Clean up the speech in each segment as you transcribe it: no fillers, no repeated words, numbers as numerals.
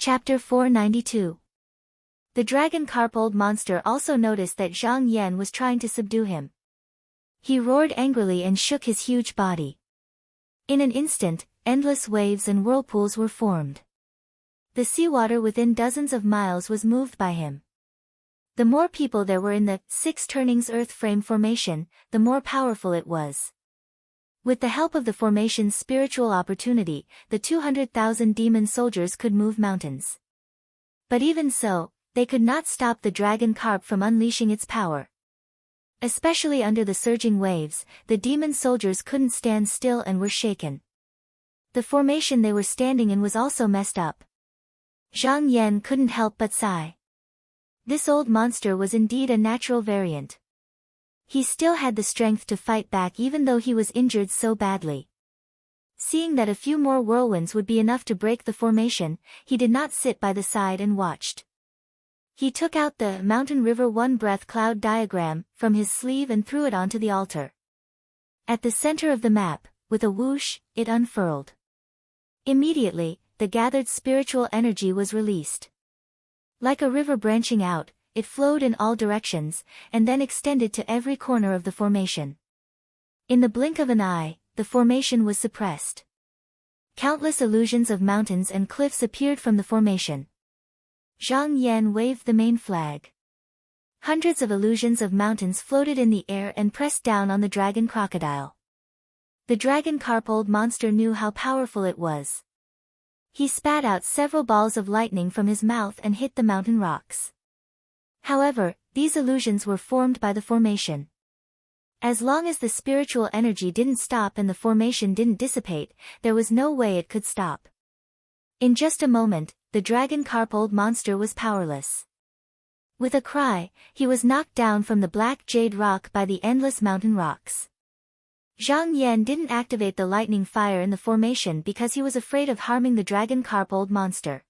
Chapter 492. The dragon carp. Old monster also noticed that Zhang Yan was trying to subdue him. He roared angrily and shook his huge body. In an instant, endless waves and whirlpools were formed. The seawater within dozens of miles was moved by him. The more people there were in the 6 turnings earth frame formation, the more powerful it was. With the help of the formation's spiritual opportunity, the 200,000 demon soldiers could move mountains. But even so, they could not stop the dragon carp from unleashing its power. Especially under the surging waves, the demon soldiers couldn't stand still and were shaken. The formation they were standing in was also messed up. Zhang Yan couldn't help but sigh. This old monster was indeed a natural variant. He still had the strength to fight back even though he was injured so badly. Seeing that a few more whirlwinds would be enough to break the formation, he did not sit by the side and watched. He took out the mountain river one breath cloud diagram from his sleeve and threw it onto the altar. At the center of the map, with a whoosh, it unfurled. Immediately, the gathered spiritual energy was released. Like a river branching out, it flowed in all directions, and then extended to every corner of the formation. In the blink of an eye, the formation was suppressed. Countless illusions of mountains and cliffs appeared from the formation. Zhang Yan waved the main flag. Hundreds of illusions of mountains floated in the air and pressed down on the dragon crocodile. The dragon carp. Old monster knew how powerful it was. He spat out several balls of lightning from his mouth and hit the mountain rocks. However, these illusions were formed by the formation. As long as the spiritual energy didn't stop and the formation didn't dissipate, there was no way it could stop. In just a moment, the dragon carp. Old monster was powerless. With a cry, he was knocked down from the black jade rock by the endless mountain rocks. Zhang Yan didn't activate the lightning fire in the formation because he was afraid of harming the dragon carp. Old monster.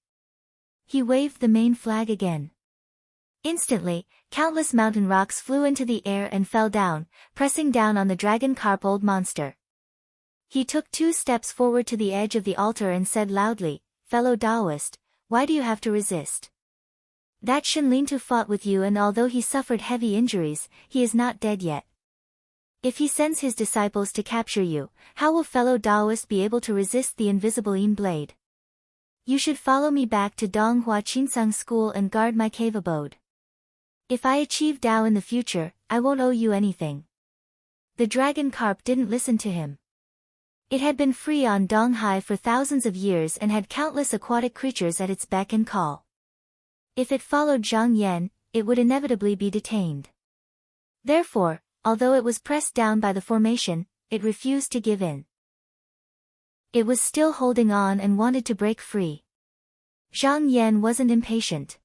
He waved the main flag again. Instantly, countless mountain rocks flew into the air and fell down, pressing down on the dragon carp. Old monster. He took 2 steps forward to the edge of the altar and said loudly, "Fellow Taoist, why do you have to resist? That Shenlintu fought with you, and although he suffered heavy injuries, he is not dead yet. If he sends his disciples to capture you, how will fellow Taoist be able to resist the invisible Yin blade? You should follow me back to Donghua Qinsang School and guard my cave abode. If I achieve Tao in the future, I won't owe you anything." The dragon carp didn't listen to him. It had been free on Donghai for thousands of years and had countless aquatic creatures at its beck and call. If it followed Zhang Yan, it would inevitably be detained. Therefore, although it was pressed down by the formation, it refused to give in. It was still holding on and wanted to break free. Zhang Yan wasn't impatient.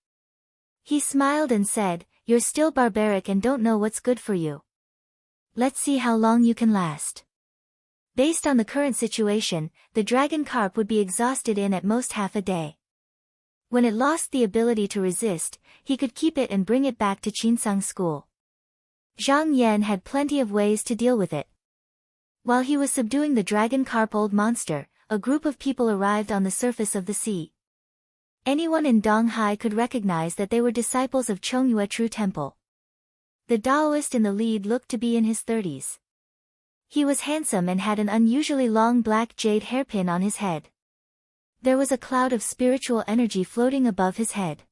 He smiled and said, "You're still barbaric and don't know what's good for you. Let's see how long you can last." Based on the current situation, the dragon carp would be exhausted in at most half a day. When it lost the ability to resist, he could keep it and bring it back to Qinsang School. Zhang Yan had plenty of ways to deal with it. While he was subduing the dragon carp. Old monster, a group of people arrived on the surface of the sea. Anyone in Donghai could recognize that they were disciples of Chongyue True Temple. The Taoist in the lead looked to be in his 30s. He was handsome and had an unusually long black jade hairpin on his head. There was a cloud of spiritual energy floating above his head.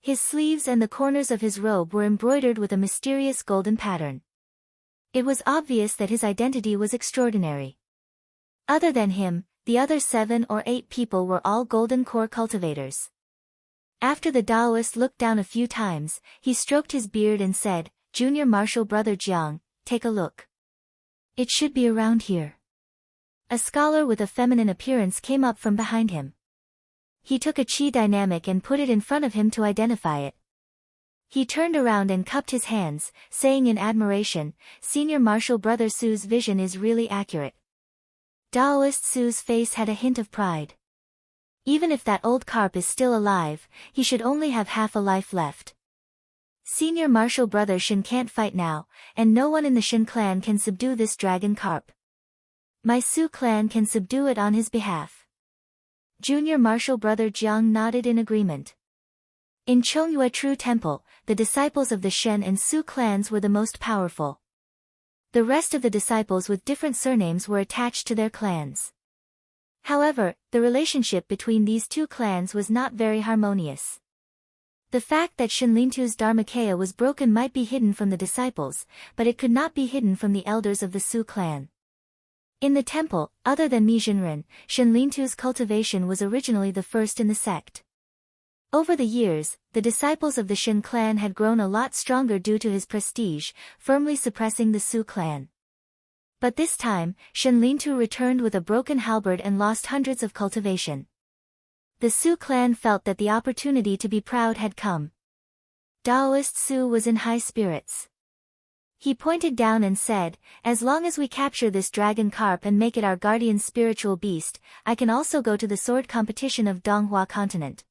His sleeves and the corners of his robe were embroidered with a mysterious golden pattern. It was obvious that his identity was extraordinary. Other than him, the other 7 or 8 people were all golden core cultivators. After the Taoist looked down a few times, he stroked his beard and said, "Junior Marshal Brother Jiang, take a look. It should be around here." A scholar with a feminine appearance came up from behind him. He took a chi dynamic and put it in front of him to identify it. He turned around and cupped his hands, saying in admiration, "Senior Marshal Brother Su's vision is really accurate." Taoist Su's face had a hint of pride. Even if that old carp is still alive, he should only have half a life left. Senior Marshal Brother Shen can't fight now, and no one in the Shen clan can subdue this dragon carp. My Su clan can subdue it on his behalf. Junior martial brother Jiang nodded in agreement. In Chongyue Temple, the disciples of the Shen and Su clans were the most powerful. The rest of the disciples with different surnames were attached to their clans. However, the relationship between these two clans was not very harmonious. The fact that Shenlintu's Dharmakaya was broken might be hidden from the disciples, but it could not be hidden from the elders of the Su clan. In the temple, other than Mijinren, Shenlintu's cultivation was originally the first in the sect. Over the years, the disciples of the Shen clan had grown a lot stronger due to his prestige, firmly suppressing the Su clan. But this time, Shenlintu returned with a broken halberd and lost hundreds of cultivation. The Su clan felt that the opportunity to be proud had come. Daoist Su was in high spirits. He pointed down and said, "As long as we capture this dragon carp and make it our guardian spiritual beast, I can also go to the sword competition of Donghua continent."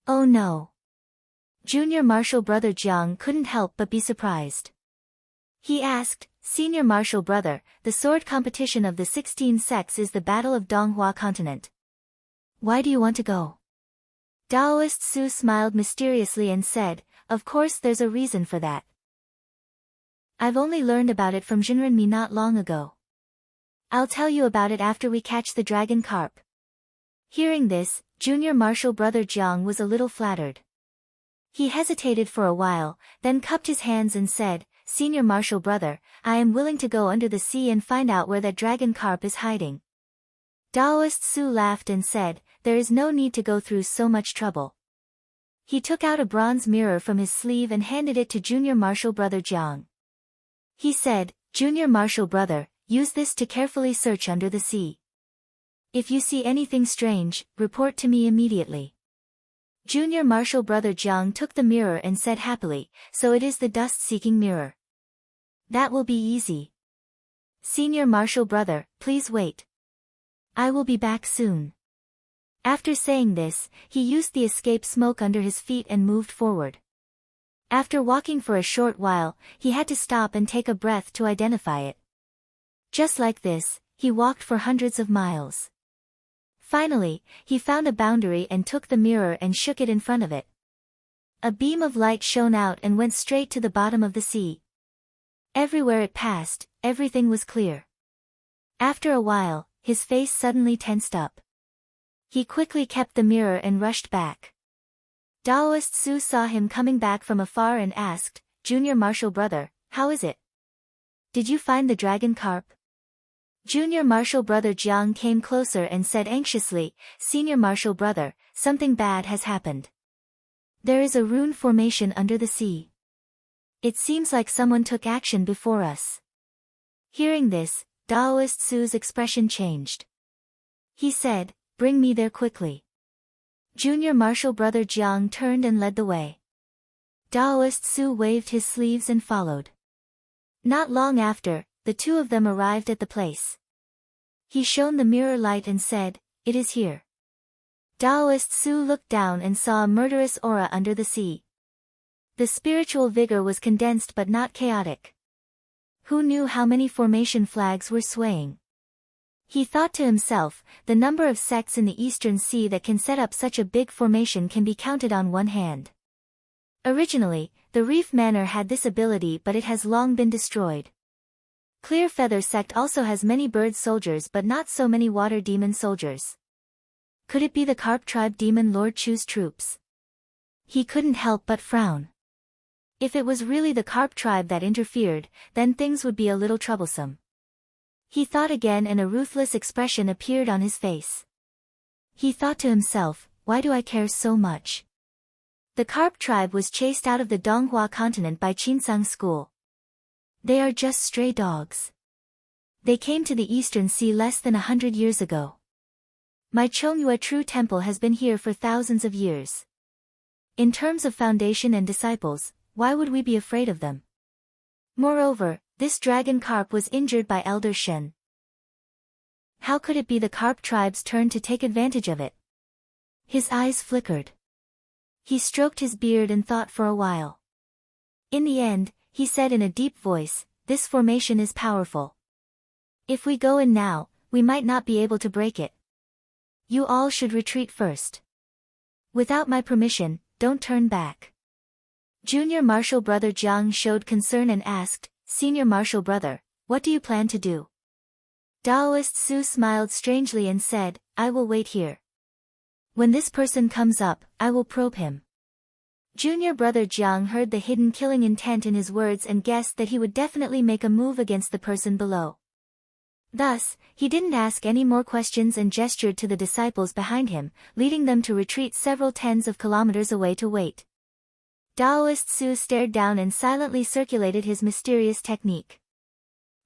Oh no. Junior martial brother Jiang couldn't help but be surprised. He asked, "Senior martial brother, the sword competition of the 16 sects is the Battle of Donghua continent. Why do you want to go?" Daoist Su smiled mysteriously and said, "Of course there's a reason for that. I've only learned about it from Jinrenmi not long ago. I'll tell you about it after we catch the dragon carp." Hearing this, junior martial brother Jiang was a little flattered. He hesitated for a while, then cupped his hands and said, "Senior martial brother, I am willing to go under the sea and find out where that dragon carp is hiding." Daoist Su laughed and said, "There is no need to go through so much trouble." He took out a bronze mirror from his sleeve and handed it to junior martial brother Jiang. He said, "Junior martial brother, use this to carefully search under the sea. If you see anything strange, report to me immediately." Junior martial brother Jiang took the mirror and said happily, "So it is the dust-seeking mirror. That will be easy. Senior martial brother, please wait. I will be back soon." After saying this, he used the escape smoke under his feet and moved forward. After walking for a short while, he had to stop and take a breath to identify it. Just like this, he walked for hundreds of miles. Finally, he found a boundary and took the mirror and shook it in front of it. A beam of light shone out and went straight to the bottom of the sea. Everywhere it passed, everything was clear. After a while, his face suddenly tensed up. He quickly kept the mirror and rushed back. Daoist Su saw him coming back from afar and asked, "Junior martial brother, how is it? Did you find the dragon carp?" Junior martial brother Jiang came closer and said anxiously, "Senior martial brother, something bad has happened. There is a rune formation under the sea. It seems like someone took action before us." Hearing this, Daoist Su's expression changed. He said, "Bring me there quickly." Junior martial brother Jiang turned and led the way. Daoist Su waved his sleeves and followed. Not long after, the two of them arrived at the place. He shone the mirror light and said, "It is here." Daoist Su looked down and saw a murderous aura under the sea. The spiritual vigor was condensed but not chaotic. Who knew how many formation flags were swaying? He thought to himself, the number of sects in the Eastern Sea that can set up such a big formation can be counted on one hand. Originally, the Reef Manor had this ability but it has long been destroyed. Clear Feather sect also has many bird soldiers but not so many water demon soldiers. Could it be the Carp tribe demon Lord Chu's troops? He couldn't help but frown. If it was really the Carp tribe that interfered, then things would be a little troublesome. He thought again and a ruthless expression appeared on his face. He thought to himself, why do I care so much? The Carp tribe was chased out of the Donghua continent by Qinsang school. They are just stray dogs. They came to the Eastern Sea less than 100 years ago. My Chongyue temple has been here for thousands of years. In terms of foundation and disciples, why would we be afraid of them? Moreover, this dragon carp was injured by Elder Shen. How could it be the Carp tribe's turn to take advantage of it? His eyes flickered. He stroked his beard and thought for a while. In the end, he said in a deep voice, "This formation is powerful. If we go in now, we might not be able to break it. You all should retreat first. Without my permission, don't turn back. Junior Marshal Brother Jiang showed concern and asked, Senior Marshal Brother, what do you plan to do? Taoist Su smiled strangely and said, I will wait here. When this person comes up, I will probe him. Junior Brother Jiang heard the hidden killing intent in his words and guessed that he would definitely make a move against the person below. Thus, he didn't ask any more questions and gestured to the disciples behind him, leading them to retreat several tens of kilometers away to wait. Taoist Su stared down and silently circulated his mysterious technique.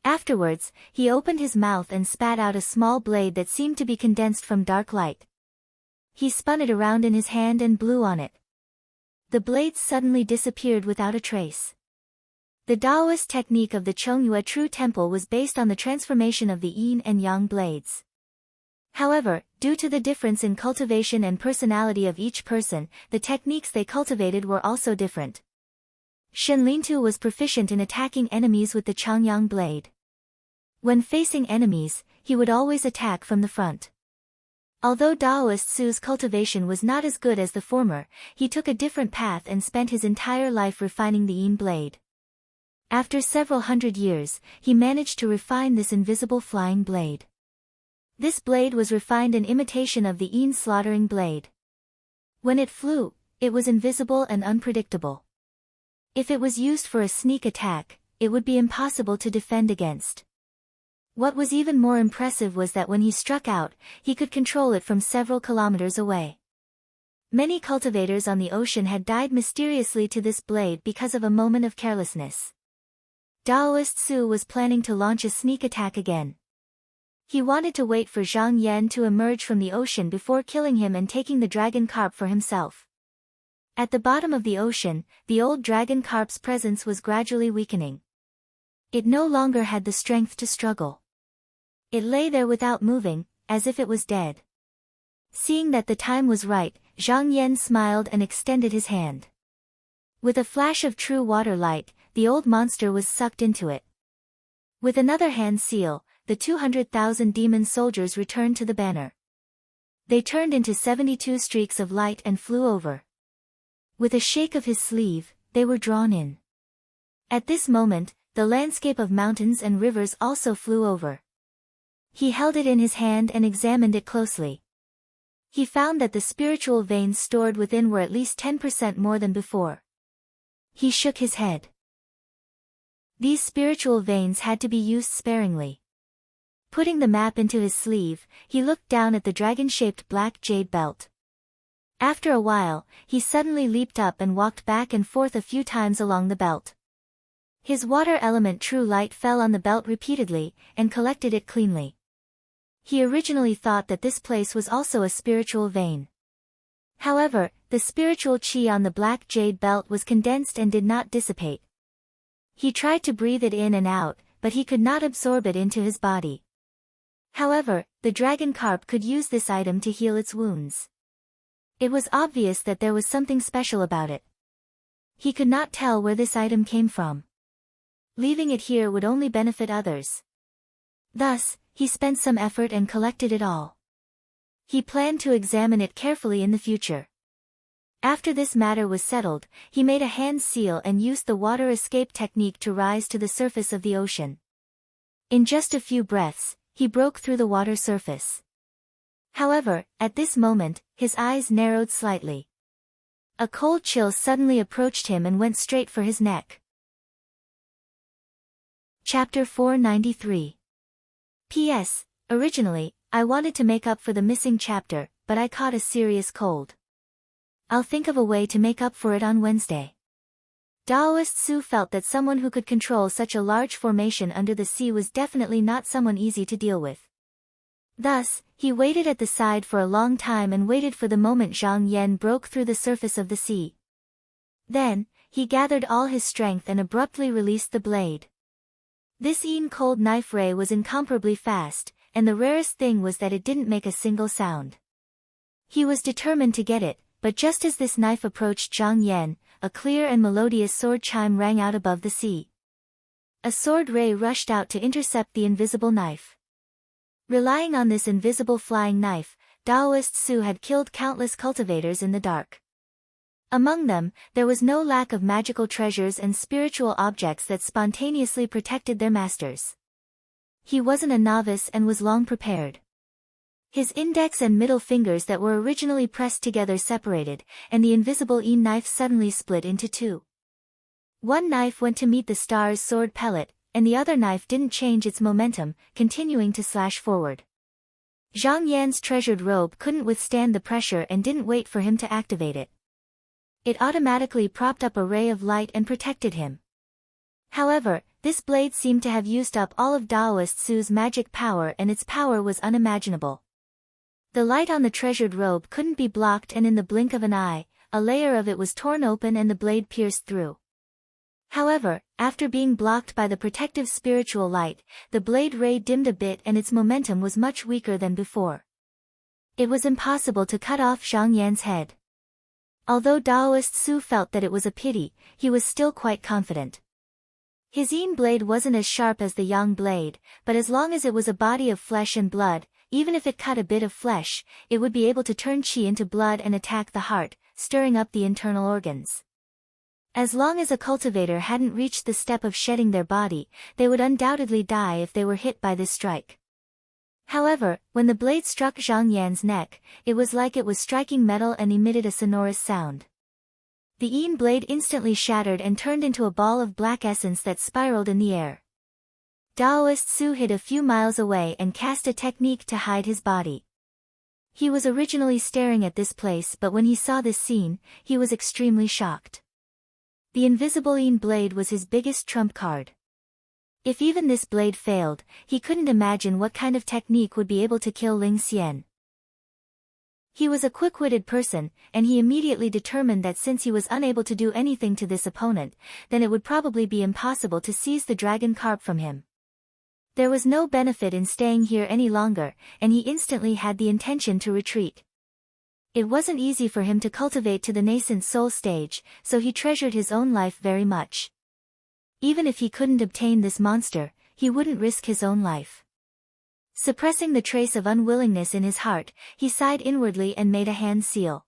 Afterwards, he opened his mouth and spat out a small blade that seemed to be condensed from dark light. He spun it around in his hand and blew on it. The blade suddenly disappeared without a trace. The Taoist technique of the Chongyue True Temple was based on the transformation of the yin and yang blades. However, due to the difference in cultivation and personality of each person, the techniques they cultivated were also different. Shen Lintu was proficient in attacking enemies with the Changyang blade. When facing enemies, he would always attack from the front. Although Taoist Su's cultivation was not as good as the former, he took a different path and spent his entire life refining the yin blade. After several hundred years, he managed to refine this invisible flying blade. This blade was refined in imitation of the yin slaughtering blade. When it flew, it was invisible and unpredictable. If it was used for a sneak attack, it would be impossible to defend against. What was even more impressive was that when he struck out, he could control it from several kilometers away. Many cultivators on the ocean had died mysteriously to this blade because of a moment of carelessness. Taoist Su was planning to launch a sneak attack again. He wanted to wait for Zhang Yan to emerge from the ocean before killing him and taking the dragon carp for himself. At the bottom of the ocean, the old dragon carp's presence was gradually weakening. It no longer had the strength to struggle. It lay there without moving, as if it was dead. Seeing that the time was right, Zhang Yan smiled and extended his hand. With a flash of true water light, the old monster was sucked into it. With another hand seal, the 200,000 demon soldiers returned to the banner. They turned into 72 streaks of light and flew over. With a shake of his sleeve, they were drawn in. At this moment, the landscape of mountains and rivers also flew over. He held it in his hand and examined it closely. He found that the spiritual veins stored within were at least 10% more than before. He shook his head. These spiritual veins had to be used sparingly. Putting the map into his sleeve, he looked down at the dragon-shaped black jade belt. After a while, he suddenly leaped up and walked back and forth a few times along the belt. His water element true light fell on the belt repeatedly, and collected it cleanly. He originally thought that this place was also a spiritual vein. However, the spiritual chi on the black jade belt was condensed and did not dissipate. He tried to breathe it in and out, but he could not absorb it into his body. However, the dragon carp could use this item to heal its wounds. It was obvious that there was something special about it. He could not tell where this item came from. Leaving it here would only benefit others. Thus, he spent some effort and collected it all. He planned to examine it carefully in the future. After this matter was settled, he made a hand seal and used the water escape technique to rise to the surface of the ocean. In just a few breaths, he broke through the water surface. However, at this moment, his eyes narrowed slightly. A cold chill suddenly approached him and went straight for his neck. Chapter 493. P.S. Originally, I wanted to make up for the missing chapter, but I caught a serious cold. I'll think of a way to make up for it on Wednesday. Taoist Su felt that someone who could control such a large formation under the sea was definitely not someone easy to deal with. Thus, he waited at the side for a long time and waited for the moment Zhang Yan broke through the surface of the sea. Then, he gathered all his strength and abruptly released the blade. This cold knife ray was incomparably fast, and the rarest thing was that it didn't make a single sound. He was determined to get it, but just as this knife approached Zhang Yan, a clear and melodious sword chime rang out above the sea. A sword ray rushed out to intercept the invisible knife. Relying on this invisible flying knife, Taoist Su had killed countless cultivators in the dark. Among them, there was no lack of magical treasures and spiritual objects that spontaneously protected their masters. He wasn't a novice and was long prepared. His index and middle fingers that were originally pressed together separated, and the invisible knife suddenly split into two. One knife went to meet the star's sword pellet, and the other knife didn't change its momentum, continuing to slash forward. Zhang Yan's treasured robe couldn't withstand the pressure and didn't wait for him to activate it. It automatically propped up a ray of light and protected him. However, this blade seemed to have used up all of Taoist Su's magic power, and its power was unimaginable. The light on the treasured robe couldn't be blocked, and in the blink of an eye, a layer of it was torn open and the blade pierced through. However, after being blocked by the protective spiritual light, the blade ray dimmed a bit and its momentum was much weaker than before. It was impossible to cut off Zhang Yan's head. Although Taoist Su felt that it was a pity, he was still quite confident. His yin blade wasn't as sharp as the yang blade, but as long as it was a body of flesh and blood, even if it cut a bit of flesh, it would be able to turn qi into blood and attack the heart, stirring up the internal organs. As long as a cultivator hadn't reached the step of shedding their body, they would undoubtedly die if they were hit by this strike. However, when the blade struck Zhang Yan's neck, it was like it was striking metal and emitted a sonorous sound. The yin blade instantly shattered and turned into a ball of black essence that spiraled in the air. Taoist Su hid a few miles away and cast a technique to hide his body. He was originally staring at this place, but when he saw this scene, he was extremely shocked. The invisible yin blade was his biggest trump card. If even this blade failed, he couldn't imagine what kind of technique would be able to kill Ling Xian. He was a quick-witted person, and he immediately determined that since he was unable to do anything to this opponent, then it would probably be impossible to seize the dragon carp from him. There was no benefit in staying here any longer, and he instantly had the intention to retreat. It wasn't easy for him to cultivate to the nascent soul stage, so he treasured his own life very much. Even if he couldn't obtain this monster, he wouldn't risk his own life. Suppressing the trace of unwillingness in his heart, he sighed inwardly and made a hand seal.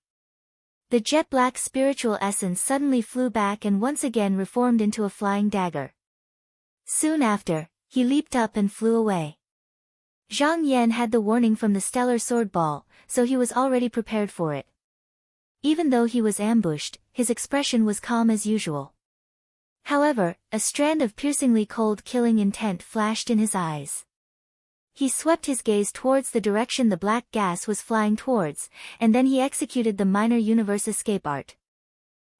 The jet-black spiritual essence suddenly flew back and once again reformed into a flying dagger. Soon after, he leaped up and flew away. Zhang Yan had the warning from the stellar sword ball, so he was already prepared for it. Even though he was ambushed, his expression was calm as usual. However, a strand of piercingly cold killing intent flashed in his eyes. He swept his gaze towards the direction the black gas was flying towards, and then he executed the minor universe escape art.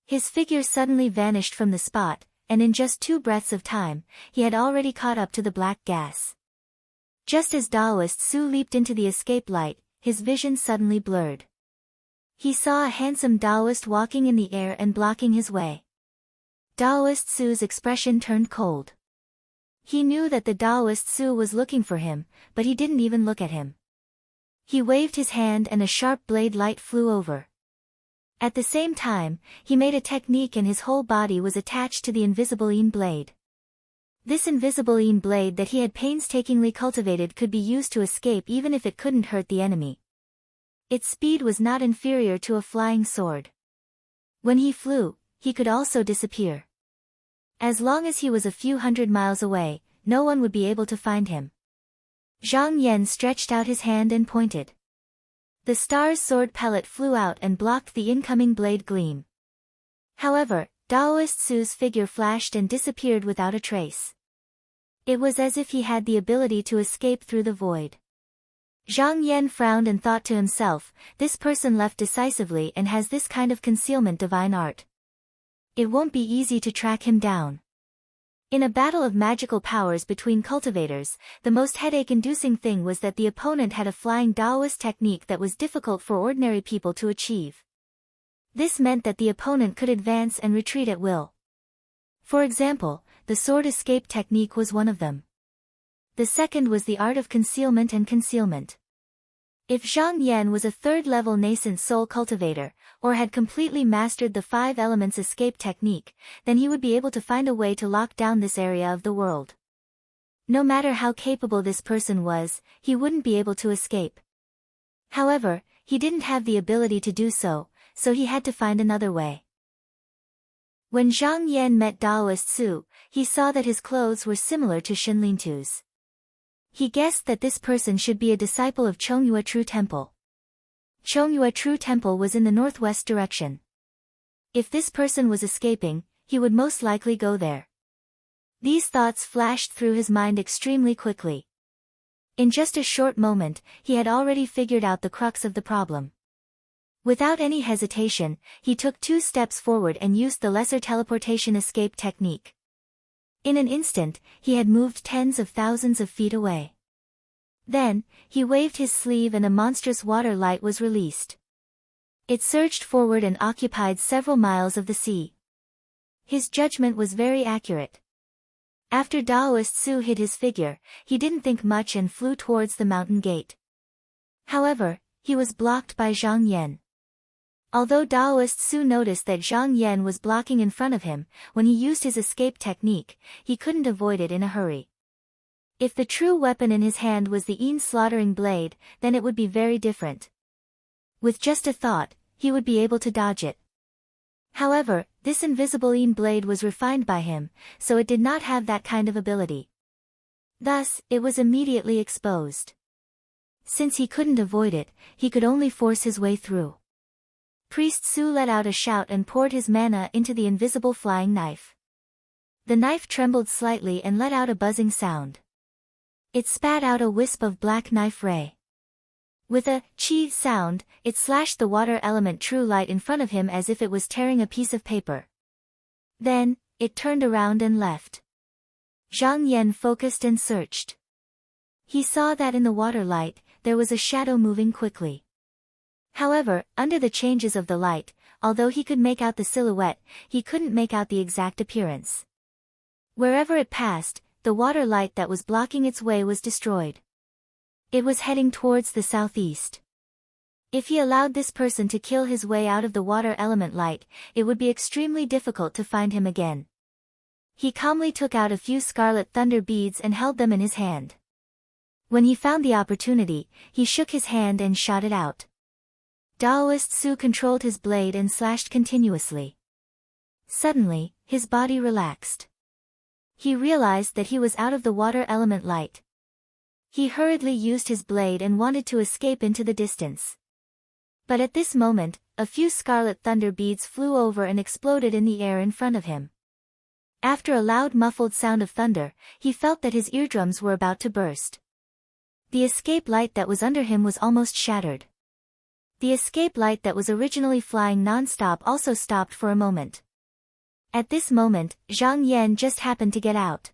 His figure suddenly vanished from the spot, and in just 2 breaths of time, he had already caught up to the black gas. Just as Taoist Su leaped into the escape light, his vision suddenly blurred. He saw a handsome Taoist walking in the air and blocking his way. Taoist Su's expression turned cold. He knew that the Taoist Su was looking for him, but he didn't even look at him. He waved his hand and a sharp blade light flew over. At the same time, he made a technique and his whole body was attached to the invisible yin blade. This invisible yin blade that he had painstakingly cultivated could be used to escape even if it couldn't hurt the enemy. Its speed was not inferior to a flying sword. When he flew, he could also disappear. As long as he was a few hundred miles away, no one would be able to find him. Zhang Yan stretched out his hand and pointed. The star's sword pellet flew out and blocked the incoming blade gleam. However, Taoist Su's figure flashed and disappeared without a trace. It was as if he had the ability to escape through the void. Zhang Yan frowned and thought to himself, this person left decisively and has this kind of concealment divine art. It won't be easy to track him down. In a battle of magical powers between cultivators, the most headache-inducing thing was that the opponent had a flying Taoist technique that was difficult for ordinary people to achieve. This meant that the opponent could advance and retreat at will. For example, the sword escape technique was one of them. The second was the art of concealment and concealment. If Zhang Yan was a third-level nascent soul cultivator, or had completely mastered the 5 elements escape technique, then he would be able to find a way to lock down this area of the world. No matter how capable this person was, he wouldn't be able to escape. However, he didn't have the ability to do so, so he had to find another way. When Zhang Yan met Daoist Su, he saw that his clothes were similar to Shenlintu's. He guessed that this person should be a disciple of Chongyue True Temple. Chongyue True Temple was in the northwest direction. If this person was escaping, he would most likely go there. These thoughts flashed through his mind extremely quickly. In just a short moment, he had already figured out the crux of the problem. Without any hesitation, he took 2 steps forward and used the lesser teleportation escape technique. In an instant, he had moved tens of thousands of feet away. Then, he waved his sleeve and a monstrous water light was released. It surged forward and occupied several miles of the sea. His judgment was very accurate. After Daoist Su hid his figure, he didn't think much and flew towards the mountain gate. However, he was blocked by Zhang Yan. Although Daoist Su noticed that Zhang Yan was blocking in front of him, when he used his escape technique, he couldn't avoid it in a hurry. If the true weapon in his hand was the slaughtering blade, then it would be very different. With just a thought, he would be able to dodge it. However, this invisible blade was refined by him, so it did not have that kind of ability. Thus, it was immediately exposed. Since he couldn't avoid it, he could only force his way through. Priest Su let out a shout and poured his mana into the invisible flying knife. The knife trembled slightly and let out a buzzing sound. It spat out a wisp of black knife ray. With a chi sound, it slashed the water element true light in front of him as if it was tearing a piece of paper. Then, it turned around and left. Zhang Yan focused and searched. He saw that in the water light, there was a shadow moving quickly. However, under the changes of the light, although he could make out the silhouette, he couldn't make out the exact appearance. Wherever it passed, the water light that was blocking its way was destroyed. It was heading towards the southeast. If he allowed this person to kill his way out of the water element light, it would be extremely difficult to find him again. He calmly took out a few scarlet thunder beads and held them in his hand. When he found the opportunity, he shook his hand and shot it out. Daoist Su controlled his blade and slashed continuously. Suddenly, his body relaxed. He realized that he was out of the water element light. He hurriedly used his blade and wanted to escape into the distance. But at this moment, a few scarlet thunder beads flew over and exploded in the air in front of him. After a loud muffled sound of thunder, he felt that his eardrums were about to burst. The escape light that was under him was almost shattered. The escape light that was originally flying non-stop also stopped for a moment. At this moment, Zhang Yan just happened to get out.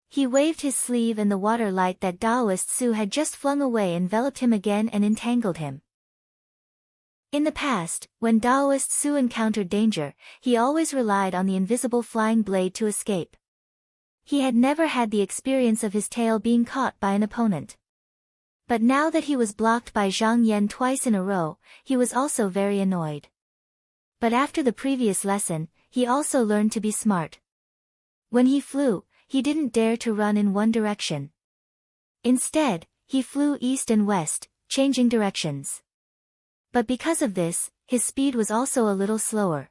He waved his sleeve and the water light that Daoist Su had just flung away enveloped him again and entangled him. In the past, when Daoist Su encountered danger, he always relied on the invisible flying blade to escape. He had never had the experience of his tail being caught by an opponent. But now that he was blocked by Zhang Yan twice in a row, he was also very annoyed. But after the previous lesson, he also learned to be smart. When he flew, he didn't dare to run in one direction. Instead, he flew east and west, changing directions. But because of this, his speed was also a little slower.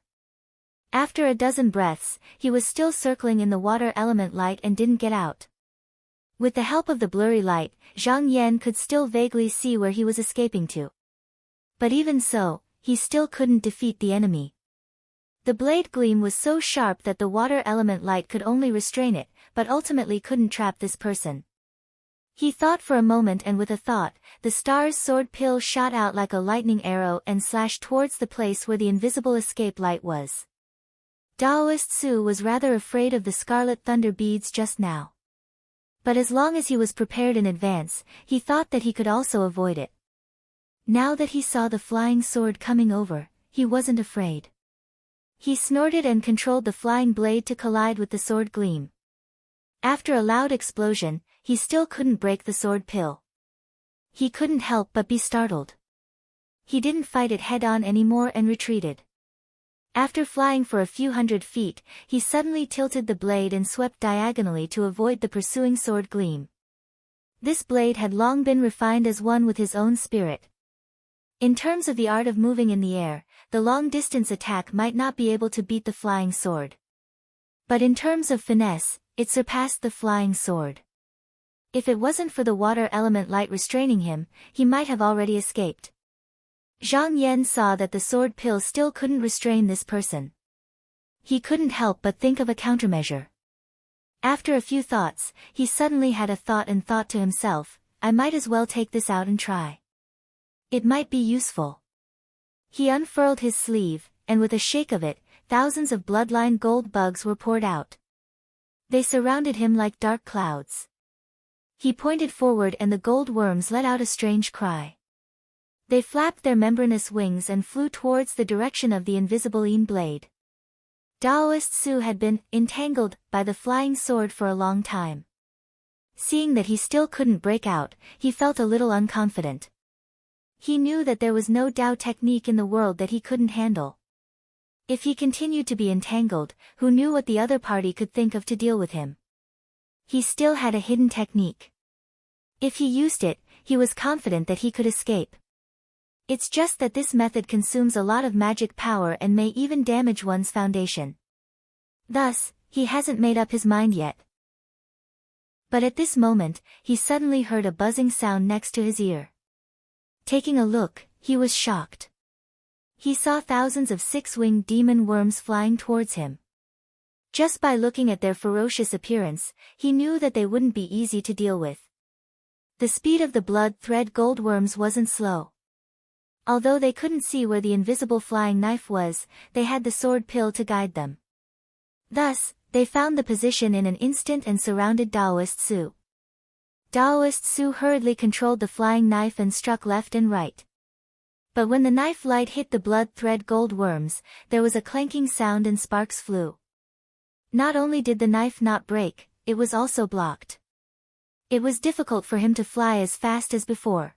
After a dozen breaths, he was still circling in the water element light and didn't get out. With the help of the blurry light, Zhang Yan could still vaguely see where he was escaping to. But even so, he still couldn't defeat the enemy. The blade gleam was so sharp that the water element light could only restrain it, but ultimately couldn't trap this person. He thought for a moment and with a thought, the star's sword pill shot out like a lightning arrow and slashed towards the place where the invisible escape light was. Daoist Su was rather afraid of the scarlet thunder beads just now. But as long as he was prepared in advance, he thought that he could also avoid it. Now that he saw the flying sword coming over, he wasn't afraid. He snorted and controlled the flying blade to collide with the sword gleam. After a loud explosion, he still couldn't break the sword pill. He couldn't help but be startled. He didn't fight it head-on anymore and retreated. After flying for a few hundred feet, he suddenly tilted the blade and swept diagonally to avoid the pursuing sword gleam. This blade had long been refined as one with his own spirit. In terms of the art of moving in the air, the long-distance attack might not be able to beat the flying sword. But in terms of finesse, it surpassed the flying sword. If it wasn't for the water element light restraining him, he might have already escaped. Zhang Yan saw that the sword pill still couldn't restrain this person. He couldn't help but think of a countermeasure. After a few thoughts, he suddenly had a thought and thought to himself, I might as well take this out and try. It might be useful. He unfurled his sleeve, and with a shake of it, thousands of bloodline gold bugs were poured out. They surrounded him like dark clouds. He pointed forward and the gold worms let out a strange cry. They flapped their membranous wings and flew towards the direction of the invisible Yin blade. Daoist Su had been entangled by the flying sword for a long time. Seeing that he still couldn't break out, he felt a little unconfident. He knew that there was no Dao technique in the world that he couldn't handle. If he continued to be entangled, who knew what the other party could think of to deal with him? He still had a hidden technique. If he used it, he was confident that he could escape. It's just that this method consumes a lot of magic power and may even damage one's foundation. Thus, he hasn't made up his mind yet. But at this moment, he suddenly heard a buzzing sound next to his ear. Taking a look, he was shocked. He saw thousands of six-winged demon worms flying towards him. Just by looking at their ferocious appearance, he knew that they wouldn't be easy to deal with. The speed of the blood thread gold worms wasn't slow. Although they couldn't see where the invisible flying knife was, they had the sword pill to guide them. Thus, they found the position in an instant and surrounded Daoist Su. Daoist Su hurriedly controlled the flying knife and struck left and right. But when the knife light hit the blood thread gold worms, there was a clanking sound and sparks flew. Not only did the knife not break, it was also blocked. It was difficult for him to fly as fast as before.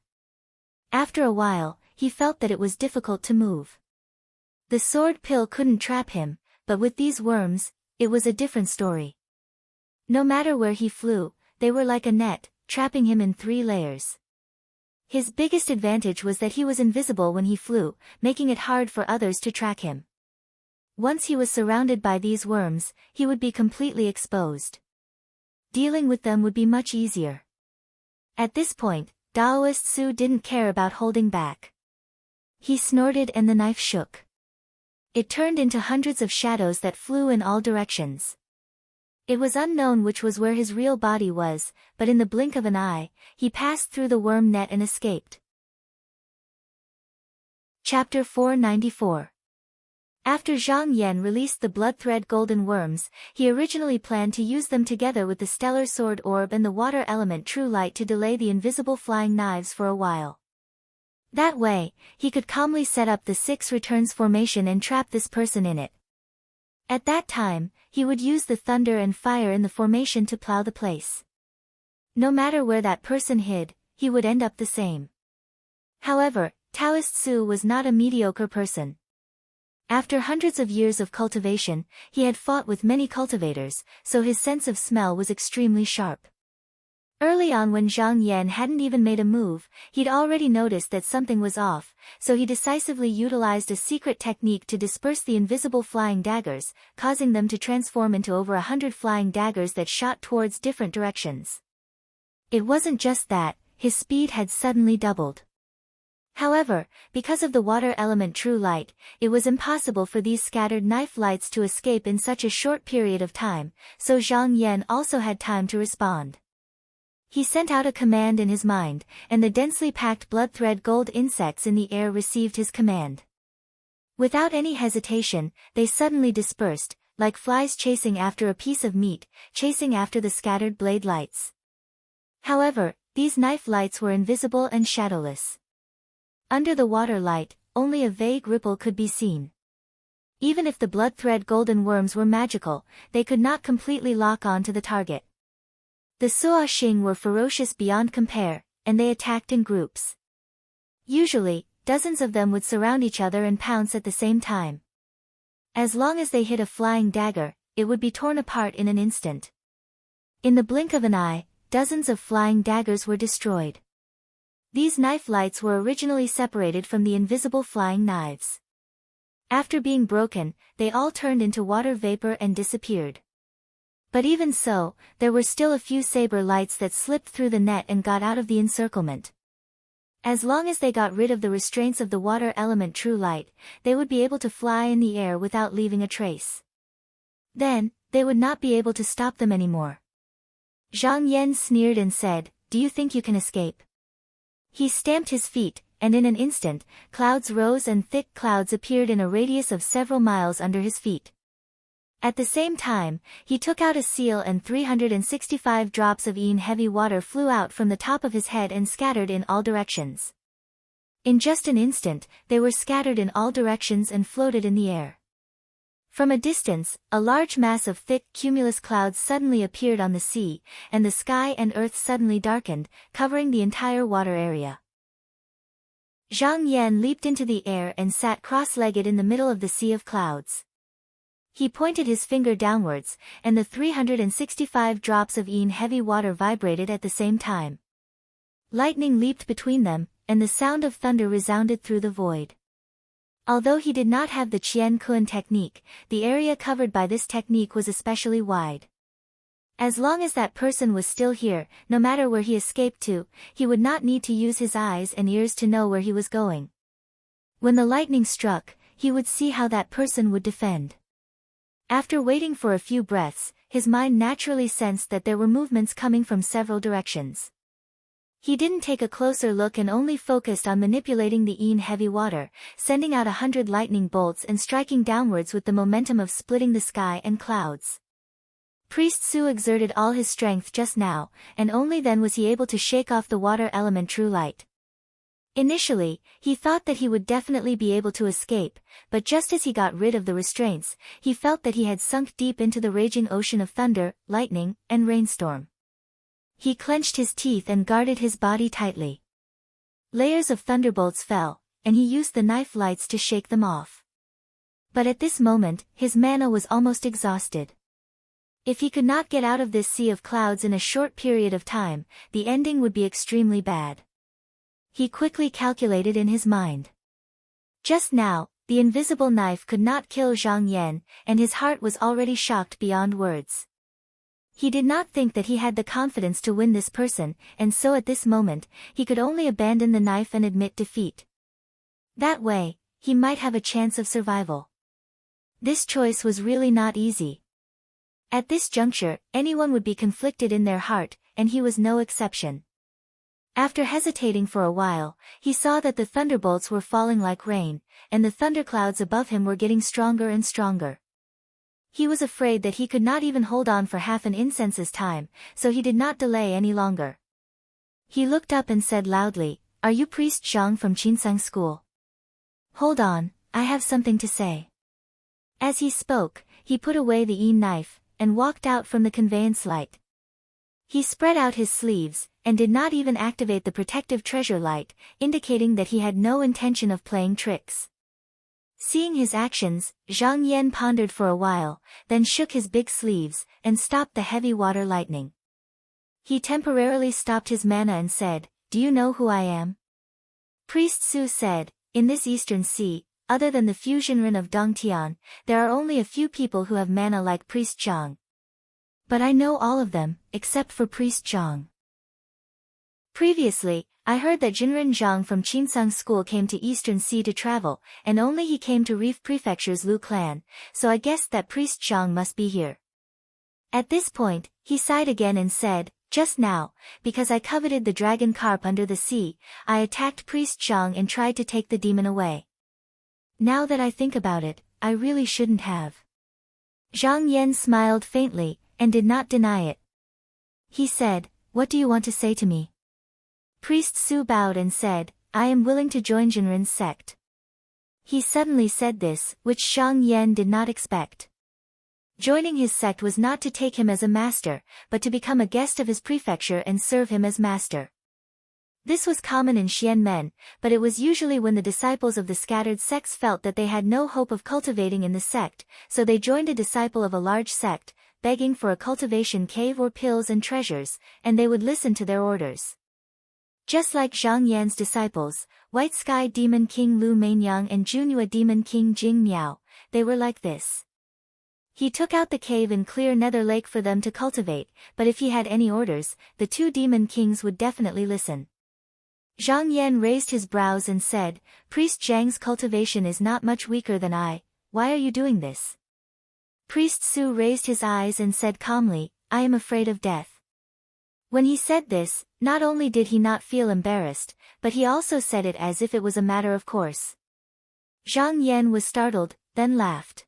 After a while, he felt that it was difficult to move. The sword pill couldn't trap him, but with these worms, it was a different story. No matter where he flew, they were like a net, trapping him in 3 layers. His biggest advantage was that he was invisible when he flew, making it hard for others to track him. Once he was surrounded by these worms, he would be completely exposed. Dealing with them would be much easier. At this point, Daoist Su didn't care about holding back. He snorted and the knife shook. It turned into hundreds of shadows that flew in all directions. It was unknown which was where his real body was, but in the blink of an eye, he passed through the worm net and escaped. Chapter 494. After Zhang Yan released the blood thread golden worms, he originally planned to use them together with the stellar sword orb and the water element true light to delay the invisible flying knives for a while. That way, he could calmly set up the 6 returns formation and trap this person in it. At that time, he would use the thunder and fire in the formation to plow the place. No matter where that person hid, he would end up the same. However, Taoist Su was not a mediocre person. After hundreds of years of cultivation, he had fought with many cultivators, so his sense of smell was extremely sharp. Early on when Zhang Yan hadn't even made a move, he'd already noticed that something was off, so he decisively utilized a secret technique to disperse the invisible flying daggers, causing them to transform into over 100 flying daggers that shot towards different directions. It wasn't just that, his speed had suddenly doubled. However, because of the water element true light, it was impossible for these scattered knife lights to escape in such a short period of time, so Zhang Yan also had time to respond. He sent out a command in his mind, and the densely packed blood thread gold insects in the air received his command. Without any hesitation, they suddenly dispersed, like flies chasing after a piece of meat, chasing after the scattered blade lights. However, these knife lights were invisible and shadowless. Under the water light, only a vague ripple could be seen. Even if the blood thread golden worms were magical, they could not completely lock on to the target. The Suoxing were ferocious beyond compare, and they attacked in groups. Usually, dozens of them would surround each other and pounce at the same time. As long as they hit a flying dagger, it would be torn apart in an instant. In the blink of an eye, dozens of flying daggers were destroyed. These knife lights were originally separated from the invisible flying knives. After being broken, they all turned into water vapor and disappeared. But even so, there were still a few saber lights that slipped through the net and got out of the encirclement. As long as they got rid of the restraints of the water element true light, they would be able to fly in the air without leaving a trace. Then, they would not be able to stop them anymore. Zhang Yan sneered and said, "Do you think you can escape?" He stamped his feet, and in an instant, clouds rose and thick clouds appeared in a radius of several miles under his feet. At the same time, he took out a seal and 365 drops of heavy water flew out from the top of his head and scattered in all directions. In just an instant, they were scattered in all directions and floated in the air. From a distance, a large mass of thick cumulus clouds suddenly appeared on the sea, and the sky and earth suddenly darkened, covering the entire water area. Zhang Yan leaped into the air and sat cross-legged in the middle of the sea of clouds. He pointed his finger downwards, and the 365 drops of heavy water vibrated at the same time. Lightning leaped between them, and the sound of thunder resounded through the void. Although he did not have the Qian Kun technique, the area covered by this technique was especially wide. As long as that person was still here, no matter where he escaped to, he would not need to use his eyes and ears to know where he was going. When the lightning struck, he would see how that person would defend. After waiting for a few breaths, his mind naturally sensed that there were movements coming from several directions. He didn't take a closer look and only focused on manipulating the heavy water, sending out 100 lightning bolts and striking downwards with the momentum of splitting the sky and clouds. Priest Su exerted all his strength just now, and only then was he able to shake off the water element true light. Initially, he thought that he would definitely be able to escape, but just as he got rid of the restraints, he felt that he had sunk deep into the raging ocean of thunder, lightning, and rainstorm. He clenched his teeth and guarded his body tightly. Layers of thunderbolts fell, and he used the knife lights to shake them off. But at this moment, his mana was almost exhausted. If he could not get out of this sea of clouds in a short period of time, the ending would be extremely bad. He quickly calculated in his mind. Just now, the invisible knife could not kill Zhang Yan, and his heart was already shocked beyond words. He did not think that he had the confidence to win this person, and so at this moment, he could only abandon the knife and admit defeat. That way, he might have a chance of survival. This choice was really not easy. At this juncture, anyone would be conflicted in their heart, and he was no exception. After hesitating for a while, he saw that the thunderbolts were falling like rain, and the thunderclouds above him were getting stronger and stronger. He was afraid that he could not even hold on for half an incense's time, so he did not delay any longer. He looked up and said loudly, "Are you Priest Zhang from Qinsang School?" "Hold on, I have something to say." As he spoke, he put away the knife, and walked out from the conveyance light. He spread out his sleeves, and did not even activate the protective treasure light, indicating that he had no intention of playing tricks. Seeing his actions, Zhang Yan pondered for a while, then shook his big sleeves, and stopped the heavy water lightning. He temporarily stopped his mana and said, "Do you know who I am?" Priest Su said, "In this eastern sea, other than the fusionren of Dongtian, there are only a few people who have mana like Priest Zhang. But I know all of them, except for Priest Zhang. Previously, I heard that Jinren Zhang from Qinsang School came to Eastern Sea to travel, and only he came to Reef Prefecture's Lu clan, so I guessed that Priest Zhang must be here." At this point, he sighed again and said, "Just now, because I coveted the dragon carp under the sea, I attacked Priest Zhang and tried to take the demon away. Now that I think about it, I really shouldn't have." Zhang Yan smiled faintly, and did not deny it. He said, "What do you want to say to me?" Priest Su bowed and said, "I am willing to join Jinren's sect." He suddenly said this, which Zhang Yan did not expect. Joining his sect was not to take him as a master, but to become a guest of his prefecture and serve him as master. This was common in Xianmen, but it was usually when the disciples of the scattered sects felt that they had no hope of cultivating in the sect, so they joined a disciple of a large sect, begging for a cultivation cave or pills and treasures, and they would listen to their orders. Just like Zhang Yan's disciples, White Sky Demon King Lu Mainyang and Junhua Demon King Jing Miao, they were like this. He took out the cave in Clear Nether Lake for them to cultivate, but if he had any orders, the two demon kings would definitely listen. Zhang Yan raised his brows and said, Priest Zhang's cultivation is not much weaker than I, why are you doing this? Priest Su raised his eyes and said calmly, I am afraid of death. When he said this, not only did he not feel embarrassed, but he also said it as if it was a matter of course. Zhang Yan was startled, then laughed.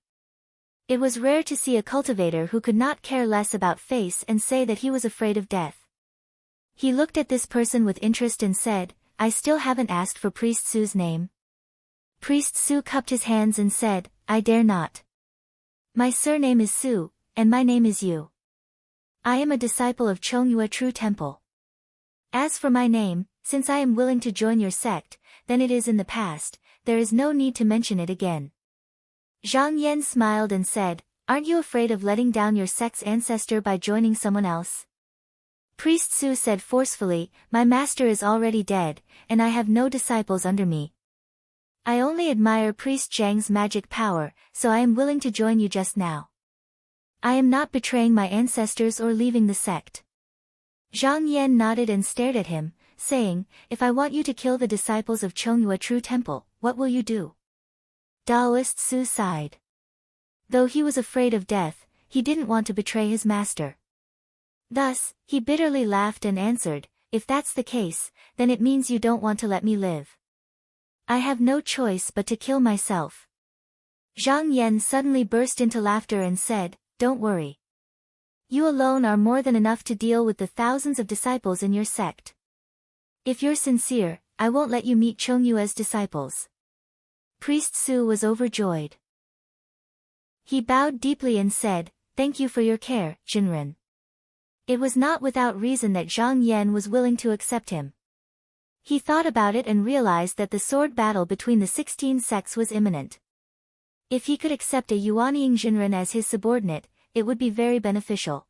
It was rare to see a cultivator who could not care less about face and say that he was afraid of death. He looked at this person with interest and said, I still haven't asked for Priest Su's name. Priest Su cupped his hands and said, I dare not. My surname is Su, and my name is Yu. I am a disciple of Chongyue True Temple. As for my name, since I am willing to join your sect, then it is in the past, there is no need to mention it again. Zhang Yan smiled and said, Aren't you afraid of letting down your sect's ancestor by joining someone else? Priest Su said forcefully, My master is already dead, and I have no disciples under me. I only admire Priest Zhang's magic power, so I am willing to join you just now. I am not betraying my ancestors or leaving the sect. Zhang Yan nodded and stared at him, saying, If I want you to kill the disciples of Chongyue True Temple, what will you do? Taoist Su sighed. Though he was afraid of death, he didn't want to betray his master. Thus, he bitterly laughed and answered, If that's the case, then it means you don't want to let me live. I have no choice but to kill myself. Zhang Yan suddenly burst into laughter and said, Don't worry. You alone are more than enough to deal with the thousands of disciples in your sect. If you're sincere, I won't let you meet Chongyue's disciples. Priest Su was overjoyed. He bowed deeply and said, Thank you for your care, Jinren. It was not without reason that Zhang Yan was willing to accept him. He thought about it and realized that the sword battle between the 16 sects was imminent. If he could accept a Yuanying Jinren as his subordinate, it would be very beneficial.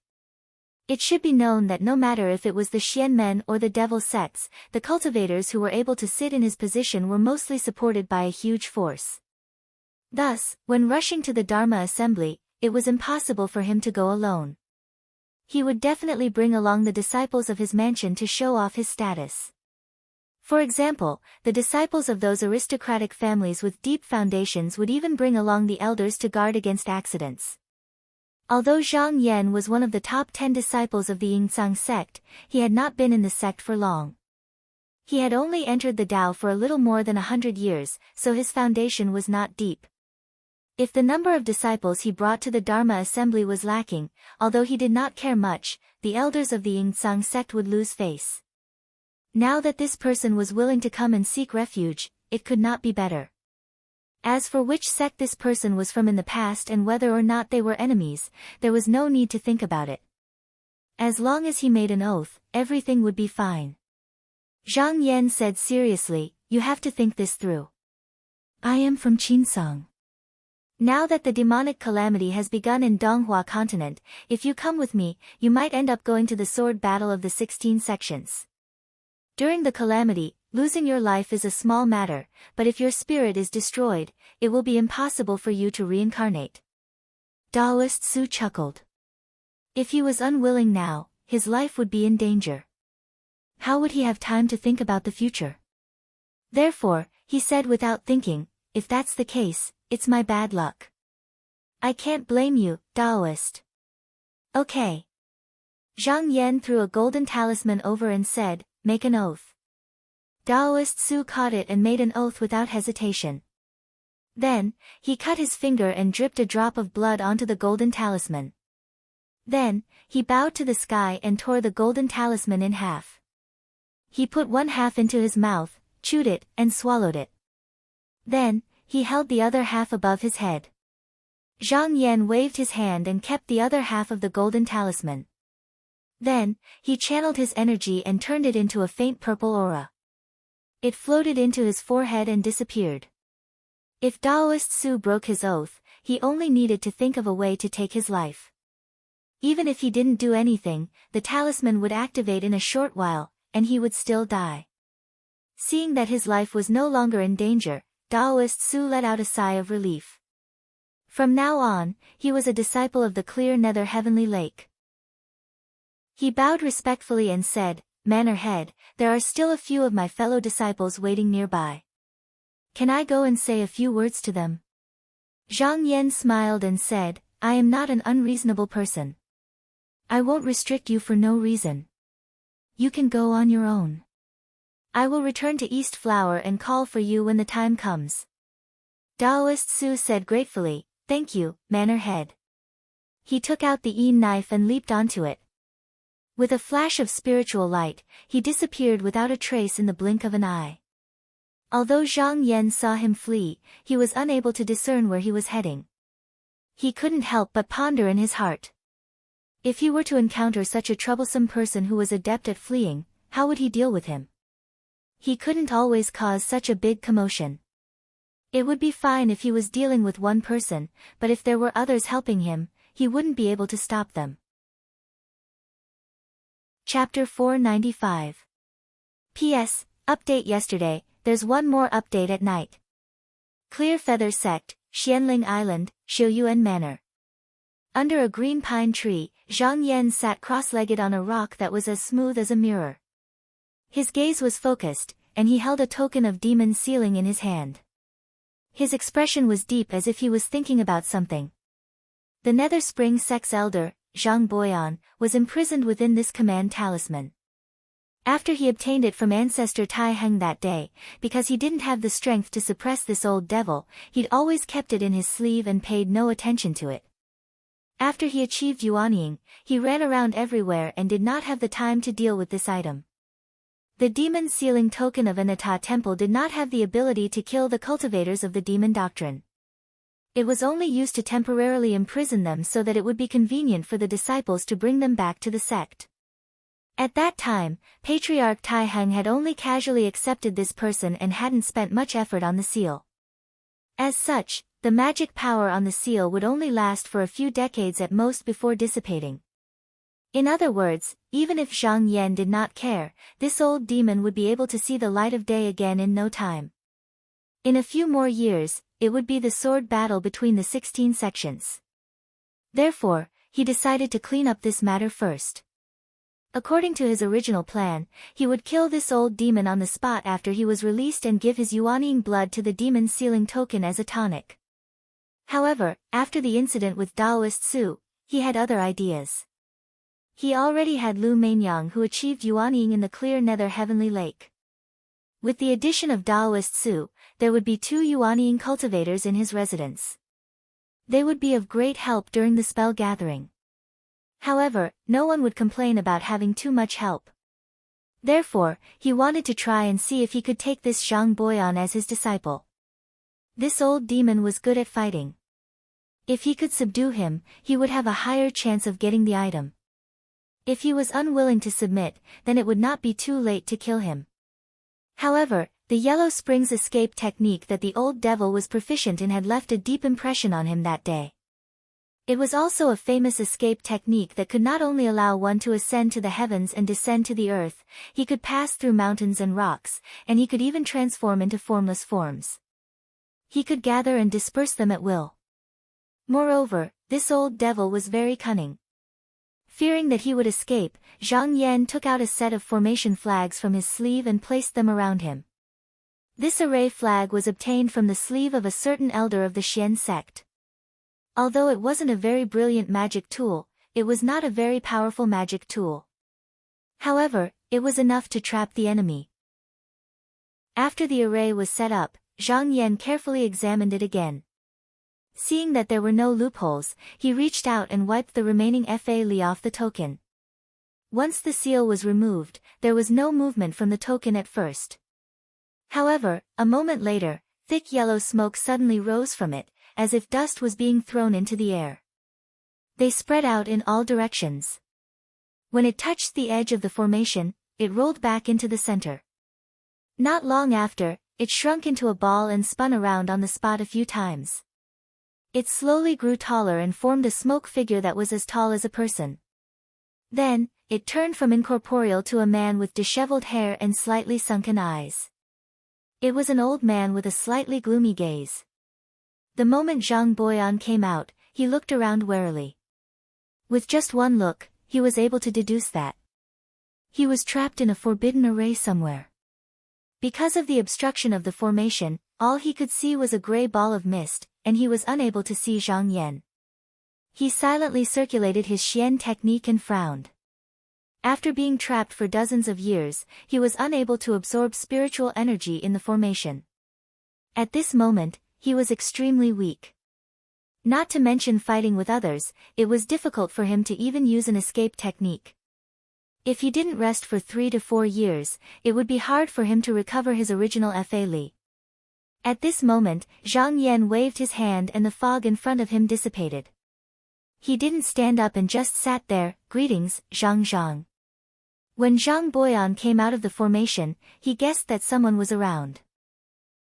It should be known that no matter if it was the Xianmen or the Devil sects, the cultivators who were able to sit in his position were mostly supported by a huge force. Thus, when rushing to the Dharma assembly, it was impossible for him to go alone. He would definitely bring along the disciples of his mansion to show off his status. For example, the disciples of those aristocratic families with deep foundations would even bring along the elders to guard against accidents. Although Zhang Yan was one of the top 10 disciples of the Yingzang sect, he had not been in the sect for long. He had only entered the Tao for a little more than 100 years, so his foundation was not deep. If the number of disciples he brought to the Dharma assembly was lacking, although he did not care much, the elders of the Yingzang sect would lose face. Now that this person was willing to come and seek refuge, it could not be better. As for which sect this person was from in the past and whether or not they were enemies, there was no need to think about it. As long as he made an oath, everything would be fine. Zhang Yan said seriously, You have to think this through. I am from Qinsong. Now that the demonic calamity has begun in Donghua continent, if you come with me, you might end up going to the sword battle of the 16 sections. During the calamity, losing your life is a small matter, but if your spirit is destroyed, it will be impossible for you to reincarnate. Taoist Su chuckled. If he was unwilling now, his life would be in danger. How would he have time to think about the future? Therefore, he said without thinking, If that's the case, it's my bad luck. I can't blame you, Taoist. Okay. Zhang Yan threw a golden talisman over and said, Make an oath. Taoist Su caught it and made an oath without hesitation. Then, he cut his finger and dripped a drop of blood onto the golden talisman. Then, he bowed to the sky and tore the golden talisman in half. He put one half into his mouth, chewed it, and swallowed it. Then, he held the other half above his head. Zhang Yan waved his hand and kept the other half of the golden talisman. Then, he channeled his energy and turned it into a faint purple aura. It floated into his forehead and disappeared. If Taoist Su broke his oath, he only needed to think of a way to take his life. Even if he didn't do anything, the talisman would activate in a short while, and he would still die. Seeing that his life was no longer in danger, Taoist Su let out a sigh of relief. From now on, he was a disciple of the clear nether heavenly lake. He bowed respectfully and said, "Manor head, there are still a few of my fellow disciples waiting nearby. Can I go and say a few words to them?" Zhang Yan smiled and said, "I am not an unreasonable person. I won't restrict you for no reason. You can go on your own. I will return to East Flower and call for you when the time comes." Taoist Su said gratefully, "Thank you, Manor head." He took out the Yin knife and leaped onto it. With a flash of spiritual light, he disappeared without a trace in the blink of an eye. Although Zhang Yan saw him flee, he was unable to discern where he was heading. He couldn't help but ponder in his heart. If he were to encounter such a troublesome person who was adept at fleeing, how would he deal with him? He couldn't always cause such a big commotion. It would be fine if he was dealing with one person, but if there were others helping him, he wouldn't be able to stop them. Chapter 495. P.S. Update yesterday, there's one more update at night. Clear Feather Sect, Xianling Island, Xiuyuan Manor. Under a green pine tree, Zhang Yan sat cross-legged on a rock that was as smooth as a mirror. His gaze was focused, and he held a token of demon sealing in his hand. His expression was deep as if he was thinking about something. The Nether Spring Sect's elder, Zhang Boyan, was imprisoned within this command talisman. After he obtained it from ancestor Tai Heng that day, because he didn't have the strength to suppress this old devil, he'd always kept it in his sleeve and paid no attention to it. After he achieved Yuanying, he ran around everywhere and did not have the time to deal with this item. The demon sealing token of Anata Temple did not have the ability to kill the cultivators of the demon doctrine. It was only used to temporarily imprison them so that it would be convenient for the disciples to bring them back to the sect. At that time, Patriarch Tai Heng had only casually accepted this person and hadn't spent much effort on the seal. As such, the magic power on the seal would only last for a few decades at most before dissipating. In other words, even if Zhang Yan did not care, this old demon would be able to see the light of day again in no time. In a few more years, it would be the sword battle between the 16 sections. Therefore, he decided to clean up this matter first. According to his original plan, he would kill this old demon on the spot after he was released and give his Yuanying blood to the demon sealing token as a tonic. However, after the incident with Taoist Su, he had other ideas. He already had Lu Mainyang who achieved Yuanying in the clear nether heavenly lake. With the addition of Taoist Su, there would be 2 Yuanying cultivators in his residence. They would be of great help during the spell gathering. However, no one would complain about having too much help. Therefore, he wanted to try and see if he could take this Zhang Boyan as his disciple. This old demon was good at fighting. If he could subdue him, he would have a higher chance of getting the item. If he was unwilling to submit, then it would not be too late to kill him. However, the Yellow Springs escape technique that the old devil was proficient in had left a deep impression on him that day. It was also a famous escape technique that could not only allow one to ascend to the heavens and descend to the earth, he could pass through mountains and rocks, and he could even transform into formless forms. He could gather and disperse them at will. Moreover, this old devil was very cunning. Fearing that he would escape, Zhang Yan took out a set of formation flags from his sleeve and placed them around him. This array flag was obtained from the sleeve of a certain elder of the Xian sect. Although it wasn't a very brilliant magic tool, it was not a very powerful magic tool. However, it was enough to trap the enemy. After the array was set up, Zhang Yan carefully examined it again. Seeing that there were no loopholes, he reached out and wiped the remaining Fa Li off the token. Once the seal was removed, there was no movement from the token at first. However, a moment later, thick yellow smoke suddenly rose from it, as if dust was being thrown into the air. They spread out in all directions. When it touched the edge of the formation, it rolled back into the center. Not long after, it shrunk into a ball and spun around on the spot a few times. It slowly grew taller and formed a smoke figure that was as tall as a person. Then, it turned from incorporeal to a man with disheveled hair and slightly sunken eyes. It was an old man with a slightly gloomy gaze. The moment Zhang Boyan came out, he looked around warily. With just one look, he was able to deduce that he was trapped in a forbidden array somewhere. Because of the obstruction of the formation, all he could see was a gray ball of mist, and he was unable to see Zhang Yan. He silently circulated his Xian technique and frowned. After being trapped for dozens of years, he was unable to absorb spiritual energy in the formation. At this moment, he was extremely weak. Not to mention fighting with others, it was difficult for him to even use an escape technique. If he didn't rest for 3 to 4 years, it would be hard for him to recover his original Fa Li. At this moment, Zhang Yan waved his hand and the fog in front of him dissipated. He didn't stand up and just sat there. Greetings, Zhang. When Zhang Boyan came out of the formation, he guessed that someone was around.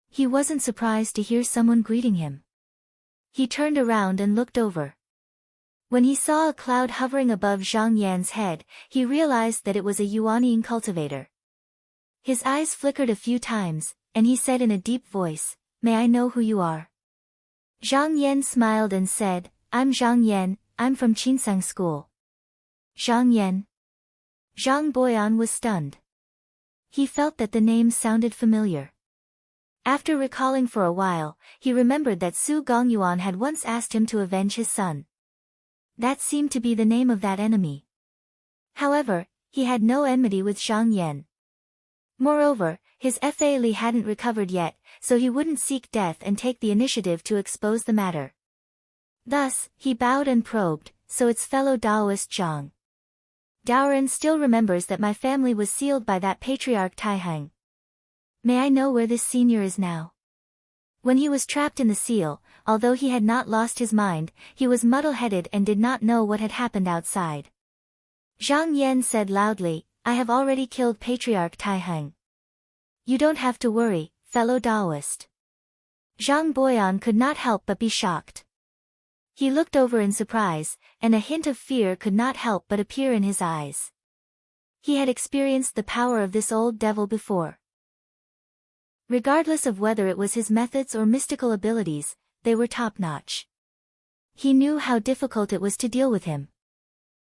He wasn't surprised to hear someone greeting him. He turned around and looked over. When he saw a cloud hovering above Zhang Yan's head, he realized that it was a Yuanian cultivator. His eyes flickered a few times, and he said in a deep voice, "May I know who you are?" Zhang Yan smiled and said, "I'm Zhang Yan, I'm from Qinsang School." Zhang Yan? Zhang Boyan was stunned. He felt that the name sounded familiar. After recalling for a while, he remembered that Su Gongyuan had once asked him to avenge his son. That seemed to be the name of that enemy. However, he had no enmity with Zhang Yan. Moreover, his Fa Li hadn't recovered yet, so he wouldn't seek death and take the initiative to expose the matter. Thus, he bowed and probed, "So it's fellow Taoist Zhang. Daoren still remembers that my family was sealed by that patriarch Taihang. May I know where this senior is now?" When he was trapped in the seal, although he had not lost his mind, he was muddle-headed and did not know what had happened outside. Zhang Yan said loudly, "I have already killed Patriarch Taihang. You don't have to worry, fellow Taoist." Zhang Boyan could not help but be shocked. He looked over in surprise, and a hint of fear could not help but appear in his eyes. He had experienced the power of this old devil before. Regardless of whether it was his methods or mystical abilities, they were top-notch. He knew how difficult it was to deal with him.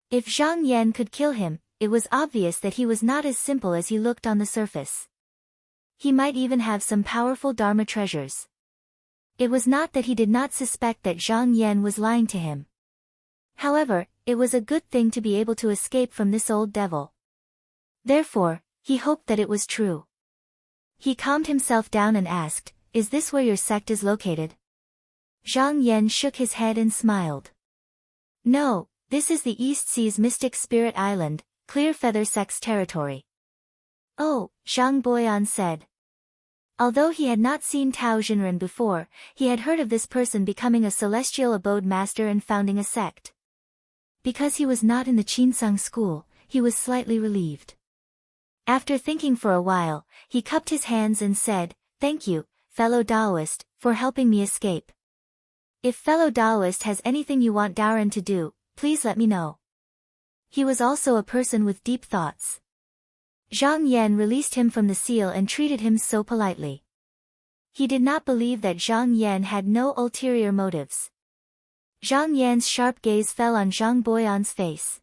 If Zhang Yan could kill him, it was obvious that he was not as simple as he looked on the surface. He might even have some powerful Dharma treasures. It was not that he did not suspect that Zhang Yan was lying to him. However, it was a good thing to be able to escape from this old devil. Therefore, he hoped that it was true. He calmed himself down and asked, "Is this where your sect is located?" Zhang Yan shook his head and smiled. "No, this is the East Sea's Mystic Spirit Island, Clear Feather Sect's territory." "Oh," Zhang Boyan said. Although he had not seen Tao Jinren before, he had heard of this person becoming a celestial abode master and founding a sect. Because he was not in the Qinsang school, he was slightly relieved. After thinking for a while, he cupped his hands and said, "Thank you, fellow Taoist, for helping me escape. If fellow Taoist has anything you want Daoren to do, please let me know." He was also a person with deep thoughts. Zhang Yan released him from the seal and treated him so politely. He did not believe that Zhang Yan had no ulterior motives. Zhang Yan's sharp gaze fell on Zhang Boyan's face.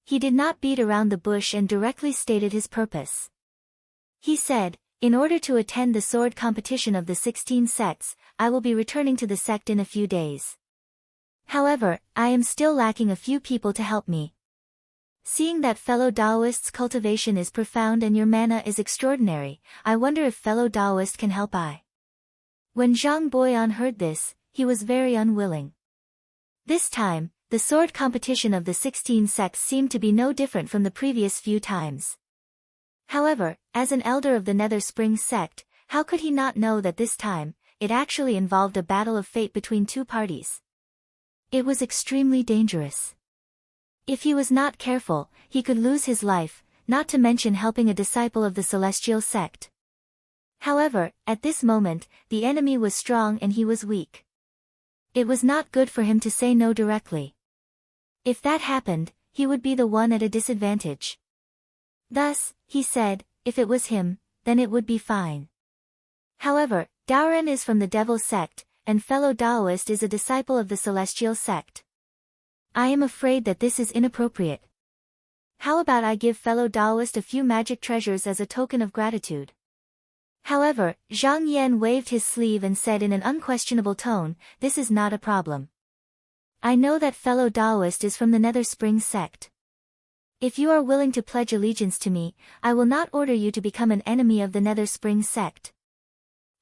He did not beat around the bush and directly stated his purpose. He said, "In order to attend the sword competition of the 16 sects, I will be returning to the sect in a few days. However, I am still lacking a few people to help me. Seeing that fellow Taoist's cultivation is profound and your mana is extraordinary, I wonder if fellow Taoist can help I." When Zhang Boyan heard this, he was very unwilling. This time, the sword competition of the 16 sects seemed to be no different from the previous few times. However, as an elder of the Nether Spring sect, how could he not know that this time, it actually involved a battle of fate between two parties? It was extremely dangerous. If he was not careful, he could lose his life, not to mention helping a disciple of the celestial sect. However, at this moment, the enemy was strong and he was weak. It was not good for him to say no directly. If that happened, he would be the one at a disadvantage. Thus, he said, if it was him, then it would be fine. However, Daoren is from the devil sect, and fellow Taoist is a disciple of the celestial sect. I am afraid that this is inappropriate. How about I give fellow Taoist a few magic treasures as a token of gratitude? However, Zhang Yan waved his sleeve and said in an unquestionable tone, this is not a problem. I know that fellow Taoist is from the Nether Spring sect. If you are willing to pledge allegiance to me, I will not order you to become an enemy of the Nether Spring sect.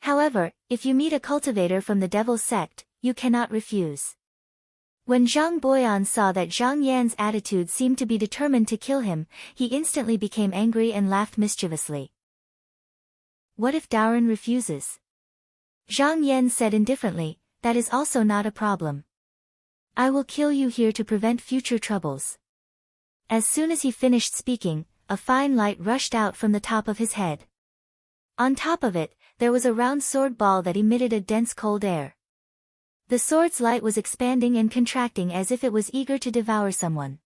However, if you meet a cultivator from the devil sect, you cannot refuse. When Zhang Boyan saw that Zhang Yan's attitude seemed to be determined to kill him, he instantly became angry and laughed mischievously. What if Daoren refuses? Zhang Yan said indifferently, that is also not a problem. I will kill you here to prevent future troubles. As soon as he finished speaking, a fine light rushed out from the top of his head. On top of it, there was a round sword ball that emitted a dense cold air. The sword's light was expanding and contracting as if it was eager to devour someone.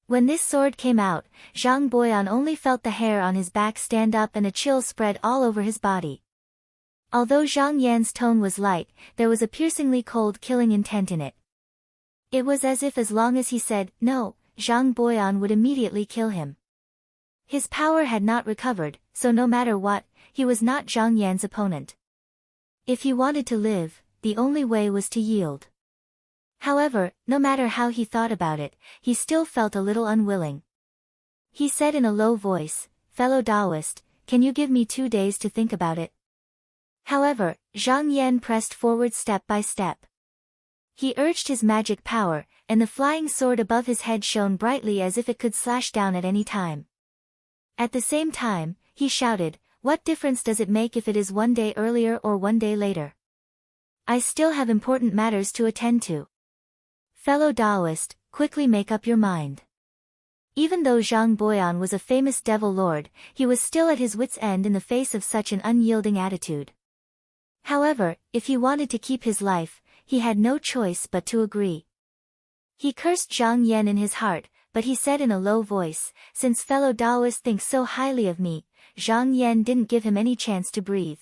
When this sword came out, Zhang Boyan only felt the hair on his back stand up and a chill spread all over his body. Although Zhang Yan's tone was light, there was a piercingly cold killing intent in it. It was as if as long as he said, no, Zhang Boyan would immediately kill him. His power had not recovered, so no matter what, he was not Zhang Yan's opponent. If he wanted to live, the only way was to yield. However, no matter how he thought about it, he still felt a little unwilling. He said in a low voice, fellow Taoist, can you give me 2 days to think about it? However, Zhang Yan pressed forward step by step. He urged his magic power, and the flying sword above his head shone brightly as if it could slash down at any time. At the same time, he shouted, what difference does it make if it is 1 day earlier or 1 day later? I still have important matters to attend to. Fellow Taoist, quickly make up your mind. Even though Zhang Boyan was a famous devil lord, he was still at his wits' end in the face of such an unyielding attitude. However, if he wanted to keep his life, he had no choice but to agree. He cursed Zhang Yan in his heart, but he said in a low voice, since fellow Taoist thinks so highly of me, Zhang Yan didn't give him any chance to breathe.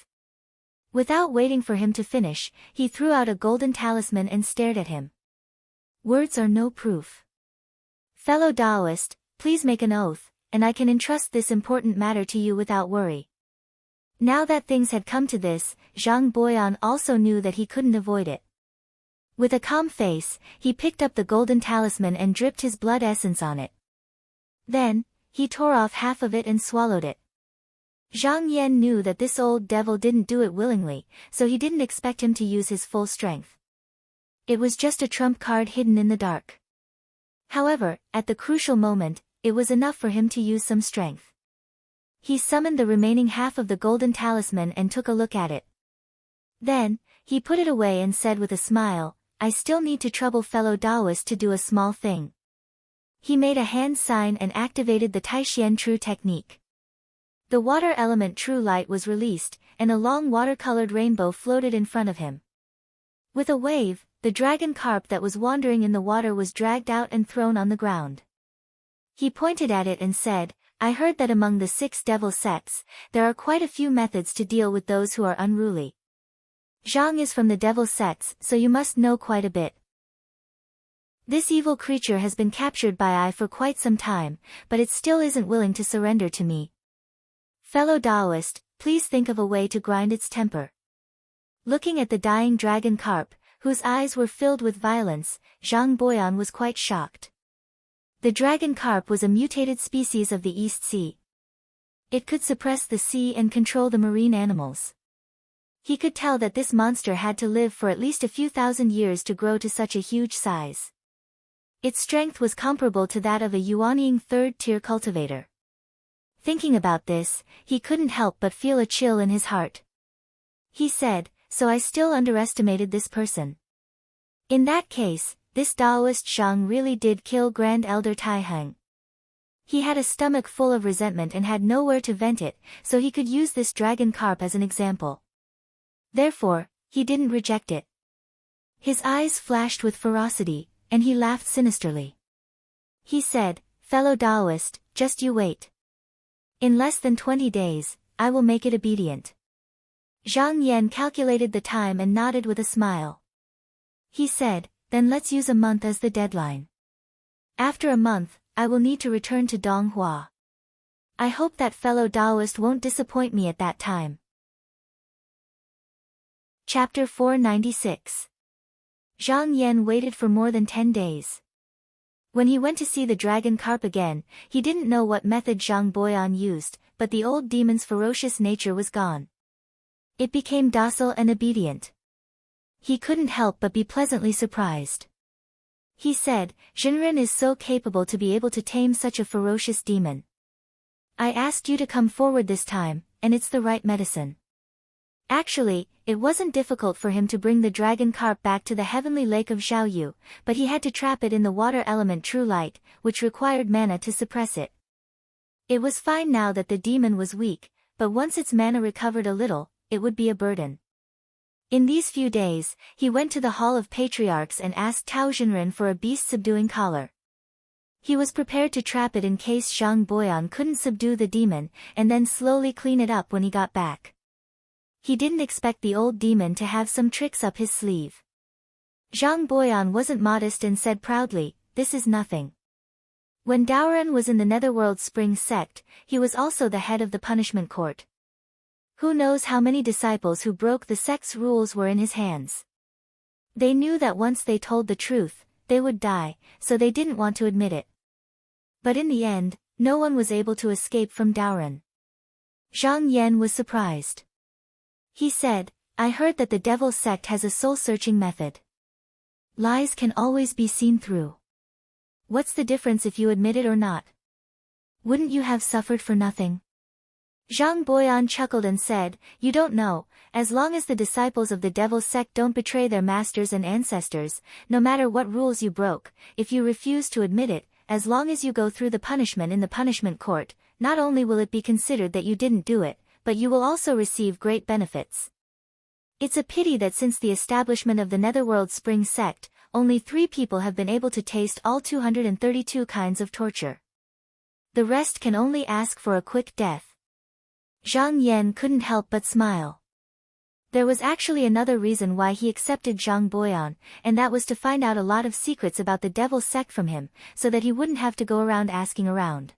Without waiting for him to finish, he threw out a golden talisman and stared at him. Words are no proof. Fellow Taoist, please make an oath, and I can entrust this important matter to you without worry. Now that things had come to this, Zhang Boyan also knew that he couldn't avoid it. With a calm face, he picked up the golden talisman and dripped his blood essence on it. Then, he tore off half of it and swallowed it. Zhang Yan knew that this old devil didn't do it willingly, so he didn't expect him to use his full strength. It was just a trump card hidden in the dark. However, at the crucial moment, it was enough for him to use some strength. He summoned the remaining half of the golden talisman and took a look at it. Then, he put it away and said with a smile, I still need to trouble fellow Taoist to do a small thing. He made a hand sign and activated the Taishian True technique. The water element True Light was released, and a long watercolored rainbow floated in front of him. With a wave, the dragon carp that was wandering in the water was dragged out and thrown on the ground. He pointed at it and said, I heard that among the 6 devil sects, there are quite a few methods to deal with those who are unruly. Zhang is from the devil sects, so you must know quite a bit. This evil creature has been captured by I for quite some time, but it still isn't willing to surrender to me. Fellow Taoist, please think of a way to grind its temper. Looking at the dying dragon carp, whose eyes were filled with violence, Zhang Boyan was quite shocked. The dragon carp was a mutated species of the East Sea. It could suppress the sea and control the marine animals. He could tell that this monster had to live for at least a few thousand years to grow to such a huge size. Its strength was comparable to that of a Yuanying third-tier cultivator. Thinking about this, he couldn't help but feel a chill in his heart. He said, so I still underestimated this person. In that case, this Taoist Zhang really did kill Grand Elder Tai Heng. He had a stomach full of resentment and had nowhere to vent it, so he could use this dragon carp as an example. Therefore, he didn't reject it. His eyes flashed with ferocity, and he laughed sinisterly. He said, fellow Taoist, just you wait. In less than 20 days, I will make it obedient. Zhang Yan calculated the time and nodded with a smile. He said, then let's use a month as the deadline. After a month, I will need to return to Donghua. I hope that fellow Taoist won't disappoint me at that time. Chapter 496. Zhang Yan waited for more than 10 days. When he went to see the dragon carp again, he didn't know what method Zhang Boyan used, but the old demon's ferocious nature was gone. It became docile and obedient. He couldn't help but be pleasantly surprised. He said, Jinren is so capable to be able to tame such a ferocious demon. I asked you to come forward this time, and it's the right medicine. Actually, it wasn't difficult for him to bring the dragon carp back to the heavenly lake of Xiaoyu, but he had to trap it in the water element True Light, which required mana to suppress it. It was fine now that the demon was weak, but once its mana recovered a little, it would be a burden. In these few days, he went to the Hall of Patriarchs and asked Tao Jinren for a beast-subduing collar. He was prepared to trap it in case Zhang Boyan couldn't subdue the demon, and then slowly clean it up when he got back. He didn't expect the old demon to have some tricks up his sleeve. Zhang Boyan wasn't modest and said proudly, this is nothing. When Daoren was in the Netherworld Spring sect, he was also the head of the punishment court. Who knows how many disciples who broke the sect's rules were in his hands. They knew that once they told the truth, they would die, so they didn't want to admit it. But in the end, no one was able to escape from Daoren. Zhang Yan was surprised. He said, I heard that the Devil sect has a soul-searching method. Lies can always be seen through. What's the difference if you admit it or not? Wouldn't you have suffered for nothing? Zhang Boyan chuckled and said, you don't know, as long as the disciples of the Devil sect don't betray their masters and ancestors, no matter what rules you broke, if you refuse to admit it, as long as you go through the punishment in the punishment court, not only will it be considered that you didn't do it, but you will also receive great benefits. It's a pity that since the establishment of the Netherworld Spring sect, only 3 people have been able to taste all 232 kinds of torture. The rest can only ask for a quick death. Zhang Yan couldn't help but smile. There was actually another reason why he accepted Zhang Boyan, and that was to find out a lot of secrets about the Devil sect from him, so that he wouldn't have to go around asking around.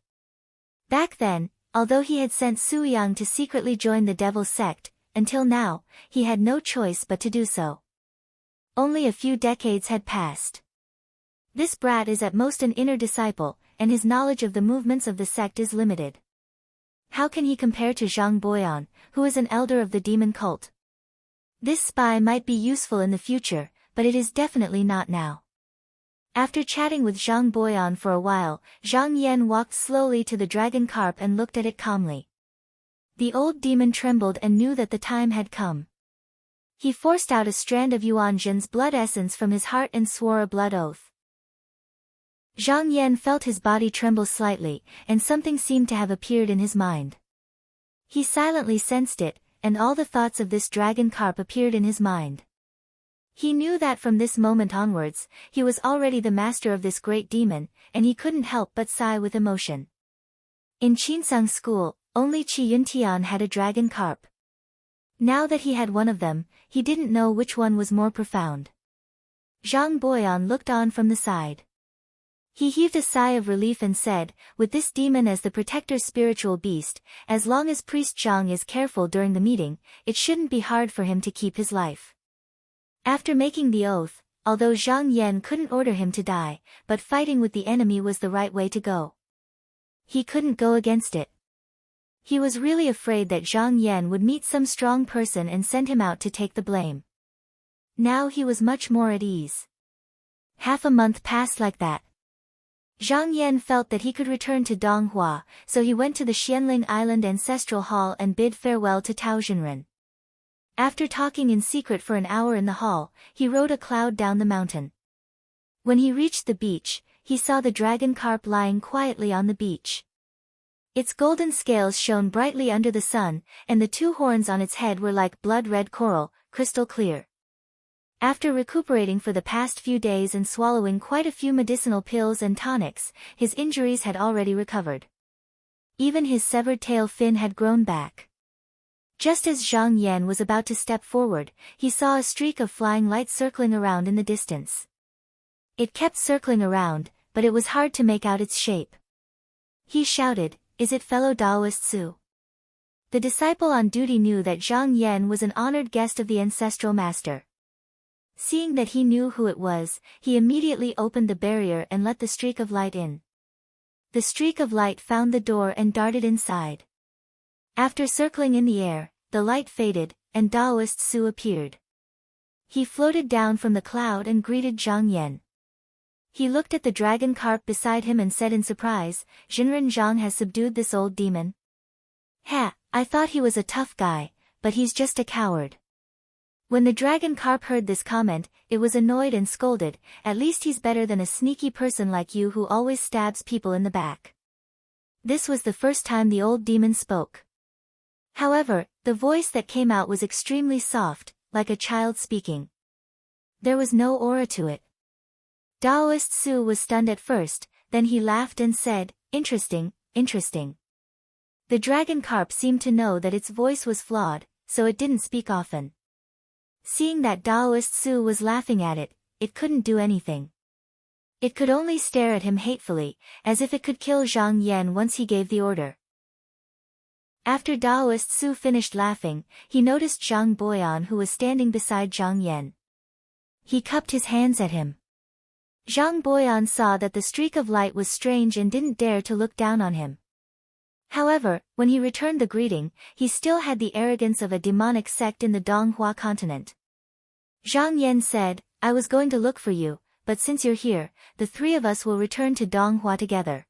Back then, although he had sent Su Yang to secretly join the Devil sect, until now, he had no choice but to do so. Only a few decades had passed. This brat is at most an inner disciple, and his knowledge of the movements of the sect is limited. How can he compare to Zhang Boyan, who is an elder of the demon cult? This spy might be useful in the future, but it is definitely not now. After chatting with Zhang Boyan for a while, Zhang Yan walked slowly to the dragon carp and looked at it calmly. The old demon trembled and knew that the time had come. He forced out a strand of Yuan Zhen's blood essence from his heart and swore a blood oath. Zhang Yan felt his body tremble slightly, and something seemed to have appeared in his mind. He silently sensed it, and all the thoughts of this dragon carp appeared in his mind. He knew that from this moment onwards, he was already the master of this great demon, and he couldn't help but sigh with emotion. In Qinsang school, only Qi Yuntian had a dragon carp. Now that he had one of them, he didn't know which one was more profound. Zhang Boyan looked on from the side. He heaved a sigh of relief and said, with this demon as the protector's spiritual beast, as long as Priest Zhang is careful during the meeting, it shouldn't be hard for him to keep his life. After making the oath, although Zhang Yan couldn't order him to die, but fighting with the enemy was the right way to go. He couldn't go against it. He was really afraid that Zhang Yan would meet some strong person and send him out to take the blame. Now he was much more at ease. Half a month passed like that. Zhang Yan felt that he could return to Donghua, so he went to the Xianling Island Ancestral Hall and bid farewell to Tao Jinren. After talking in secret for an hour in the hall, he rode a cloud down the mountain. When he reached the beach, he saw the dragon carp lying quietly on the beach. Its golden scales shone brightly under the sun, and the 2 horns on its head were like blood-red coral, crystal clear. After recuperating for the past few days and swallowing quite a few medicinal pills and tonics, his injuries had already recovered. Even his severed tail fin had grown back. Just as Zhang Yan was about to step forward, he saw a streak of flying light circling around in the distance. It kept circling around, but it was hard to make out its shape. He shouted, "Is it fellow Taoist Su?" The disciple on duty knew that Zhang Yan was an honored guest of the ancestral master. Seeing that he knew who it was, he immediately opened the barrier and let the streak of light in. The streak of light found the door and darted inside. After circling in the air, the light faded, and Taoist Su appeared. He floated down from the cloud and greeted Zhang Yan. He looked at the dragon carp beside him and said in surprise, "Jinren Zhang has subdued this old demon?" "Ha, I thought he was a tough guy, but he's just a coward." When the dragon carp heard this comment, it was annoyed and scolded, "At least he's better than a sneaky person like you who always stabs people in the back." This was the first time the old demon spoke. However, the voice that came out was extremely soft, like a child speaking. There was no aura to it. Taoist Su was stunned at first, then he laughed and said, "Interesting, interesting." The dragon carp seemed to know that its voice was flawed, so it didn't speak often. Seeing that Taoist Su was laughing at it, it couldn't do anything. It could only stare at him hatefully, as if it could kill Zhang Yan once he gave the order. After Taoist Su finished laughing, he noticed Zhang Boyan who was standing beside Zhang Yan. He cupped his hands at him. Zhang Boyan saw that the streak of light was strange and didn't dare to look down on him. However, when he returned the greeting, he still had the arrogance of a demonic sect in the Donghua continent. Zhang Yan said, "I was going to look for you, but since you're here, the three of us will return to Donghua together."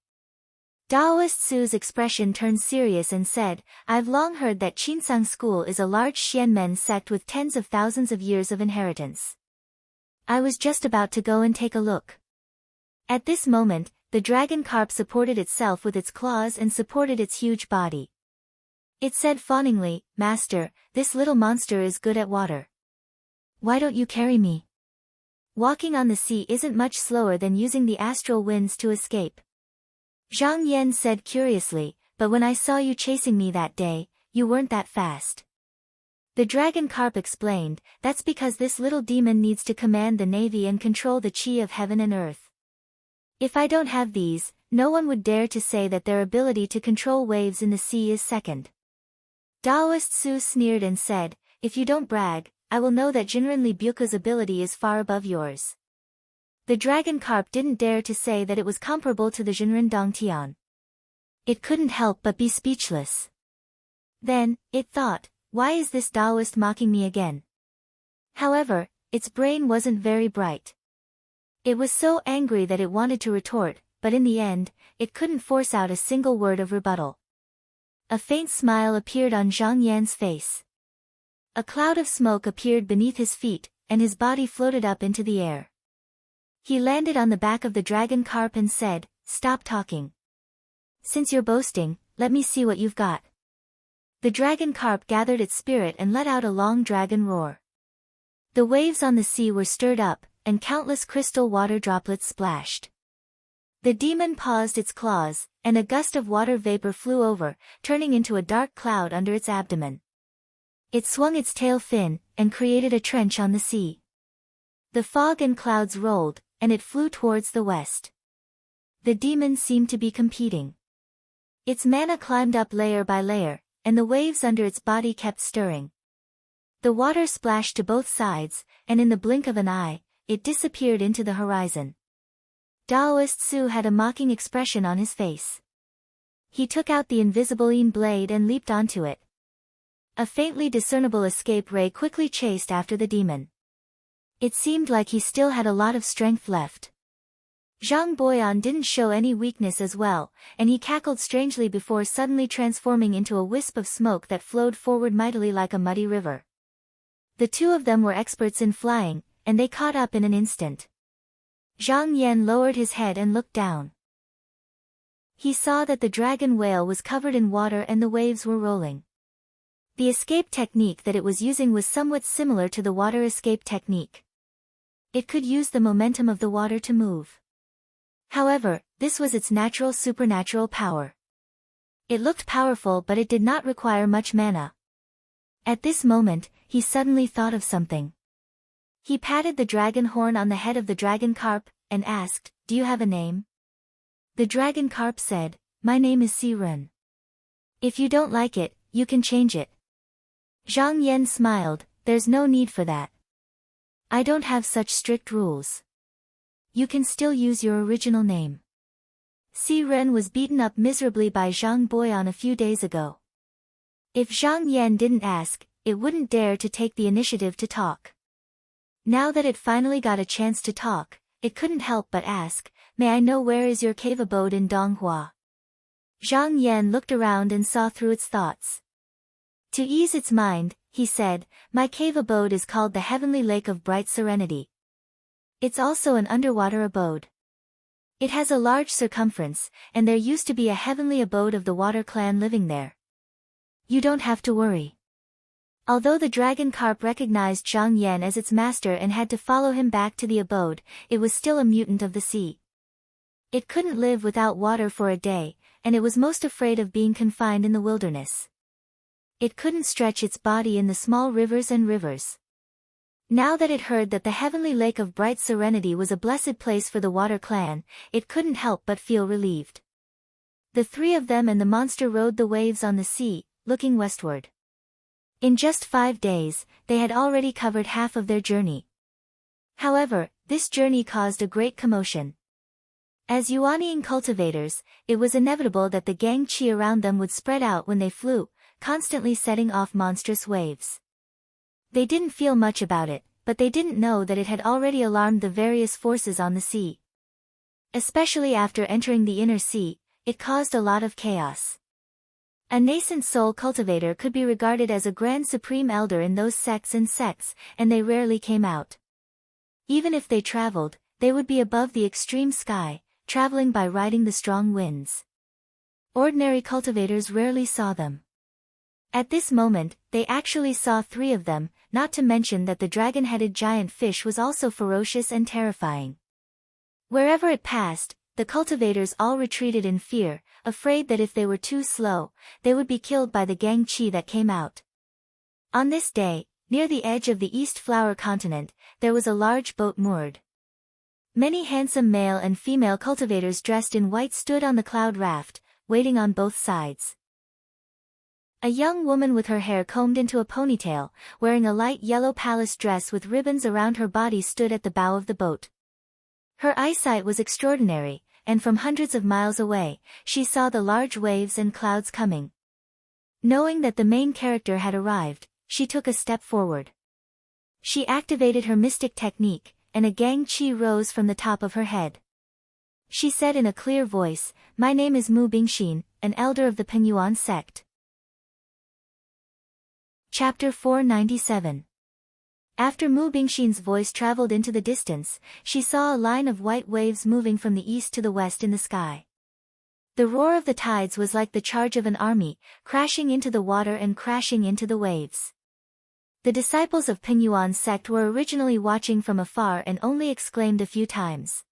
Taoist Su's expression turned serious and said, "I've long heard that Qinsang School is a large Xianmen sect with tens of thousands of years of inheritance. I was just about to go and take a look." At this moment, the dragon carp supported itself with its claws and supported its huge body. It said fawningly, "Master, this little monster is good at water. Why don't you carry me? Walking on the sea isn't much slower than using the astral winds to escape." Zhang Yan said curiously, "But when I saw you chasing me that day, you weren't that fast." The dragon carp explained, "That's because this little demon needs to command the navy and control the chi of heaven and earth. If I don't have these, no one would dare to say that their ability to control waves in the sea is second." Taoist Su sneered and said, "If you don't brag, I will know that Jinren Li Buka's ability is far above yours." The dragon carp didn't dare to say that it was comparable to the Jinren Dongtian. It couldn't help but be speechless. Then, it thought, "Why is this Taoist mocking me again?" However, its brain wasn't very bright. It was so angry that it wanted to retort, but in the end, it couldn't force out a single word of rebuttal. A faint smile appeared on Zhang Yan's face. A cloud of smoke appeared beneath his feet, and his body floated up into the air. He landed on the back of the dragon carp and said, "Stop talking. Since you're boasting, let me see what you've got." The dragon carp gathered its spirit and let out a long dragon roar. The waves on the sea were stirred up, and countless crystal water droplets splashed. The demon paused its claws, and a gust of water vapor flew over, turning into a dark cloud under its abdomen. It swung its tail fin, and created a trench on the sea. The fog and clouds rolled, and it flew towards the west. The demon seemed to be competing. Its mana climbed up layer by layer, and the waves under its body kept stirring. The water splashed to both sides, and in the blink of an eye, it disappeared into the horizon. Taoist Su had a mocking expression on his face. He took out the invisible Yin blade and leaped onto it. A faintly discernible escape ray quickly chased after the demon. It seemed like he still had a lot of strength left. Zhang Boyan didn't show any weakness as well, and he cackled strangely before suddenly transforming into a wisp of smoke that flowed forward mightily like a muddy river. The two of them were experts in flying, and they caught up in an instant. Zhang Yan lowered his head and looked down. He saw that the dragon whale was covered in water and the waves were rolling. The escape technique that it was using was somewhat similar to the water escape technique. It could use the momentum of the water to move. However, this was its natural supernatural power. It looked powerful, but it did not require much mana. At this moment, he suddenly thought of something. He patted the dragon horn on the head of the dragon carp, and asked, "Do you have a name?" The dragon carp said, "My name is Siren. If you don't like it, you can change it." Zhang Yan smiled, "There's no need for that. I don't have such strict rules. You can still use your original name." Siren was beaten up miserably by Zhang Boyan a few days ago. If Zhang Yan didn't ask, it wouldn't dare to take the initiative to talk. Now that it finally got a chance to talk, it couldn't help but ask, "May I know where is your cave abode in Donghua?" Zhang Yan looked around and saw through its thoughts. To ease its mind, he said, "My cave abode is called the Heavenly Lake of Bright Serenity. It's also an underwater abode. It has a large circumference, and there used to be a heavenly abode of the water clan living there. You don't have to worry." Although the dragon carp recognized Zhang Yan as its master and had to follow him back to the abode, it was still a mutant of the sea. It couldn't live without water for a day, and it was most afraid of being confined in the wilderness. It couldn't stretch its body in the small rivers and rivers. Now that it heard that the Heavenly Lake of Bright Serenity was a blessed place for the water clan, it couldn't help but feel relieved. The three of them and the monster rode the waves on the sea, looking westward. In just 5 days, they had already covered half of their journey. However, this journey caused a great commotion. As Yuaniing cultivators, it was inevitable that the gang chi around them would spread out when they flew, constantly setting off monstrous waves. They didn't feel much about it, but they didn't know that it had already alarmed the various forces on the sea. Especially after entering the inner sea, it caused a lot of chaos. A nascent soul cultivator could be regarded as a grand supreme elder in those sects, and they rarely came out. Even if they traveled, they would be above the extreme sky, traveling by riding the strong winds. Ordinary cultivators rarely saw them. At this moment, they actually saw 3 of them, not to mention that the dragon-headed giant fish was also ferocious and terrifying. Wherever it passed, the cultivators all retreated in fear, afraid that if they were too slow, they would be killed by the gang chi that came out. On this day, near the edge of the East Flower Continent, there was a large boat moored. Many handsome male and female cultivators dressed in white stood on the cloud raft, waiting on both sides. A young woman with her hair combed into a ponytail, wearing a light yellow palace dress with ribbons around her body stood at the bow of the boat. Her eyesight was extraordinary, and from hundreds of miles away, she saw the large waves and clouds coming. Knowing that the main character had arrived, she took a step forward. She activated her mystic technique, and a gang chi rose from the top of her head. She said in a clear voice, "My name is Mu Bingxin, an elder of the Pengyuan sect." Chapter 497. After Mu Bingxin's voice traveled into the distance, she saw a line of white waves moving from the east to the west in the sky. The roar of the tides was like the charge of an army, crashing into the water and crashing into the waves. The disciples of Pengyuan sect were originally watching from afar and only exclaimed a few times.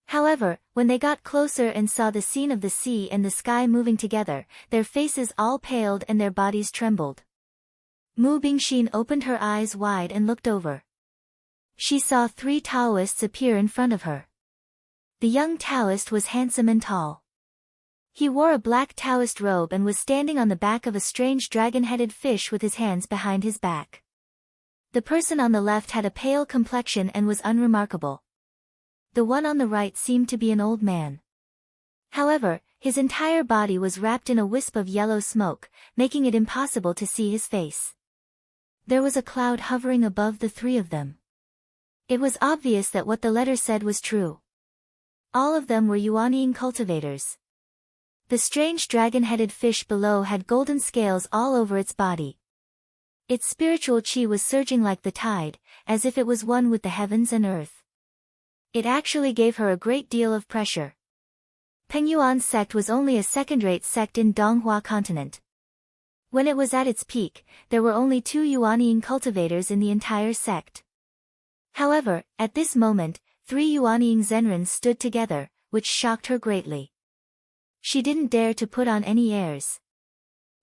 However, when they got closer and saw the scene of the sea and the sky moving together, their faces all paled and their bodies trembled. Mu Bingxin opened her eyes wide and looked over. She saw 3 Taoists appear in front of her. The young Taoist was handsome and tall. He wore a black Taoist robe and was standing on the back of a strange dragon-headed fish with his hands behind his back. The person on the left had a pale complexion and was unremarkable. The one on the right seemed to be an old man. However, his entire body was wrapped in a wisp of yellow smoke, making it impossible to see his face. There was a cloud hovering above the 3 of them. It was obvious that what the letter said was true. All of them were Yuaniing cultivators. The strange dragon-headed fish below had golden scales all over its body. Its spiritual chi was surging like the tide, as if it was one with the heavens and earth. It actually gave her a great deal of pressure. Pengyuan sect was only a second-rate sect in Donghua continent. When it was at its peak, there were only 2 Yuaniing cultivators in the entire sect. However, at this moment, 3 Yuaniing Zenrins stood together, which shocked her greatly. She didn't dare to put on any airs.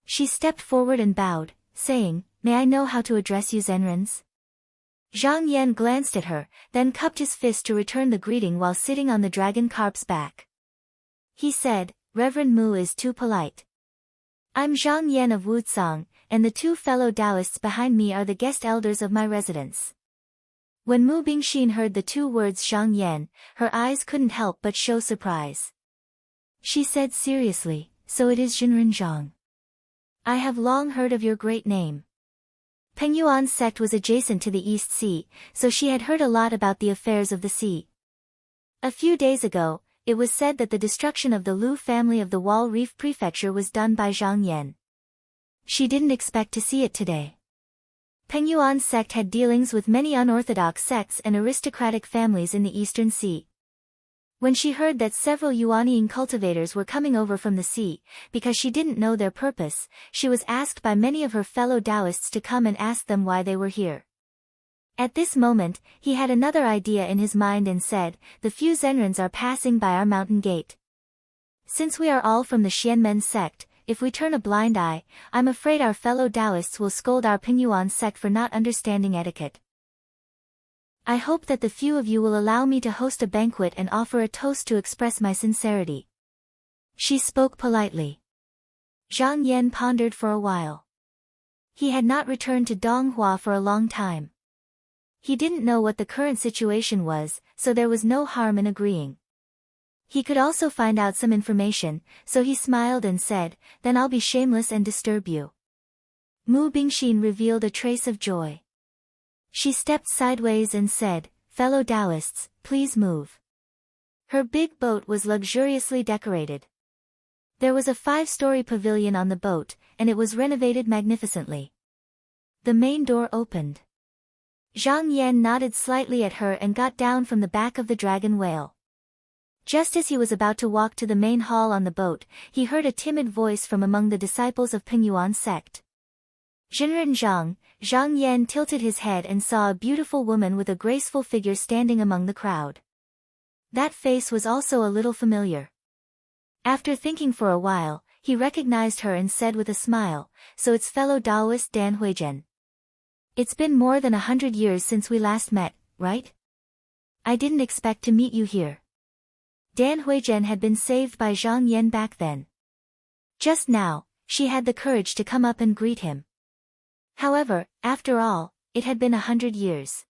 She stepped forward and bowed, saying, may I know how to address you Zenrens? Zhang Yan glanced at her, then cupped his fist to return the greeting while sitting on the dragon carp's back. He said, Reverend Mu is too polite. I'm Zhang Yan of Wucang, and the two fellow Taoists behind me are the guest elders of my residence. When Mu Bingxin heard the two words Zhang Yan, her eyes couldn't help but show surprise. She said seriously, so it is Jinren Zhang. I have long heard of your great name. Pengyuan's sect was adjacent to the East Sea, so she had heard a lot about the affairs of the sea. A few days ago, it was said that the destruction of the Lu family of the Wall Reef Prefecture was done by Zhang Yan. She didn't expect to see it today. Pengyuan's sect had dealings with many unorthodox sects and aristocratic families in the Eastern Sea. When she heard that several Yuanying cultivators were coming over from the sea, because she didn't know their purpose, she was asked by many of her fellow Taoists to come and ask them why they were here. At this moment, he had another idea in his mind and said, the few Zenrens are passing by our mountain gate. Since we are all from the Xianmen sect, if we turn a blind eye, I'm afraid our fellow Taoists will scold our Pengyuan sect for not understanding etiquette. I hope that the few of you will allow me to host a banquet and offer a toast to express my sincerity. She spoke politely. Zhang Yan pondered for a while. He had not returned to Donghua for a long time. He didn't know what the current situation was, so there was no harm in agreeing. He could also find out some information, so he smiled and said, then I'll be shameless and disturb you. Mu Bingxin revealed a trace of joy. She stepped sideways and said, fellow Taoists, please move. Her big boat was luxuriously decorated. There was a 5-story pavilion on the boat, and it was renovated magnificently. The main door opened. Zhang Yan nodded slightly at her and got down from the back of the dragon whale. Just as he was about to walk to the main hall on the boat, he heard a timid voice from among the disciples of Pengyuan sect. Jinren Zhang. Zhang Yan tilted his head and saw a beautiful woman with a graceful figure standing among the crowd. That face was also a little familiar. After thinking for a while, he recognized her and said with a smile, so it's fellow Taoist Dan Huizhen. It's been more than 100 years since we last met, right? I didn't expect to meet you here. Dan Huizhen had been saved by Zhang Yan back then. Just now, she had the courage to come up and greet him. However, after all, it had been 100 years.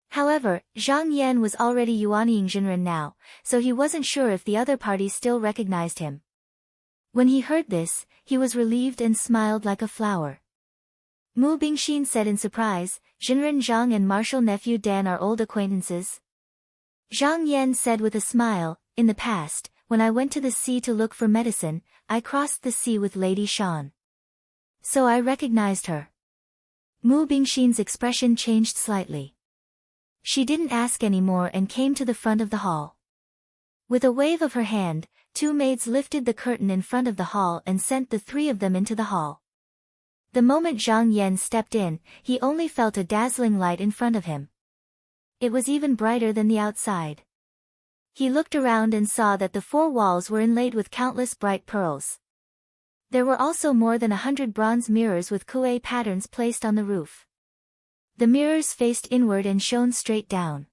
However, Zhang Yan was already Yuanying Jinren now, so he wasn't sure if the other party still recognized him. When he heard this, he was relieved and smiled like a flower. Mu Bingxin said in surprise, Jinren Zhang and martial nephew Dan are old acquaintances. Zhang Yan said with a smile, in the past, when I went to the sea to look for medicine, I crossed the sea with Lady Shan. So I recognized her. Mu Bingxin's expression changed slightly. She didn't ask any more and came to the front of the hall. With a wave of her hand, 2 maids lifted the curtain in front of the hall and sent the 3 of them into the hall. The moment Zhang Yan stepped in, he only felt a dazzling light in front of him. It was even brighter than the outside. He looked around and saw that the 4 walls were inlaid with countless bright pearls. There were also more than 100 bronze mirrors with kuei patterns placed on the roof. The mirrors faced inward and shone straight down.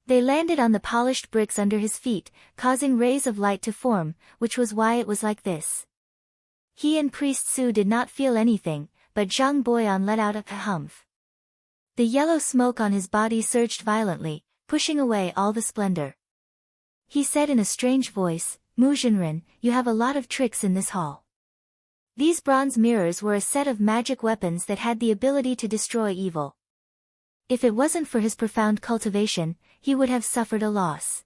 They landed on the polished bricks under his feet, causing rays of light to form, which was why it was like this. He and Priest Su did not feel anything, but Zhang Boyan let out a humph. The yellow smoke on his body surged violently, pushing away all the splendor. He said in a strange voice, Mu Jinren, you have a lot of tricks in this hall. These bronze mirrors were a set of magic weapons that had the ability to destroy evil. If it wasn't for his profound cultivation, he would have suffered a loss.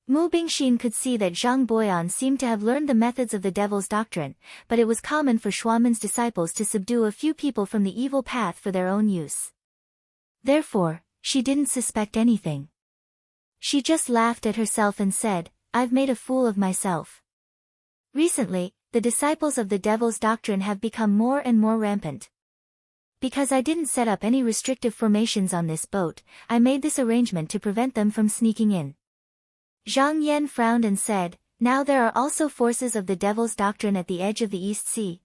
Mu Bingxin could see that Zhang Boyan seemed to have learned the methods of the devil's doctrine, but it was common for Shuaman's disciples to subdue a few people from the evil path for their own use. Therefore, she didn't suspect anything. She just laughed at herself and said, I've made a fool of myself. Recently, the disciples of the devil's doctrine have become more and more rampant. Because I didn't set up any restrictive formations on this boat, I made this arrangement to prevent them from sneaking in. Zhang Yan frowned and said, now there are also forces of the devil's doctrine at the edge of the East Sea.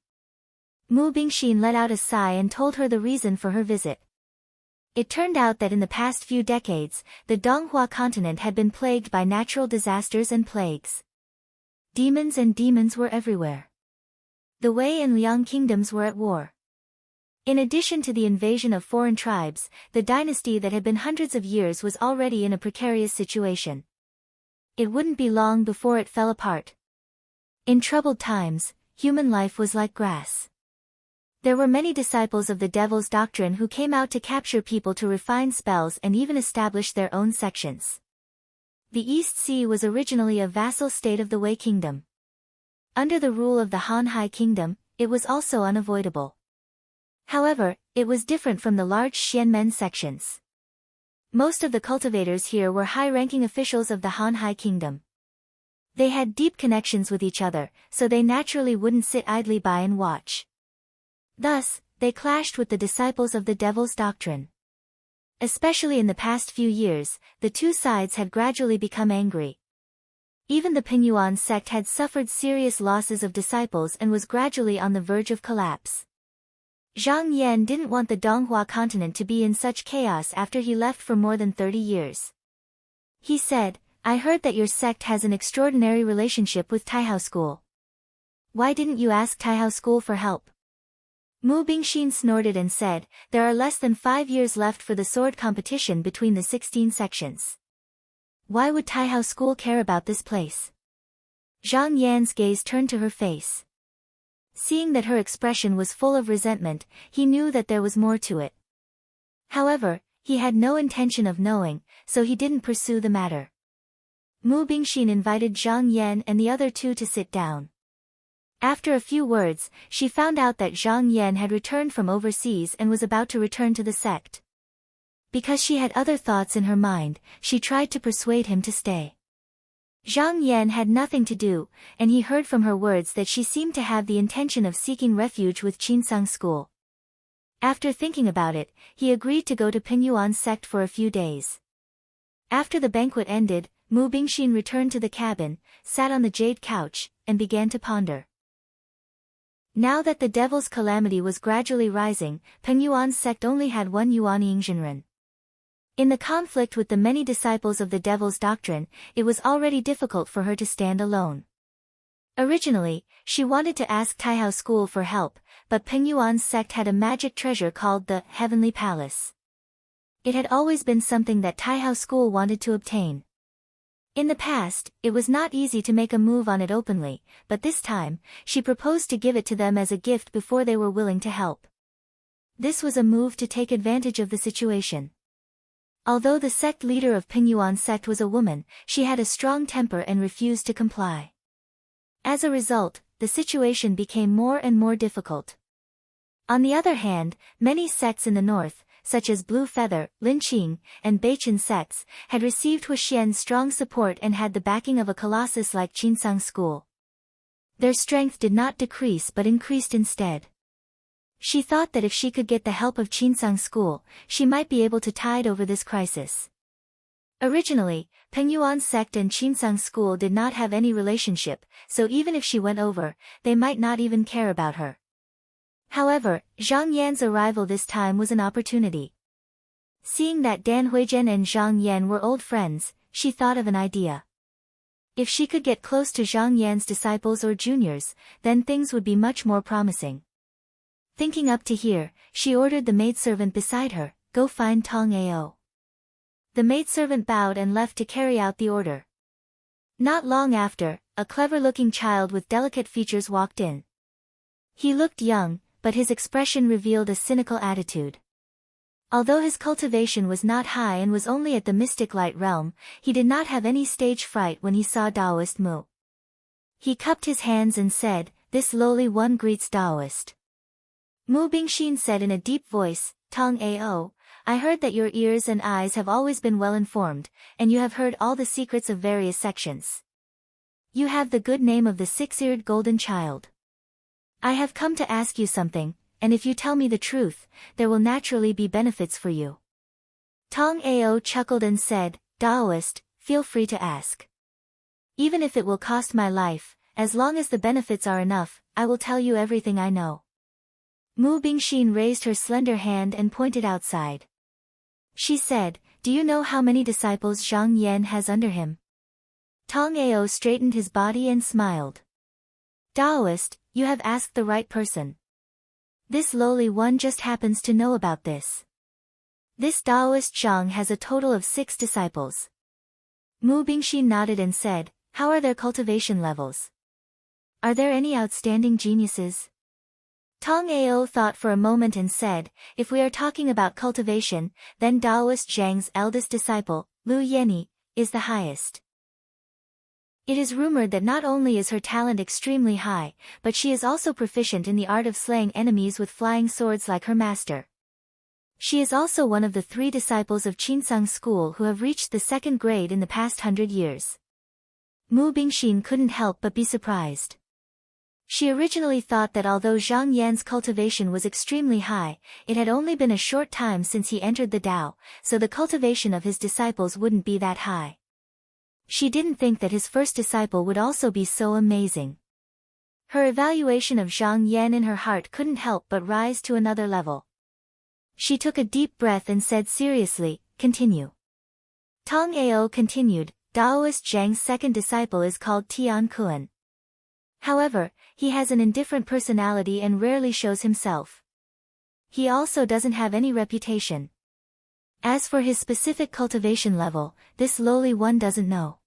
Mu Bingxin let out a sigh and told her the reason for her visit. It turned out that in the past few decades, the Donghua continent had been plagued by natural disasters and plagues. Demons were everywhere. The Wei and Liang kingdoms were at war. In addition to the invasion of foreign tribes, the dynasty that had been hundreds of years was already in a precarious situation. It wouldn't be long before it fell apart. In troubled times, human life was like grass. There were many disciples of the devil's doctrine who came out to capture people to refine spells and even establish their own sections. The East Sea was originally a vassal state of the Wei kingdom. Under the rule of the Han Hai kingdom, it was also unavoidable. However, it was different from the large Xianmen sections. Most of the cultivators here were high-ranking officials of the Han Hai kingdom. They had deep connections with each other, so they naturally wouldn't sit idly by and watch. Thus, they clashed with the disciples of the devil's doctrine. Especially in the past few years, the two sides had gradually become angry. Even the Pingyuan sect had suffered serious losses of disciples and was gradually on the verge of collapse. Zhang Yan didn't want the Donghua continent to be in such chaos after he left for more than 30 years. He said, "I heard that your sect has an extraordinary relationship with Taihao School. Why didn't you ask Taihao School for help?" Mu Bingxin snorted and said, "There are less than 5 years left for the sword competition between the 16 sections. Why would Taihao School care about this place?" Zhang Yan's gaze turned to her face. Seeing that her expression was full of resentment, he knew that there was more to it. However, he had no intention of knowing, so he didn't pursue the matter. Mu Bingxin invited Zhang Yan and the other two to sit down. After a few words, she found out that Zhang Yan had returned from overseas and was about to return to the sect. Because she had other thoughts in her mind, she tried to persuade him to stay. Zhang Yan had nothing to do, and he heard from her words that she seemed to have the intention of seeking refuge with Qinsang School. After thinking about it, he agreed to go to Pingyuan's sect for a few days. After the banquet ended, Mu Bingxin returned to the cabin, sat on the jade couch, and began to ponder. Now that the devil's calamity was gradually rising, Pingyuan's sect only had one Yuan Yingzhenren. In the conflict with the many disciples of the devil's doctrine, it was already difficult for her to stand alone. Originally, she wanted to ask Taihao School for help, but Pingyuan's sect had a magic treasure called the Heavenly Palace. It had always been something that Taihao School wanted to obtain. In the past, it was not easy to make a move on it openly, but this time, she proposed to give it to them as a gift before they were willing to help. This was a move to take advantage of the situation. Although the sect leader of Pingyuan sect was a woman, she had a strong temper and refused to comply. As a result, the situation became more and more difficult. On the other hand, many sects in the north, such as Blue Feather, Linqing, and Beichen sects, had received Huixian's strong support and had the backing of a colossus like Qinsang School. Their strength did not decrease but increased instead. She thought that if she could get the help of Qinsang School, she might be able to tide over this crisis. Originally, Pingyuan sect and Qinsang School did not have any relationship, so even if she went over, they might not even care about her. However, Zhang Yan's arrival this time was an opportunity. Seeing that Dan Huizhen and Zhang Yan were old friends, she thought of an idea. If she could get close to Zhang Yan's disciples or juniors, then things would be much more promising. Thinking up to here, she ordered the maidservant beside her, "Go find Tong Ao." The maidservant bowed and left to carry out the order. Not long after, a clever-looking child with delicate features walked in. He looked young, but his expression revealed a cynical attitude. Although his cultivation was not high and was only at the mystic light realm, he did not have any stage fright when he saw Taoist Mu. He cupped his hands and said, "This lowly one greets Taoist." Mu Bingxin said in a deep voice, "Tong Ao, I heard that your ears and eyes have always been well informed, and you have heard all the secrets of various sections. You have the good name of the six-eared golden child. I have come to ask you something, and if you tell me the truth, there will naturally be benefits for you." Tong Ao chuckled and said, "Taoist, feel free to ask. Even if it will cost my life, as long as the benefits are enough, I will tell you everything I know." Mu Bingxin raised her slender hand and pointed outside. She said, "Do you know how many disciples Zhang Yan has under him?" Tong Ao straightened his body and smiled. "Taoist, you have asked the right person. This lowly one just happens to know about this. This Taoist Zhang has a total of 6 disciples." Mu Bingxin nodded and said, "How are their cultivation levels? Are there any outstanding geniuses?" Tong Ao thought for a moment and said, "If we are talking about cultivation, then Taoist Zhang's eldest disciple, Lu Yenni, is the highest. It is rumored that not only is her talent extremely high, but she is also proficient in the art of slaying enemies with flying swords like her master. She is also one of the 3 disciples of Qinsang school who have reached the 2nd grade in the past 100 years." Mu Bingxin couldn't help but be surprised. She originally thought that although Zhang Yan's cultivation was extremely high, it had only been a short time since he entered the Tao, so the cultivation of his disciples wouldn't be that high. She didn't think that his first disciple would also be so amazing. Her evaluation of Zhang Yan in her heart couldn't help but rise to another level. She took a deep breath and said seriously, "Continue." Tong Ao continued, "Taoist Zhang's 2nd disciple is called Tian Kuan. However, he has an indifferent personality and rarely shows himself. He also doesn't have any reputation. As for his specific cultivation level, this lowly one doesn't know."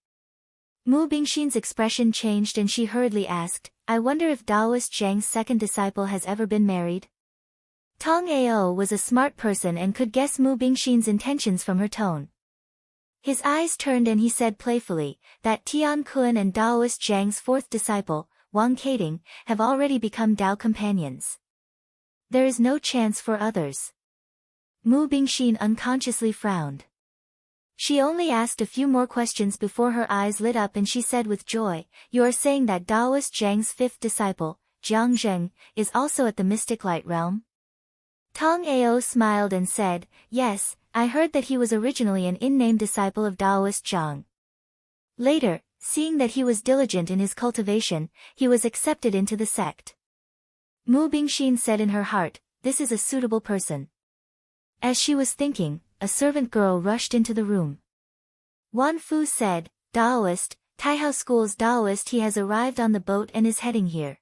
Mu Bingxin's expression changed and she hurriedly asked, "I wonder if Taoist Zhang's 2nd disciple has ever been married?" Tong Ao was a smart person and could guess Mu Bingxin's intentions from her tone. His eyes turned and he said playfully, that Tian Kuan and Taoist Zhang's 4th disciple, Wang Keting, have already become Tao companions. There is no chance for others. Mu Bingxin unconsciously frowned. She only asked a few more questions before her eyes lit up and she said with joy, "You are saying that Taoist Zhang's 5th disciple, Jiang Zheng, is also at the mystic light realm?" Tong Ao smiled and said, "Yes, I heard that he was originally an in-name disciple of Taoist Zhang. Later, seeing that he was diligent in his cultivation, he was accepted into the sect." Mu Bingxin said in her heart, "This is a suitable person." As she was thinking, a servant girl rushed into the room. Wan Fu said, "Taoist, Taihao School's Taoist, he has arrived on the boat and is heading here."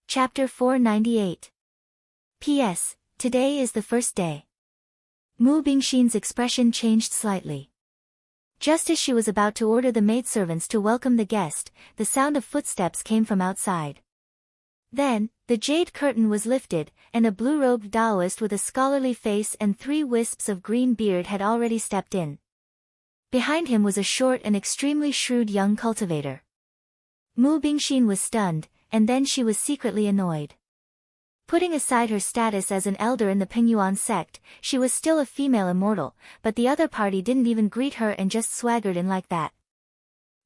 Chapter 498. P.S. Today is the first day. Mu Bingxin's expression changed slightly. Just as she was about to order the maidservants to welcome the guest, the sound of footsteps came from outside. Then, the jade curtain was lifted, and a blue-robed Taoist with a scholarly face and 3 wisps of green beard had already stepped in. Behind him was a short and extremely shrewd young cultivator. Mu Bingxin was stunned, and then she was secretly annoyed. Putting aside her status as an elder in the Pingyuan sect, she was still a female immortal, but the other party didn't even greet her and just swaggered in like that.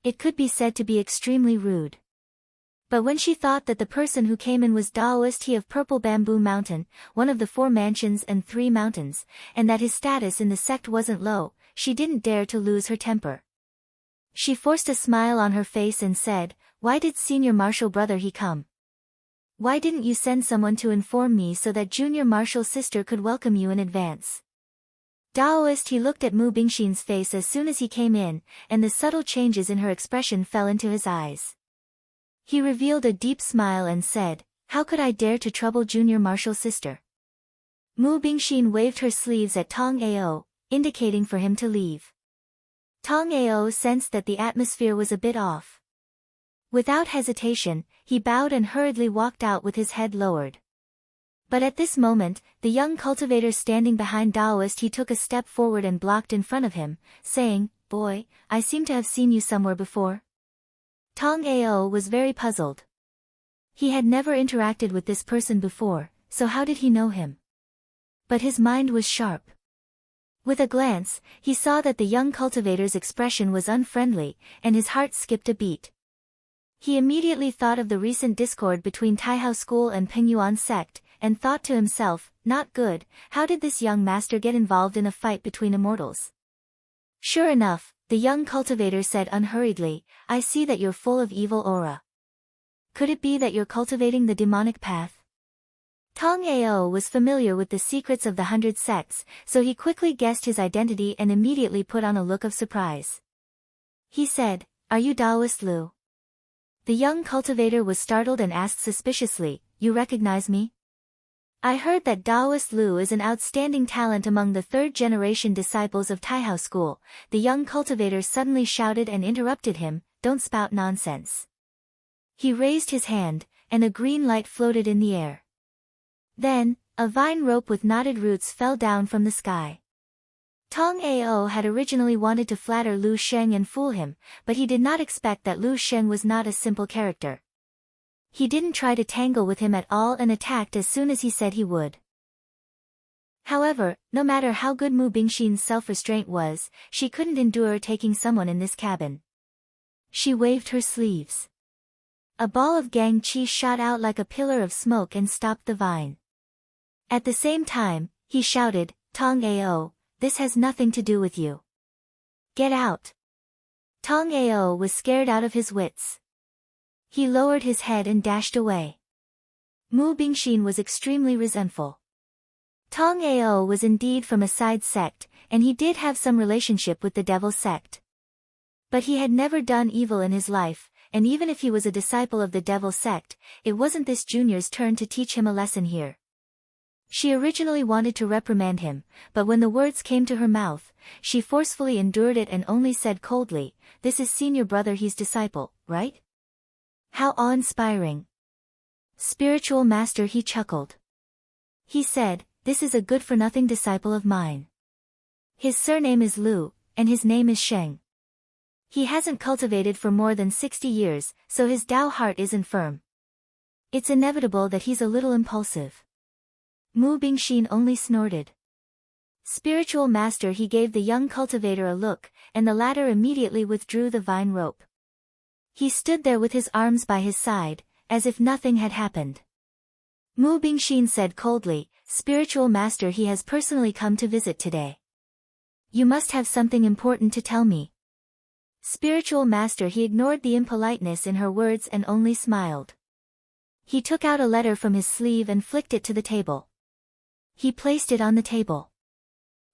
It could be said to be extremely rude. But when she thought that the person who came in was Taoist he of Purple Bamboo Mountain, one of the 4 mansions and 3 mountains, and that his status in the sect wasn't low, she didn't dare to lose her temper. She forced a smile on her face and said, "Why did Senior Marshal brother he come? Why didn't you send someone to inform me so that Junior Marshal's sister could welcome you in advance?" Taoist he looked at Mu Bingxin's face as soon as he came in, and the subtle changes in her expression fell into his eyes. He revealed a deep smile and said, "How could I dare to trouble Junior Marshal's sister?" Mu Bingxin waved her sleeves at Tong Ao, indicating for him to leave. Tong Ao sensed that the atmosphere was a bit off. Without hesitation, he bowed and hurriedly walked out with his head lowered. But at this moment, the young cultivator standing behind Taoist he took a step forward and blocked in front of him, saying, "Boy, I seem to have seen you somewhere before." Tong Ao was very puzzled. He had never interacted with this person before, so how did he know him? But his mind was sharp. With a glance, he saw that the young cultivator's expression was unfriendly, and his heart skipped a beat. He immediately thought of the recent discord between Taihao School and Pingyuan sect, and thought to himself, "Not good, how did this young master get involved in a fight between immortals?" Sure enough, the young cultivator said unhurriedly, "I see that you're full of evil aura. Could it be that you're cultivating the demonic path? Tong Ao was familiar with the secrets of the 100 sects, so he quickly guessed his identity and immediately put on a look of surprise. He said, "Are you Taoist Lu?" The young cultivator was startled and asked suspiciously, "You recognize me? I heard that Taoist Lu is an outstanding talent among the third-generation disciples of Taihao School." The young cultivator suddenly shouted and interrupted him, "Don't spout nonsense." He raised his hand, and a green light floated in the air. Then, a vine rope with knotted roots fell down from the sky. Tong Ao had originally wanted to flatter Lu Sheng and fool him, but he did not expect that Lu Sheng was not a simple character. He didn't try to tangle with him at all and attacked as soon as he said he would. However, no matter how good Mu Bingxin's self-restraint was, she couldn't endure taking someone in this cabin. She waved her sleeves. A ball of gang qi shot out like a pillar of smoke and stopped the vine. At the same time, he shouted, "Tong Ao, this has nothing to do with you. Get out." Tong Ao was scared out of his wits. He lowered his head and dashed away. Mu Bingxin was extremely resentful. Tong Ao was indeed from a side sect, and he did have some relationship with the devil sect. But he had never done evil in his life, and even if he was a disciple of the devil sect, it wasn't this junior's turn to teach him a lesson here. She originally wanted to reprimand him, but when the words came to her mouth, she forcefully endured it and only said coldly, "This is senior brother he's disciple, right? How awe-inspiring." "Spiritual master," he chuckled. He said, "This is a good-for-nothing disciple of mine. His surname is Lu, and his name is Sheng. He hasn't cultivated for more than 60 years, so his Tao heart isn't firm. It's inevitable that he's a little impulsive." Mu Bingxin only snorted. "Spiritual master," he gave the young cultivator a look, and the latter immediately withdrew the vine rope. He stood there with his arms by his side, as if nothing had happened. Mu Bingxin said coldly, "Spiritual master, he has personally come to visit today. You must have something important to tell me." "Spiritual master," he ignored the impoliteness in her words and only smiled. He took out a letter from his sleeve and flicked it to the table. He placed it on the table.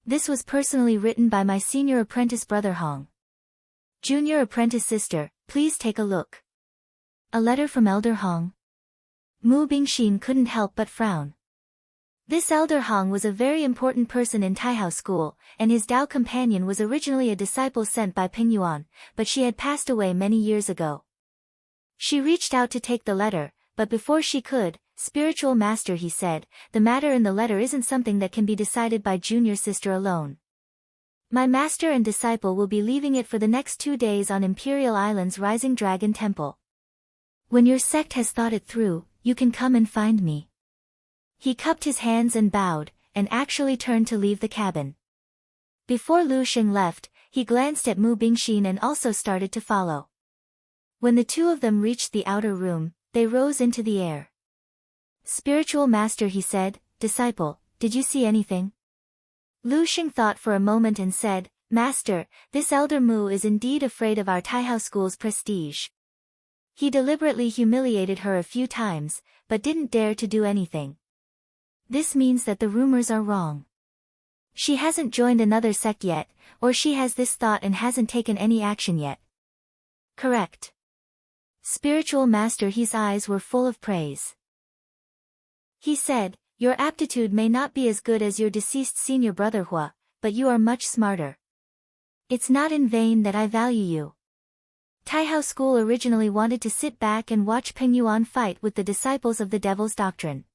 "This was personally written by my senior apprentice brother Hong. Junior apprentice sister, please take a look." "A letter from Elder Hong?" Mu Bingxin couldn't help but frown. This Elder Hong was a very important person in Taihao School, and his Tao companion was originally a disciple sent by Ping Yuan, but she had passed away many years ago. She reached out to take the letter, but before she could, "Spiritual master," he said, "the matter in the letter isn't something that can be decided by junior sister alone. My master and disciple will be leaving it for the next 2 days on Imperial Island's Rising Dragon Temple. When your sect has thought it through, you can come and find me." He cupped his hands and bowed, and actually turned to leave the cabin. Before Lu Sheng left, he glanced at Mu Bingxin and also started to follow. When the two of them reached the outer room, they rose into the air. "Spiritual master," he said, "disciple, did you see anything?" Lu Sheng thought for a moment and said, "Master, this elder Mu is indeed afraid of our Taihao School's prestige. He deliberately humiliated her a few times, but didn't dare to do anything. This means that the rumors are wrong. She hasn't joined another sect yet, or she has this thought and hasn't taken any action yet." "Correct." Spiritual master, his eyes were full of praise. He said, "Your aptitude may not be as good as your deceased senior brother Hua, but you are much smarter. It's not in vain that I value you." Taihao School originally wanted to sit back and watch Peng Yuan fight with the disciples of the Devil's Doctrine.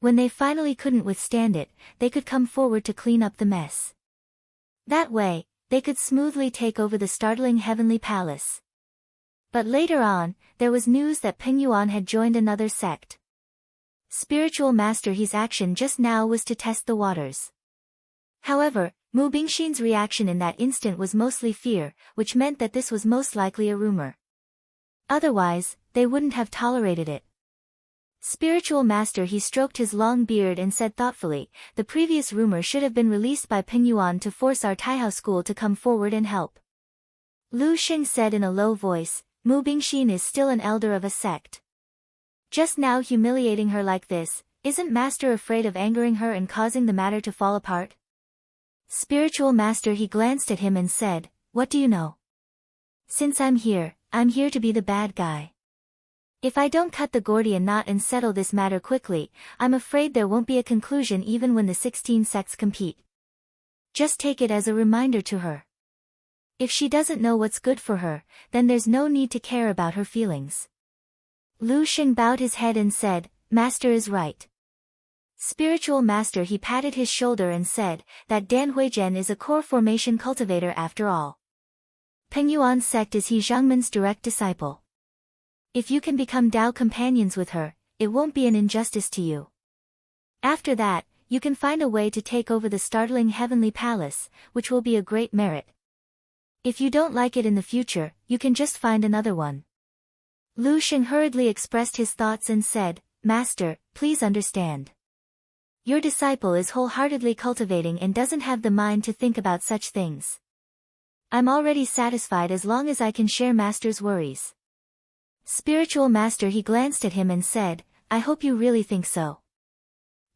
When they finally couldn't withstand it, they could come forward to clean up the mess. That way, they could smoothly take over the startling Heavenly Palace. But later on, there was news that Peng Yuan had joined another sect. Spiritual master, his action just now was to test the waters. However, Mu Bingxin's reaction in that instant was mostly fear, which meant that this was most likely a rumor. Otherwise, they wouldn't have tolerated it. Spiritual master, he stroked his long beard and said thoughtfully, "The previous rumor should have been released by Peng Yuan to force our Taihao School to come forward and help." Lu Sheng said in a low voice, "Mu Bingxin is still an elder of a sect. Just now humiliating her like this, isn't Master afraid of angering her and causing the matter to fall apart? Spiritual Master, he glanced at him and said, what do you know? Since I'm here to be the bad guy. If I don't cut the Gordian knot and settle this matter quickly, I'm afraid there won't be a conclusion even when the 16 sects compete. Just take it as a reminder to her. If she doesn't know what's good for her, then there's no need to care about her feelings. Lu Sheng bowed his head and said, Master is right. Spiritual Master, he patted his shoulder and said, that Dan Huizhen is a core formation cultivator after all. Pengyuan sect is he Zhangmen's direct disciple. If you can become Dao companions with her, it won't be an injustice to you. After that, you can find a way to take over the startling heavenly palace, which will be a great merit. If you don't like it in the future, you can just find another one. Lu Sheng hurriedly expressed his thoughts and said, Master, please understand. Your disciple is wholeheartedly cultivating and doesn't have the mind to think about such things. I'm already satisfied as long as I can share Master's worries. Spiritual Master, he glanced at him and said, I hope you really think so.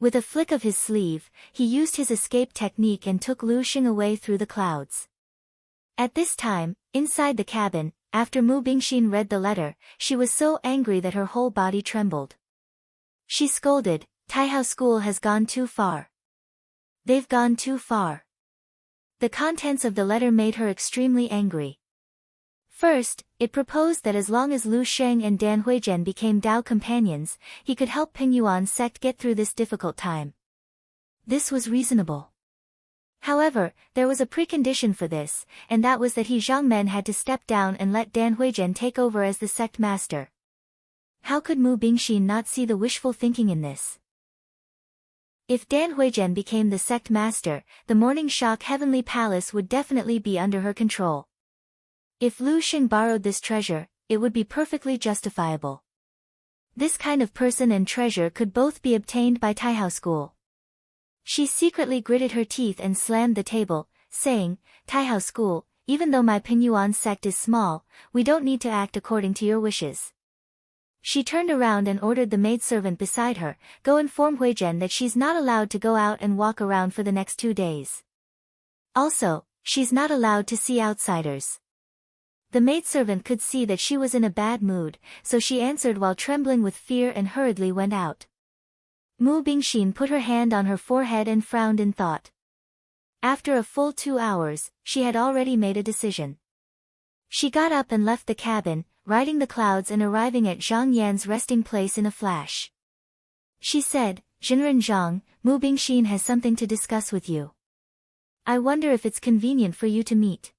With a flick of his sleeve, he used his escape technique and took Lu Sheng away through the clouds. At this time, inside the cabin, after Mu Bingxin read the letter, she was so angry that her whole body trembled. She scolded, Taihao School has gone too far. They've gone too far. The contents of the letter made her extremely angry. First, it proposed that as long as Lu Sheng and Dan Huizhen became Dao companions, he could help Pengyuan sect get through this difficult time. This was reasonable. However, there was a precondition for this, and that was that he Zhangmen had to step down and let Dan Huizhen take over as the sect master. How could Mu Bingxin not see the wishful thinking in this? If Dan Huizhen became the sect master, the Morning Shock Heavenly Palace would definitely be under her control. If Lu Sheng borrowed this treasure, it would be perfectly justifiable. This kind of person and treasure could both be obtained by Taihao School. She secretly gritted her teeth and slammed the table, saying, Taihao School, even though my Pengyuan sect is small, we don't need to act according to your wishes. She turned around and ordered the maidservant beside her, go inform Huizhen that she's not allowed to go out and walk around for the next 2 days. Also, she's not allowed to see outsiders. The maidservant could see that she was in a bad mood, so she answered while trembling with fear and hurriedly went out. Mu Bingxin put her hand on her forehead and frowned in thought. After a full 2 hours, she had already made a decision. She got up and left the cabin, riding the clouds and arriving at Zhang Yan's resting place in a flash. She said, Jinren Zhang, Mu Bingxin has something to discuss with you. I wonder if it's convenient for you to meet.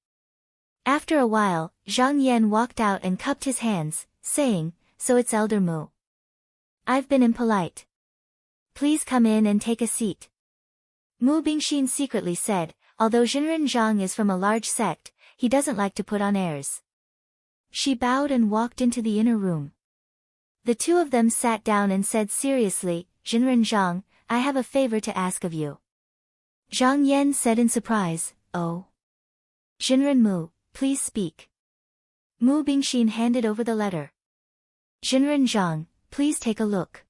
After a while, Zhang Yan walked out and cupped his hands, saying, so it's Elder Mu. I've been impolite. Please come in and take a seat. Mu Bingxin secretly said, although Jinren Zhang is from a large sect, he doesn't like to put on airs. She bowed and walked into the inner room. The two of them sat down and said seriously, Jinren Zhang, I have a favor to ask of you. Zhang Yan said in surprise, oh. Jinren Mu, please speak. Mu Bingxin handed over the letter. Jinren Zhang, please take a look.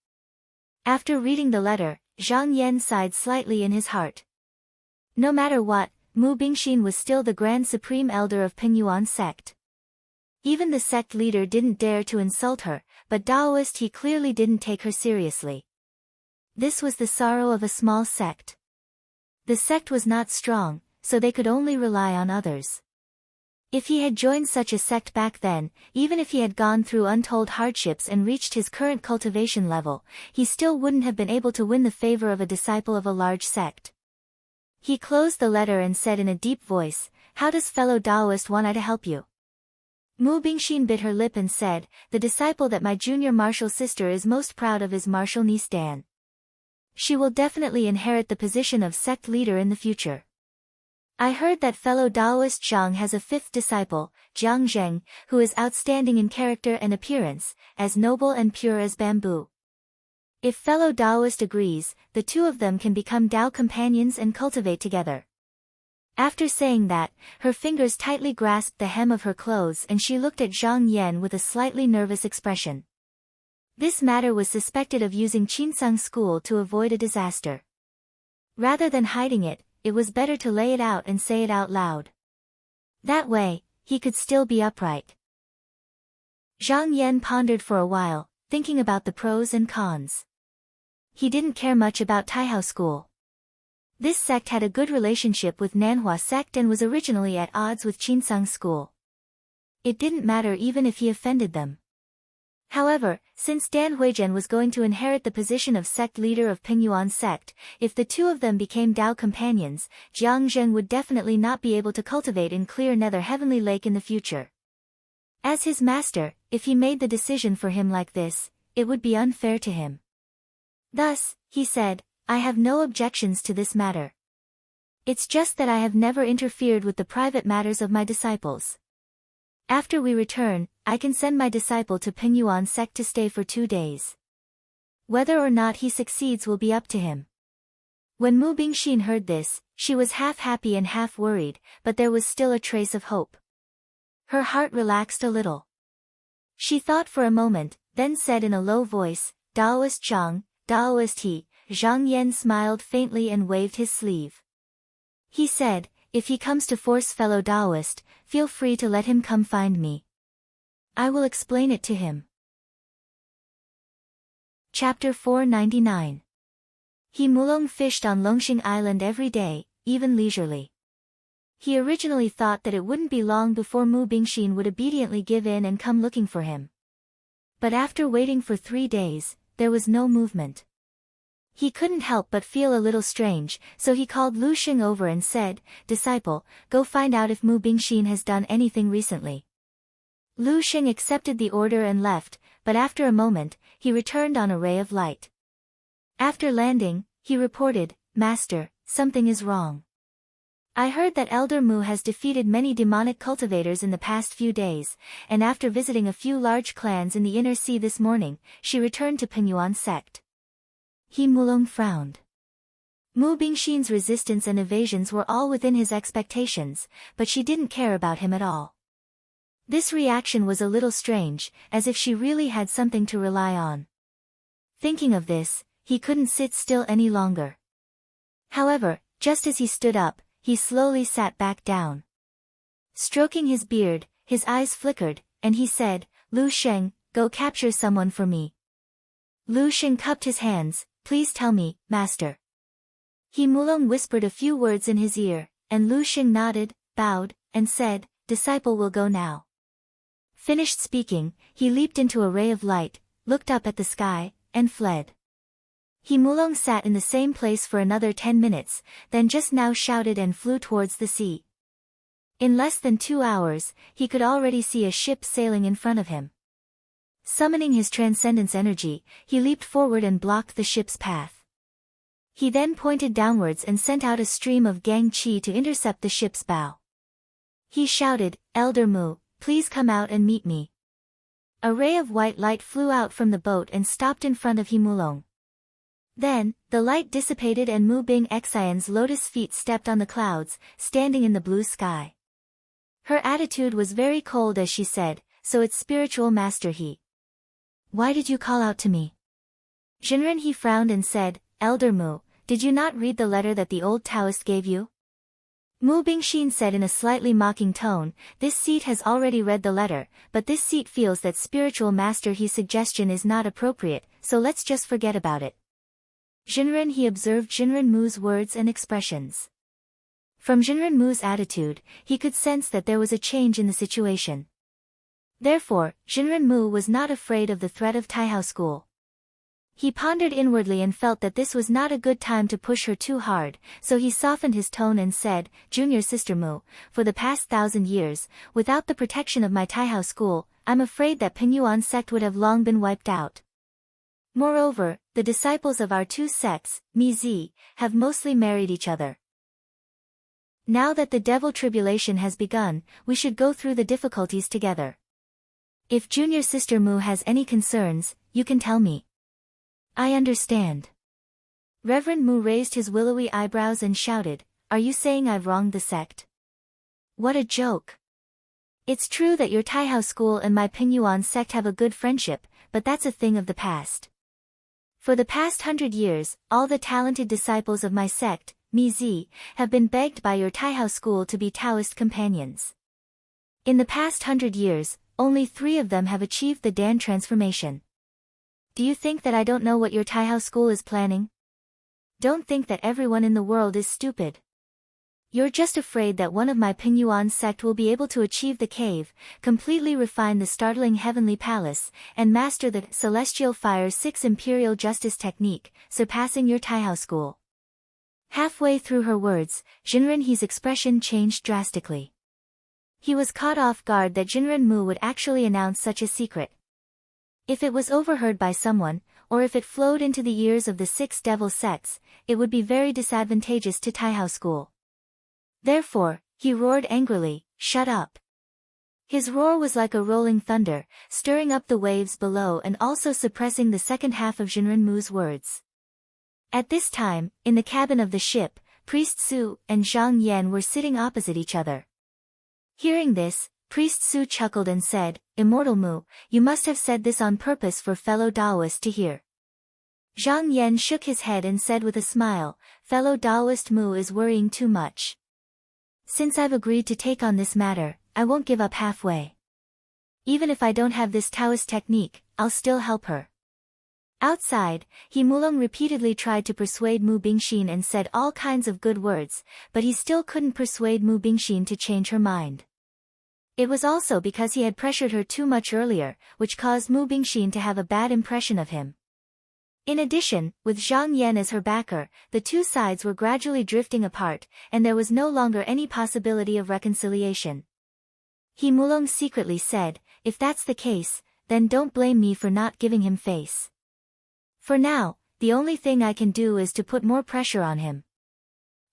After reading the letter, Zhang Yan sighed slightly in his heart. No matter what, Mu Bingxin was still the Grand Supreme Elder of Pengyuan sect. Even the sect leader didn't dare to insult her, but Daoist he clearly didn't take her seriously. This was the sorrow of a small sect. The sect was not strong, so they could only rely on others. If he had joined such a sect back then, even if he had gone through untold hardships and reached his current cultivation level, he still wouldn't have been able to win the favor of a disciple of a large sect. He closed the letter and said in a deep voice, how does fellow Daoist want I to help you? Mu Bingxin bit her lip and said, the disciple that my junior martial sister is most proud of is martial niece Dan. She will definitely inherit the position of sect leader in the future. I heard that fellow Daoist Zhang has a 5th disciple, Jiang Zheng, who is outstanding in character and appearance, as noble and pure as bamboo. If fellow Daoist agrees, the two of them can become Dao companions and cultivate together. After saying that, her fingers tightly grasped the hem of her clothes and she looked at Zhang Yan with a slightly nervous expression. This matter was suspected of using Chinsang school to avoid a disaster. Rather than hiding it, it was better to lay it out and say it out loud. That way, he could still be upright. Zhang Yan pondered for a while, thinking about the pros and cons. He didn't care much about Taihao school. This sect had a good relationship with Nanhua sect and was originally at odds with Chinsang school. It didn't matter even if he offended them. However, since Dan Huizhen was going to inherit the position of sect leader of Pingyuan sect, if the two of them became Dao companions, Jiang Zheng would definitely not be able to cultivate in clear nether heavenly lake in the future. As his master, if he made the decision for him like this, it would be unfair to him. Thus, he said, I have no objections to this matter. It's just that I have never interfered with the private matters of my disciples. After we return, I can send my disciple to Pingyuan sect to stay for 2 days. Whether or not he succeeds will be up to him. When Mu Bingxin heard this, she was half happy and half worried, but there was still a trace of hope. Her heart relaxed a little. She thought for a moment, then said in a low voice, Daoist Zhang, Daoist he. Zhang Yan smiled faintly and waved his sleeve. He said, if he comes to force fellow Daoist, feel free to let him come find me. I will explain it to him. Chapter 499. He Mulong fished on Longxing Island every day, even leisurely. He originally thought that it wouldn't be long before Mu Bingxin would obediently give in and come looking for him. But after waiting for 3 days, there was no movement. He couldn't help but feel a little strange, so he called Lu Xing over and said, Disciple, go find out if Mu Bingxin has done anything recently. Lu Xing accepted the order and left, but after a moment, he returned on a ray of light. After landing, he reported, Master, something is wrong. I heard that Elder Mu has defeated many demonic cultivators in the past few days, and after visiting a few large clans in the inner sea this morning, she returned to Pingyuan sect. He Mulong frowned. Mu Bingxin's resistance and evasions were all within his expectations, but she didn't care about him at all. This reaction was a little strange, as if she really had something to rely on. Thinking of this, he couldn't sit still any longer. However, just as he stood up, he slowly sat back down. Stroking his beard, his eyes flickered, and he said, Lu Sheng, go capture someone for me. Lu Sheng cupped his hands, Please tell me, Master. He Mulong whispered a few words in his ear, and Lu Xing nodded, bowed, and said, Disciple will go now. Finished speaking, he leaped into a ray of light, looked up at the sky, and fled. He Mulong sat in the same place for another 10 minutes, then just now shouted and flew towards the sea. In less than 2 hours, he could already see a ship sailing in front of him. Summoning his transcendence energy, he leaped forward and blocked the ship's path. He then pointed downwards and sent out a stream of Gang Qi to intercept the ship's bow. He shouted, Elder Mu, please come out and meet me. A ray of white light flew out from the boat and stopped in front of He Mulong. Then, the light dissipated and Mu Bing Xian's lotus feet stepped on the clouds, standing in the blue sky. Her attitude was very cold as she said, So it's spiritual master He. Why did you call out to me? Jinren He frowned and said, Elder Mu, did you not read the letter that the old Taoist gave you? Mu Bingxin said in a slightly mocking tone, This seat has already read the letter, but this seat feels that spiritual master He's suggestion is not appropriate, so let's just forget about it. Jinren He observed Jinren Mu's words and expressions. From Jinren Mu's attitude, he could sense that there was a change in the situation. Therefore, Jinren Mu was not afraid of the threat of Taihao school. He pondered inwardly and felt that this was not a good time to push her too hard, so he softened his tone and said, Junior Sister Mu, for the past 1,000 years, without the protection of my Taihao school, I'm afraid that Pingyuan sect would have long been wiped out. Moreover, the disciples of our 2 sects, Mi-Zi, have mostly married each other. Now that the devil tribulation has begun, we should go through the difficulties together. If Junior Sister Mu has any concerns, you can tell me. I understand. Reverend Mu raised his willowy eyebrows and shouted, Are you saying I've wronged the sect? What a joke. It's true that your Taihao school and my Pingyuan sect have a good friendship, but that's a thing of the past. For the past 100 years, all the talented disciples of my sect, Mi-zi, have been begged by your Taihao school to be Taoist companions. In the past 100 years, only 3 of them have achieved the Dan transformation. Do you think that I don't know what your Taihao school is planning? Don't think that everyone in the world is stupid. You're just afraid that one of my Pingyuan sect will be able to achieve the cave, completely refine the startling heavenly palace, and master the Celestial Fire 6 Imperial Justice technique, surpassing your Taihao school. Halfway through her words, Jinrenhe's expression changed drastically. He was caught off guard that Jinren Mu would actually announce such a secret. If it was overheard by someone, or if it flowed into the ears of the 6 devil sects, it would be very disadvantageous to Taihao school. Therefore, he roared angrily, "Shut up!" His roar was like a rolling thunder, stirring up the waves below and also suppressing the second half of Jinren Mu's words. At this time, in the cabin of the ship, Priest Su and Zhang Yan were sitting opposite each other. Hearing this, Priest Su chuckled and said, "Immortal Mu, you must have said this on purpose for fellow Taoists to hear." Zhang Yan shook his head and said with a smile, "Fellow Taoist Mu is worrying too much. Since I've agreed to take on this matter, I won't give up halfway. Even if I don't have this Taoist technique, I'll still help her." Outside, He Mulong repeatedly tried to persuade Mu Bingxin and said all kinds of good words, but he still couldn't persuade Mu Bingxin to change her mind. It was also because he had pressured her too much earlier, which caused Mu Bingxin to have a bad impression of him. In addition, with Zhang Yan as her backer, the two sides were gradually drifting apart, and there was no longer any possibility of reconciliation. He Mulong secretly said, "If that's the case, then don't blame me for not giving him face. For now, the only thing I can do is to put more pressure on him."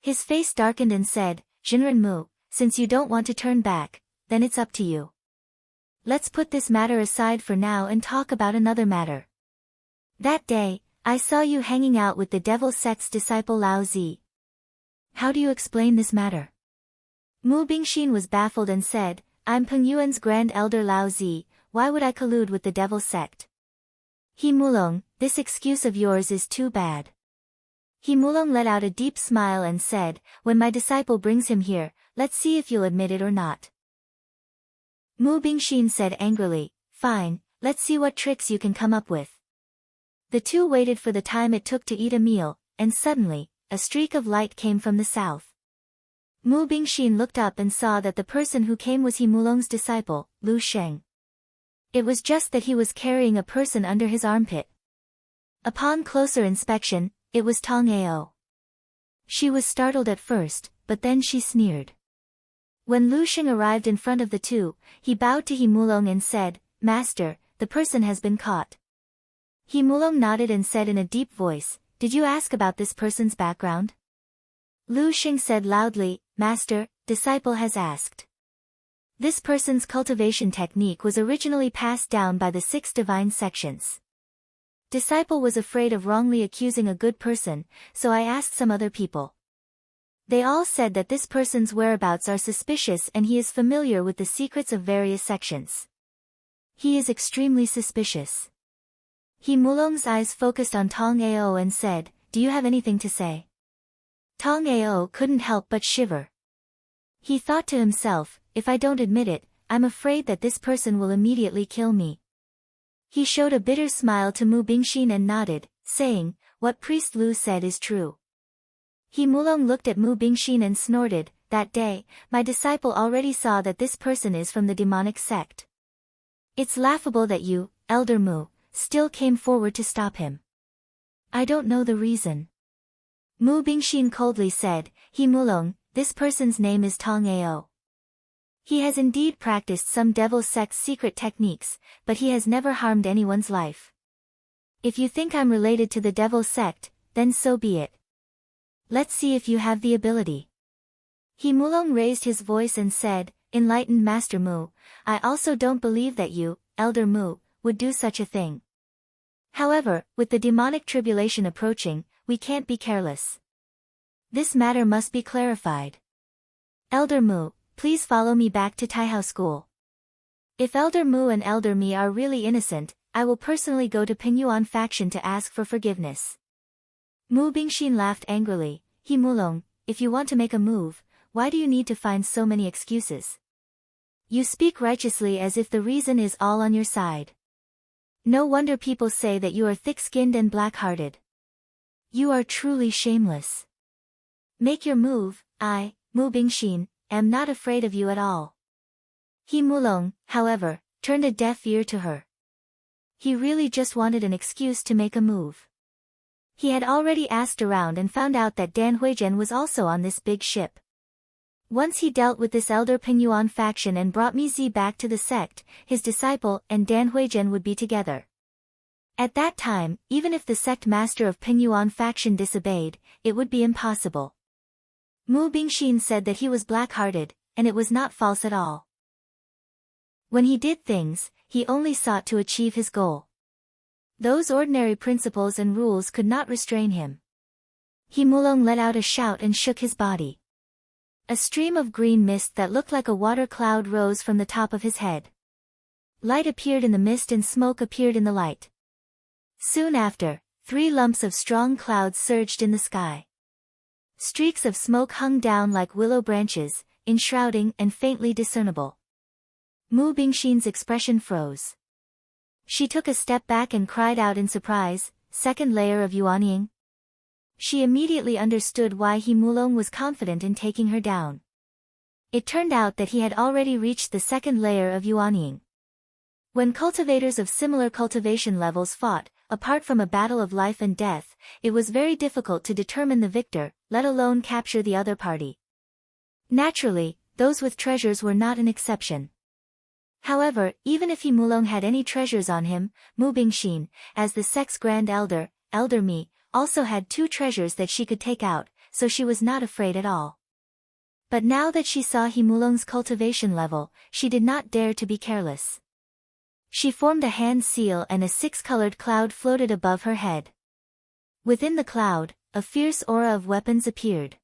His face darkened and said, "Jinren Mu, since you don't want to turn back, then it's up to you. Let's put this matter aside for now and talk about another matter. That day, I saw you hanging out with the devil sect's disciple Lao Zi. How do you explain this matter?" Mu Bingxin was baffled and said, "I'm Pengyuan's grand elder Lao Zi, why would I collude with the devil sect?" He Mulong, this excuse of yours is too bad. He Mulong let out a deep smile and said, "When my disciple brings him here, let's see if you'll admit it or not." Mu Bingxin said angrily, "Fine, let's see what tricks you can come up with." The two waited for the time it took to eat a meal, and suddenly, a streak of light came from the south. Mu Bingxin looked up and saw that the person who came was He Mulong's disciple, Lu Sheng. It was just that he was carrying a person under his armpit. Upon closer inspection, it was Tong Ao. She was startled at first, but then she sneered. When Lu Sheng arrived in front of the two, he bowed to He Mulong and said, "Master, the person has been caught." He Mulong nodded and said in a deep voice, "Did you ask about this person's background?" Lu Sheng said loudly, "Master, disciple has asked." This person's cultivation technique was originally passed down by the 6 divine sections. Disciple was afraid of wrongly accusing a good person, so I asked some other people. They all said that this person's whereabouts are suspicious and he is familiar with the secrets of various sections. He is extremely suspicious. He Mulong's eyes focused on Tong Ao and said, "Do you have anything to say?" Tong Ao couldn't help but shiver. He thought to himself, "If I don't admit it, I'm afraid that this person will immediately kill me." He showed a bitter smile to Mu Bingxin and nodded, saying, "What Priest Lu said is true." He Mulong looked at Mu Bingxin and snorted, "That day, my disciple already saw that this person is from the demonic sect. It's laughable that you, Elder Mu, still came forward to stop him." "I don't know the reason." Mu Bingxin coldly said, "He Mulong, this person's name is Tong Ao. He has indeed practiced some devil sect's secret techniques, but he has never harmed anyone's life. If you think I'm related to the devil sect, then so be it. Let's see if you have the ability." He Mulong raised his voice and said, "Enlightened Master Mu, I also don't believe that you, Elder Mu, would do such a thing. However, with the demonic tribulation approaching, we can't be careless. This matter must be clarified. Elder Mu, please follow me back to Taihao School. If Elder Mu and Elder Mi are really innocent, I will personally go to Pingyuan faction to ask for forgiveness. Mu Bingxin laughed angrily. He Mulong, if you want to make a move, why do you need to find so many excuses? You speak righteously as if the reason is all on your side. No wonder people say that you are thick-skinned and black-hearted. You are truly shameless. Make your move. I, Mu Bingxin, am not afraid of you at all. He Mulong, however, turned a deaf ear to her. He really just wanted an excuse to make a move. He had already asked around and found out that Dan Huizhen was also on this big ship. Once he dealt with this elder Pingyuan faction and brought Mizi back to the sect, his disciple and Dan Huizhen would be together. At that time, even if the sect master of Pingyuan faction disobeyed, it would be impossible. Mu Bingxin said that he was black-hearted, and it was not false at all. When he did things, he only sought to achieve his goal. Those ordinary principles and rules could not restrain him. He Mulong let out a shout and shook his body. A stream of green mist that looked like a water cloud rose from the top of his head. Light appeared in the mist and smoke appeared in the light. Soon after, 3 lumps of strong clouds surged in the sky. Streaks of smoke hung down like willow branches, enshrouding and faintly discernible. Mu Bingxin's expression froze. She took a step back and cried out in surprise, "Second layer of Yuanying?" She immediately understood why He Mulong was confident in taking her down. It turned out that he had already reached the second layer of Yuanying. When cultivators of similar cultivation levels fought, apart from a battle of life and death, it was very difficult to determine the victor, let alone capture the other party. Naturally, those with treasures were not an exception. However, even if He Mulong had any treasures on him, Mu Bingxin, as the sect's grand elder, Elder Mi, also had 2 treasures that she could take out, so she was not afraid at all. But now that she saw He Mulong's cultivation level, she did not dare to be careless. She formed a hand seal and a 6-colored cloud floated above her head. Within the cloud, a fierce aura of weapons appeared.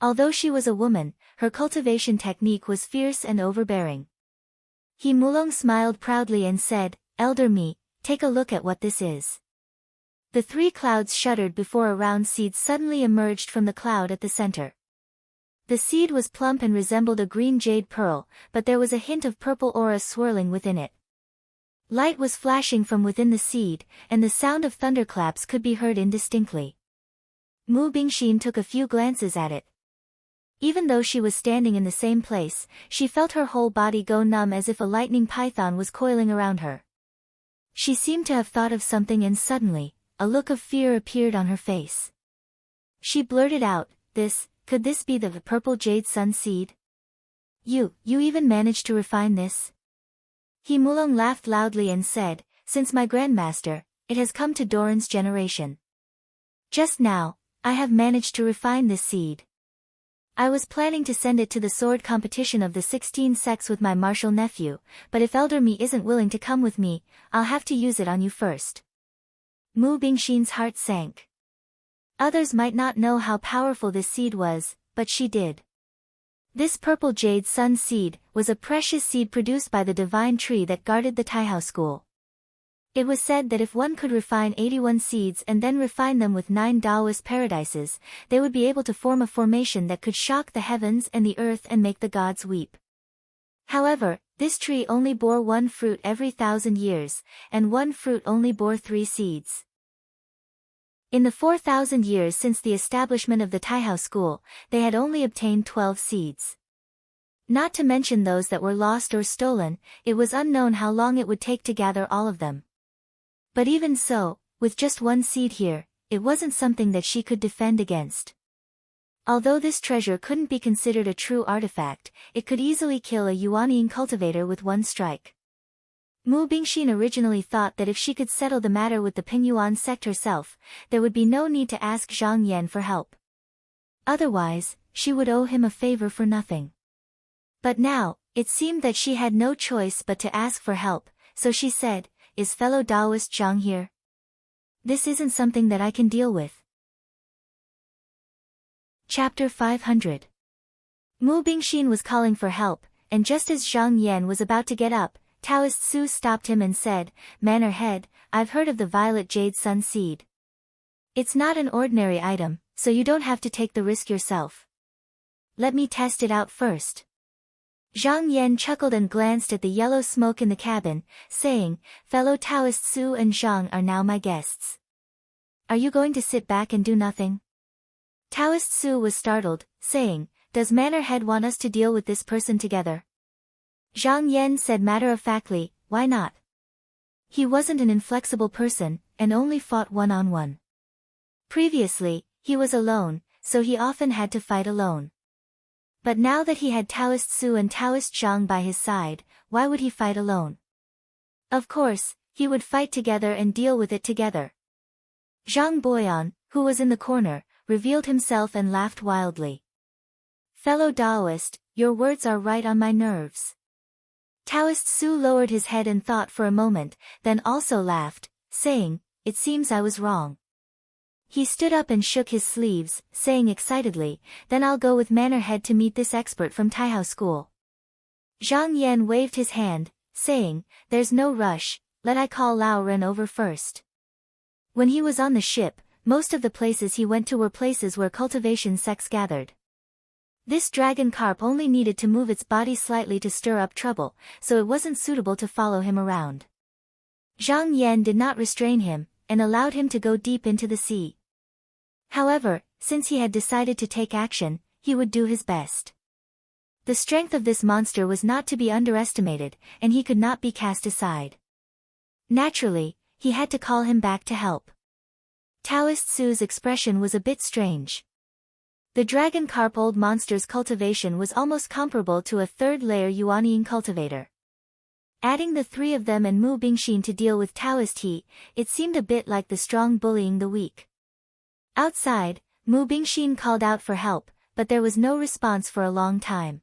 Although she was a woman, her cultivation technique was fierce and overbearing. He Mulong smiled proudly and said, "Elder Mi, take a look at what this is." The 3 clouds shuddered before a round seed suddenly emerged from the cloud at the center. The seed was plump and resembled a green jade pearl, but there was a hint of purple aura swirling within it. Light was flashing from within the seed, and the sound of thunderclaps could be heard indistinctly. Mu Bingxin took a few glances at it. Even though she was standing in the same place, she felt her whole body go numb as if a lightning python was coiling around her. She seemed to have thought of something and suddenly, a look of fear appeared on her face. She blurted out, could this be the purple jade sun seed? You even managed to refine this?" He Mulong laughed loudly and said, "Since my grandmaster, it has come to Doran's generation. Just now, I have managed to refine this seed. I was planning to send it to the sword competition of the 16 sects with my martial nephew, but if Elder Mi isn't willing to come with me, I'll have to use it on you first." Mu Bingxin's heart sank. Others might not know how powerful this seed was, but she did. This purple jade sun seed was a precious seed produced by the divine tree that guarded the Taihao school. It was said that if one could refine 81 seeds and then refine them with 9 Taoist paradises, they would be able to form a formation that could shock the heavens and the earth and make the gods weep. However, this tree only bore 1 fruit every 1,000 years, and 1 fruit only bore 3 seeds. In the 4,000 years since the establishment of the Taihao school, they had only obtained 12 seeds. Not to mention those that were lost or stolen, it was unknown how long it would take to gather all of them. But even so, with just 1 seed here, it wasn't something that she could defend against. Although this treasure couldn't be considered a true artifact, it could easily kill a Yuanying cultivator with 1 strike. Mu Bingxin originally thought that if she could settle the matter with the Pingyuan sect herself, there would be no need to ask Zhang Yan for help. Otherwise, she would owe him a favor for nothing. But now, it seemed that she had no choice but to ask for help, so she said, "Is fellow Taoist Zhang here? This isn't something that I can deal with." Chapter 500. Mu Bingxin was calling for help, and just as Zhang Yan was about to get up, Taoist Su stopped him and said, "Manor Head, I've heard of the violet jade sun seed. It's not an ordinary item, so you don't have to take the risk yourself. Let me test it out first." Zhang Yan chuckled and glanced at the yellow smoke in the cabin, saying, "Fellow Taoist Su and Zhang are now my guests. Are you going to sit back and do nothing?" Taoist Su was startled, saying, "Does Manor Head want us to deal with this person together?" Zhang Yan said matter-of-factly, "Why not?" He wasn't an inflexible person, and only fought one-on-one. Previously, he was alone, so he often had to fight alone. But now that he had Taoist Su and Taoist Zhang by his side, why would he fight alone? Of course, he would fight together and deal with it together. Zhang Boyan, who was in the corner, revealed himself and laughed wildly. "Fellow Taoist, your words are right on my nerves." Taoist Su lowered his head and thought for a moment, then also laughed, saying, "It seems I was wrong." He stood up and shook his sleeves, saying excitedly, "Then I'll go with Manor Head to meet this expert from Taihao School." Zhang Yan waved his hand, saying, "There's no rush, let I call Lao Ren over first." When he was on the ship, most of the places he went to were places where cultivation sects gathered. This dragon carp only needed to move its body slightly to stir up trouble, so it wasn't suitable to follow him around. Zhang Yan did not restrain him, and allowed him to go deep into the sea. However, since he had decided to take action, he would do his best. The strength of this monster was not to be underestimated, and he could not be cast aside. Naturally, he had to call him back to help. Taoist Su's expression was a bit strange. The dragon carp old monster's cultivation was almost comparable to a third-layer Yuanying cultivator. Adding the three of them and Mu Bingxin to deal with Taoist He, it seemed a bit like the strong bullying the weak. Outside, Mu Bingxin called out for help, but there was no response for a long time.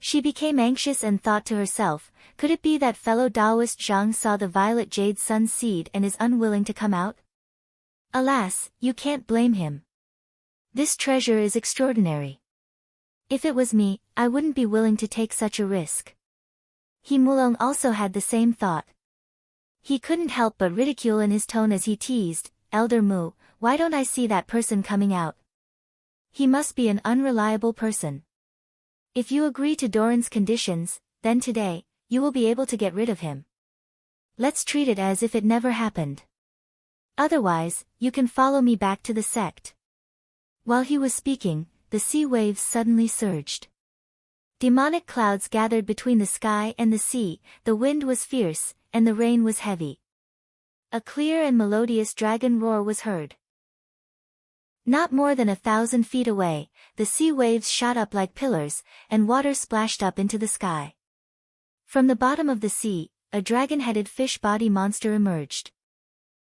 She became anxious and thought to herself, could it be that fellow Taoist Zhang saw the violet jade sun seed and is unwilling to come out? Alas, you can't blame him. This treasure is extraordinary. If it was me, I wouldn't be willing to take such a risk. He Mulong also had the same thought. He couldn't help but ridicule in his tone as he teased, "Elder Mu, why don't I see that person coming out? He must be an unreliable person. If you agree to Doran's conditions, then today, you will be able to get rid of him. Let's treat it as if it never happened. Otherwise, you can follow me back to the sect." While he was speaking, the sea waves suddenly surged. Demonic clouds gathered between the sky and the sea, the wind was fierce, and the rain was heavy. A clear and melodious dragon roar was heard. Not more than 1,000 feet away, the sea waves shot up like pillars, and water splashed up into the sky. From the bottom of the sea, a dragon-headed fish body monster emerged.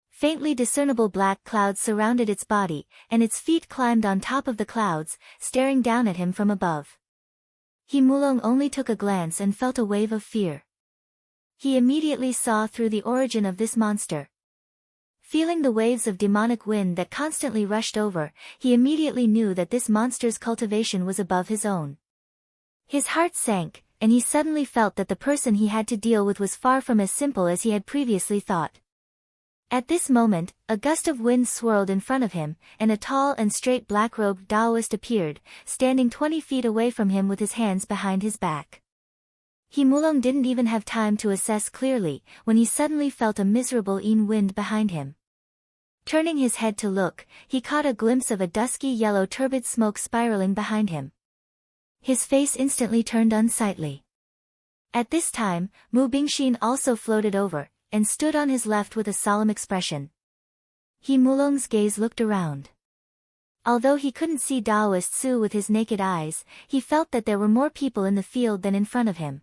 Faintly discernible black clouds surrounded its body, and its feet climbed on top of the clouds, staring down at him from above. He Mulong only took a glance and felt a wave of fear. He immediately saw through the origin of this monster. Feeling the waves of demonic wind that constantly rushed over, he immediately knew that this monster's cultivation was above his own. His heart sank, and he suddenly felt that the person he had to deal with was far from as simple as he had previously thought. At this moment, a gust of wind swirled in front of him, and a tall and straight black-robed Taoist appeared, standing 20 feet away from him with his hands behind his back. He Mulong didn't even have time to assess clearly, when he suddenly felt a miserable wind behind him. Turning his head to look, he caught a glimpse of a dusky yellow turbid smoke spiraling behind him. His face instantly turned unsightly. At this time, Mu Bingxin also floated over, and stood on his left with a solemn expression. He Mulong's gaze looked around. Although he couldn't see Taoist Su with his naked eyes, he felt that there were more people in the field than in front of him.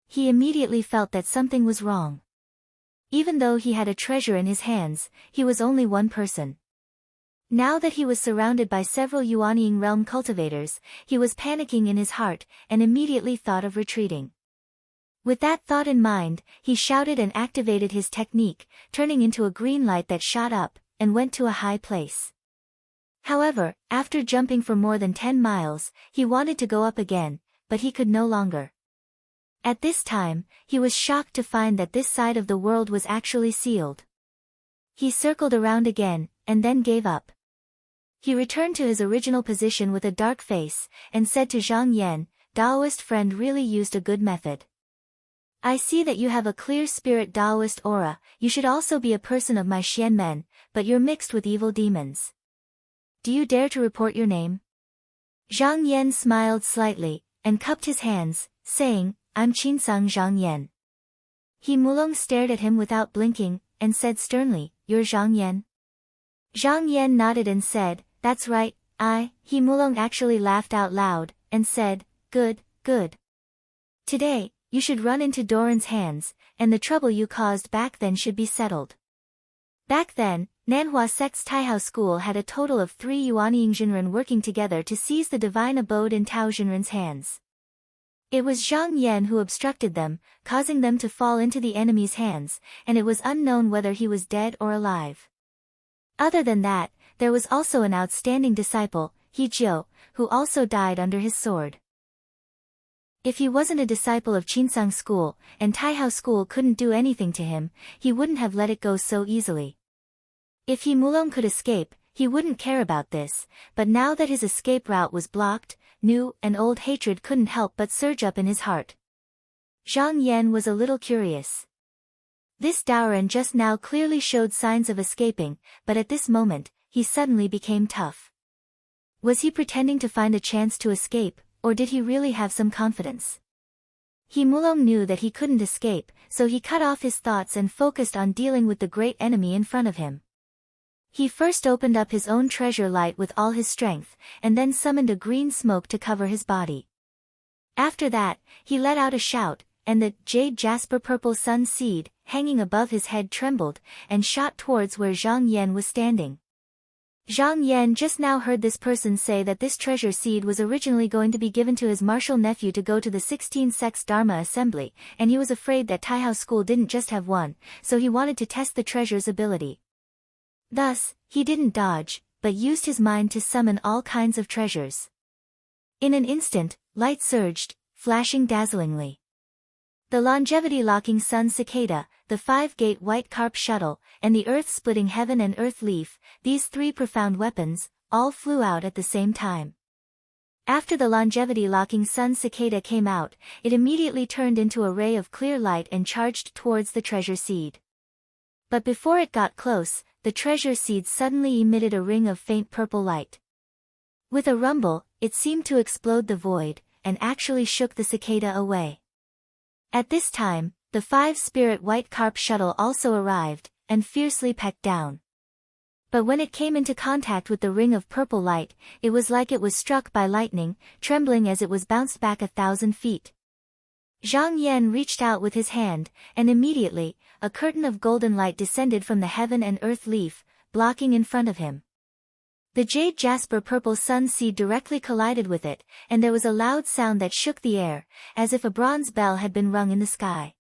He immediately felt that something was wrong. Even though he had a treasure in his hands, he was only one person. Now that he was surrounded by several Yuanying realm cultivators, he was panicking in his heart, and immediately thought of retreating. With that thought in mind, he shouted and activated his technique, turning into a green light that shot up, and went to a high place. However, after jumping for more than 10 miles, he wanted to go up again, but he could no longer. At this time, he was shocked to find that this side of the world was actually sealed. He circled around again, and then gave up. He returned to his original position with a dark face, and said to Zhang Yan, "Daoist friend really used a good method. I see that you have a clear spirit Daoist aura, you should also be a person of my Xianmen, but you're mixed with evil demons. Do you dare to report your name?" Zhang Yan smiled slightly, and cupped his hands, saying, "I'm Qinsang Zhang Yan." He Mulong stared at him without blinking, and said sternly, "You're Zhang Yan?" Zhang Yan nodded and said, "That's right, He Mulong actually laughed out loud, and said, "Good, good. Today, you should run into Doran's hands, and the trouble you caused back then should be settled." Back then, Nanhua sect's Taihao school had a total of 3 Yuanying Jinren working together to seize the divine abode in Tao Jinren's hands. It was Zhang Yan who obstructed them, causing them to fall into the enemy's hands, and it was unknown whether he was dead or alive. Other than that, there was also an outstanding disciple, He Jiu, who also died under his sword. If he wasn't a disciple of Qinsang school, and Taihao school couldn't do anything to him, he wouldn't have let it go so easily. If He Mulong could escape, he wouldn't care about this, but now that his escape route was blocked, new and old hatred couldn't help but surge up in his heart. Zhang Yan was a little curious. This Daoran just now clearly showed signs of escaping, but at this moment, he suddenly became tough. Was he pretending to find a chance to escape, or did he really have some confidence? He Mulong knew that he couldn't escape, so he cut off his thoughts and focused on dealing with the great enemy in front of him. He first opened up his own treasure light with all his strength, and then summoned a green smoke to cover his body. After that, he let out a shout, and the jade jasper purple sun seed, hanging above his head trembled, and shot towards where Zhang Yan was standing. Zhang Yan just now heard this person say that this treasure seed was originally going to be given to his martial nephew to go to the 16 sects Dharma assembly, and he was afraid that Taihao school didn't just have one, so he wanted to test the treasure's ability. Thus, he didn't dodge, but used his mind to summon all kinds of treasures. In an instant, light surged, flashing dazzlingly. The longevity-locking sun cicada, the 5-gate white carp shuttle, and the earth-splitting heaven and earth leaf, these 3 profound weapons, all flew out at the same time. After the longevity-locking sun cicada came out, it immediately turned into a ray of clear light and charged towards the treasure seed. But before it got close, the treasure seed suddenly emitted a ring of faint purple light. With a rumble, it seemed to explode the void, and actually shook the cicada away. At this time, the 5-spirit white carp shuttle also arrived, and fiercely pecked down. But when it came into contact with the ring of purple light, it was like it was struck by lightning, trembling as it was bounced back 1,000 feet. Zhang Yan reached out with his hand, and immediately, a curtain of golden light descended from the heaven and earth leaf, blocking in front of him. The jade jasper purple sun seed directly collided with it, and there was a loud sound that shook the air, as if a bronze bell had been rung in the sky.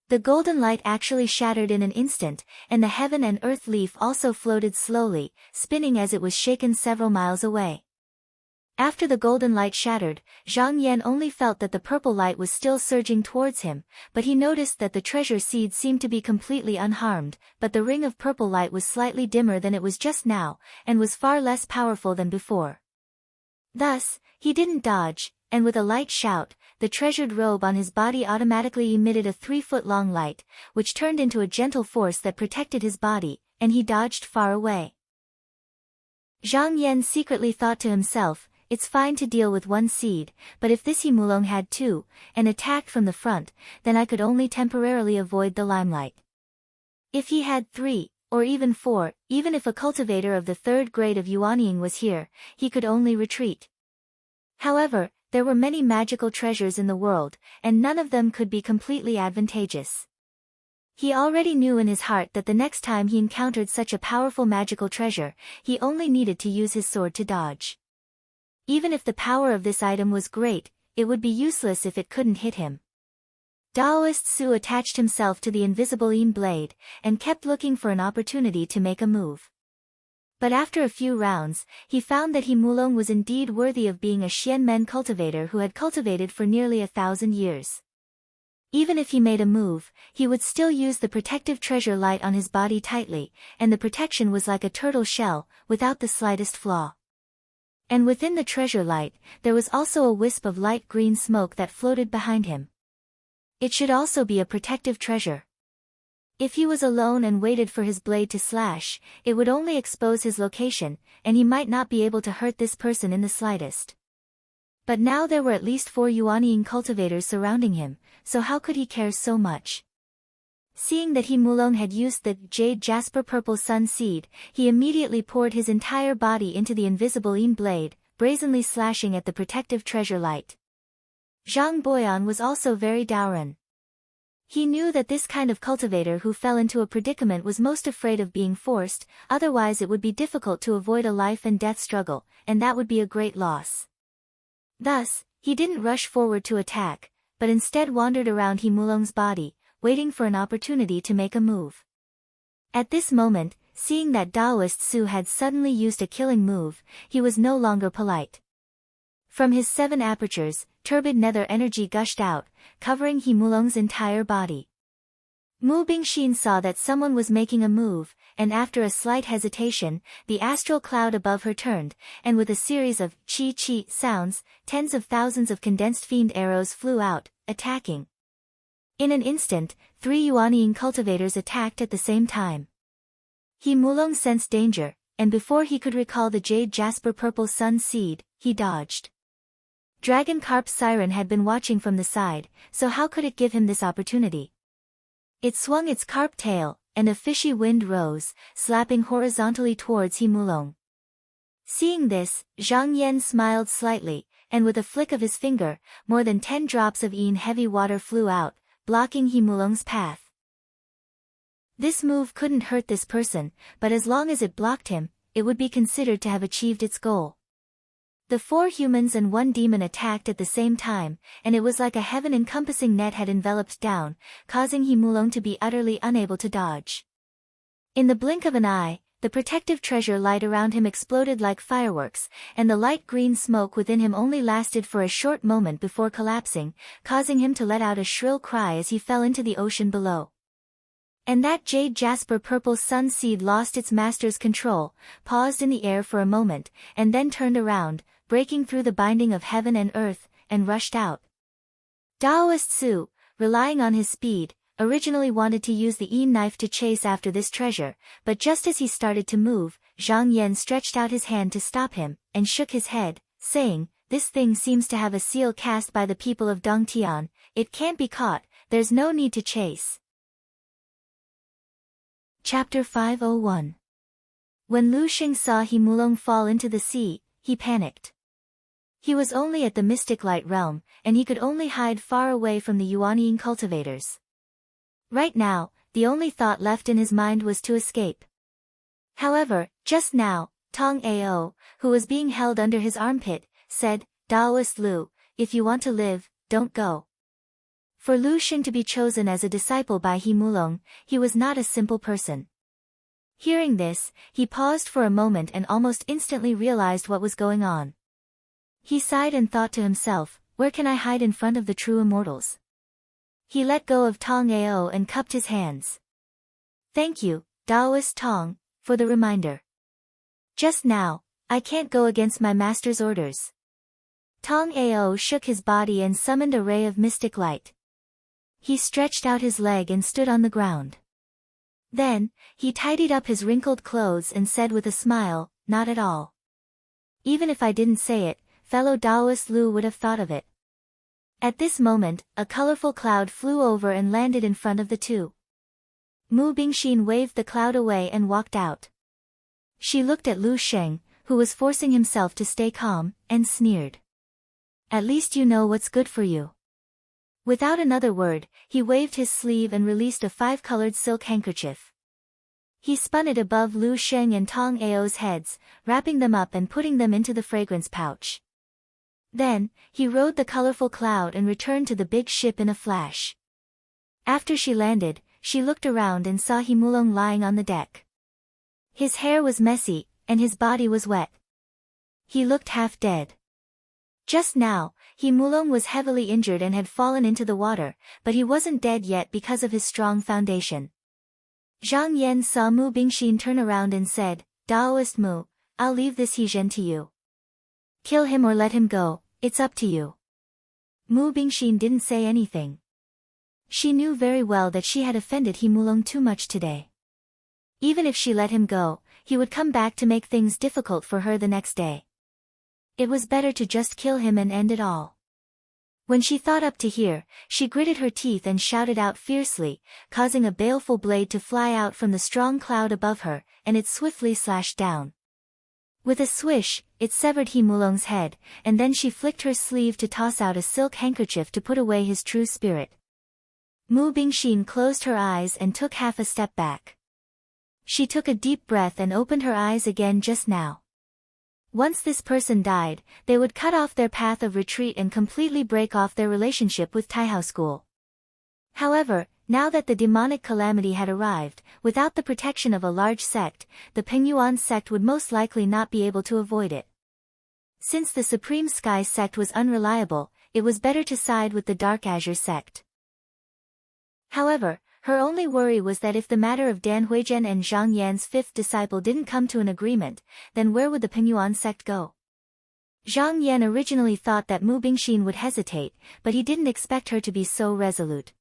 The golden light actually shattered in an instant, and the heaven and earth leaf also floated slowly, spinning as it was shaken several miles away. After the golden light shattered, Zhang Yan only felt that the purple light was still surging towards him, but he noticed that the treasure seed seemed to be completely unharmed, but the ring of purple light was slightly dimmer than it was just now, and was far less powerful than before. Thus, he didn't dodge, and with a light shout, the treasured robe on his body automatically emitted a 3-foot-long light, which turned into a gentle force that protected his body, and he dodged far away. Zhang Yan secretly thought to himself, "It's fine to deal with 1 seed, but if this He Mulong had 2, and attacked from the front, then I could only temporarily avoid the limelight. If he had 3, or even 4, even if a cultivator of the 3rd grade of Yuanying was here, he could only retreat." However, there were many magical treasures in the world, and none of them could be completely advantageous. He already knew in his heart that the next time he encountered such a powerful magical treasure, he only needed to use his sword to dodge. Even if the power of this item was great, it would be useless if it couldn't hit him. Daoist Su attached himself to the invisible Yin blade, and kept looking for an opportunity to make a move. But after a few rounds, he found that He Mulong was indeed worthy of being a Xianmen cultivator who had cultivated for nearly 1,000 years. Even if he made a move, he would still use the protective treasure light on his body tightly, and the protection was like a turtle shell, without the slightest flaw. And within the treasure light, there was also a wisp of light green smoke that floated behind him. It should also be a protective treasure. If he was alone and waited for his blade to slash, it would only expose his location, and he might not be able to hurt this person in the slightest. But now there were at least 4 Yuanying cultivators surrounding him, so how could he care so much? Seeing that He Mulong had used the jade jasper purple sun seed, he immediately poured his entire body into the invisible blade, brazenly slashing at the protective treasure light. Zhang Boyan was also very dourun. He knew that this kind of cultivator who fell into a predicament was most afraid of being forced, otherwise it would be difficult to avoid a life and death struggle, and that would be a great loss. Thus, he didn't rush forward to attack, but instead wandered around He Mulong's body, waiting for an opportunity to make a move. At this moment, seeing that Taoist Su had suddenly used a killing move, he was no longer polite. From his 7 apertures, turbid nether energy gushed out, covering He Mulong's entire body. Mu Bingxin saw that someone was making a move, and after a slight hesitation, the astral cloud above her turned, and with a series of chi-chi sounds, tens of thousands of condensed fiend arrows flew out, attacking. In an instant, 3 Yuanying cultivators attacked at the same time. He Mulong sensed danger, and before he could recall the jade jasper purple sun seed, he dodged. Dragon Carp's siren had been watching from the side, so how could it give him this opportunity? It swung its carp tail, and a fishy wind rose, slapping horizontally towards He Mulong. Seeing this, Zhang Yan smiled slightly, and with a flick of his finger, more than 10 drops of heavy water flew out, blocking He Mulong's path. This move couldn't hurt this person, but as long as it blocked him, it would be considered to have achieved its goal. The 4 humans and 1 demon attacked at the same time, and it was like a heaven-encompassing net had enveloped down, causing He Mulong to be utterly unable to dodge. In the blink of an eye, the protective treasure light around him exploded like fireworks, and the light green smoke within him only lasted for a short moment before collapsing, causing him to let out a shrill cry as he fell into the ocean below. And that jade jasper purple sun seed lost its master's control, paused in the air for a moment, and then turned around, breaking through the binding of heaven and earth, and rushed out. Taoist Su, relying on his speed, originally wanted to use the knife to chase after this treasure, but just as he started to move, Zhang Yan stretched out his hand to stop him, and shook his head, saying, "This thing seems to have a seal cast by the people of Dongtian, it can't be caught, there's no need to chase." Chapter 501. When Lu Xing saw He Mulong fall into the sea, he panicked. He was only at the mystic light realm, and he could only hide far away from the Yuanying cultivators. Right now, the only thought left in his mind was to escape. However, just now, Tong Ao, who was being held under his armpit, said, "Taoist Lu, if you want to live, don't go." For Lu Xing to be chosen as a disciple by He Mulong, he was not a simple person. Hearing this, he paused for a moment and almost instantly realized what was going on. He sighed and thought to himself, "Where can I hide in front of the true immortals?" He let go of Tong Ao and cupped his hands. "Thank you, Taoist Tong, for the reminder. Just now, I can't go against my master's orders." Tong Ao shook his body and summoned a ray of mystic light. He stretched out his leg and stood on the ground. Then, he tidied up his wrinkled clothes and said with a smile, "Not at all. Even if I didn't say it, fellow Taoist Lu would have thought of it." At this moment, a colorful cloud flew over and landed in front of the two. Mu Bingxin waved the cloud away and walked out. She looked at Lu Xing, who was forcing himself to stay calm, and sneered. "At least you know what's good for you." Without another word, he waved his sleeve and released a 5-colored silk handkerchief. He spun it above Lu Xing and Tong Ao's heads, wrapping them up and putting them into the fragrance pouch. Then, he rode the colorful cloud and returned to the big ship in a flash. After she landed, she looked around and saw He Mulong lying on the deck. His hair was messy, and his body was wet. He looked half dead. Just now, He Mulong was heavily injured and had fallen into the water, but he wasn't dead yet because of his strong foundation. Zhang Yan saw Mu Bingxin turn around and said, Daoist Mu, I'll leave this Hezhen to you. Kill him or let him go, it's up to you. Mu Bingxin didn't say anything. She knew very well that she had offended He Mulong too much today. Even if she let him go, he would come back to make things difficult for her the next day. It was better to just kill him and end it all. When she thought up to here, she gritted her teeth and shouted out fiercely, causing a baleful blade to fly out from the strong cloud above her, and it swiftly slashed down. With a swish, it severed He Mulong's head, and then she flicked her sleeve to toss out a silk handkerchief to put away his true spirit. Mu Bingxin closed her eyes and took half a step back. She took a deep breath and opened her eyes again just now. Once this person died, they would cut off their path of retreat and completely break off their relationship with Taihao School. However, now that the demonic calamity had arrived, without the protection of a large sect, the Pengyuan sect would most likely not be able to avoid it. Since the Supreme Sky sect was unreliable, it was better to side with the Dark Azure sect. However, her only worry was that if the matter of Dan Huizhen and Zhang Yan's fifth disciple didn't come to an agreement, then where would the Pengyuan sect go? Zhang Yan originally thought that Mu Bingxin would hesitate, but he didn't expect her to be so resolute.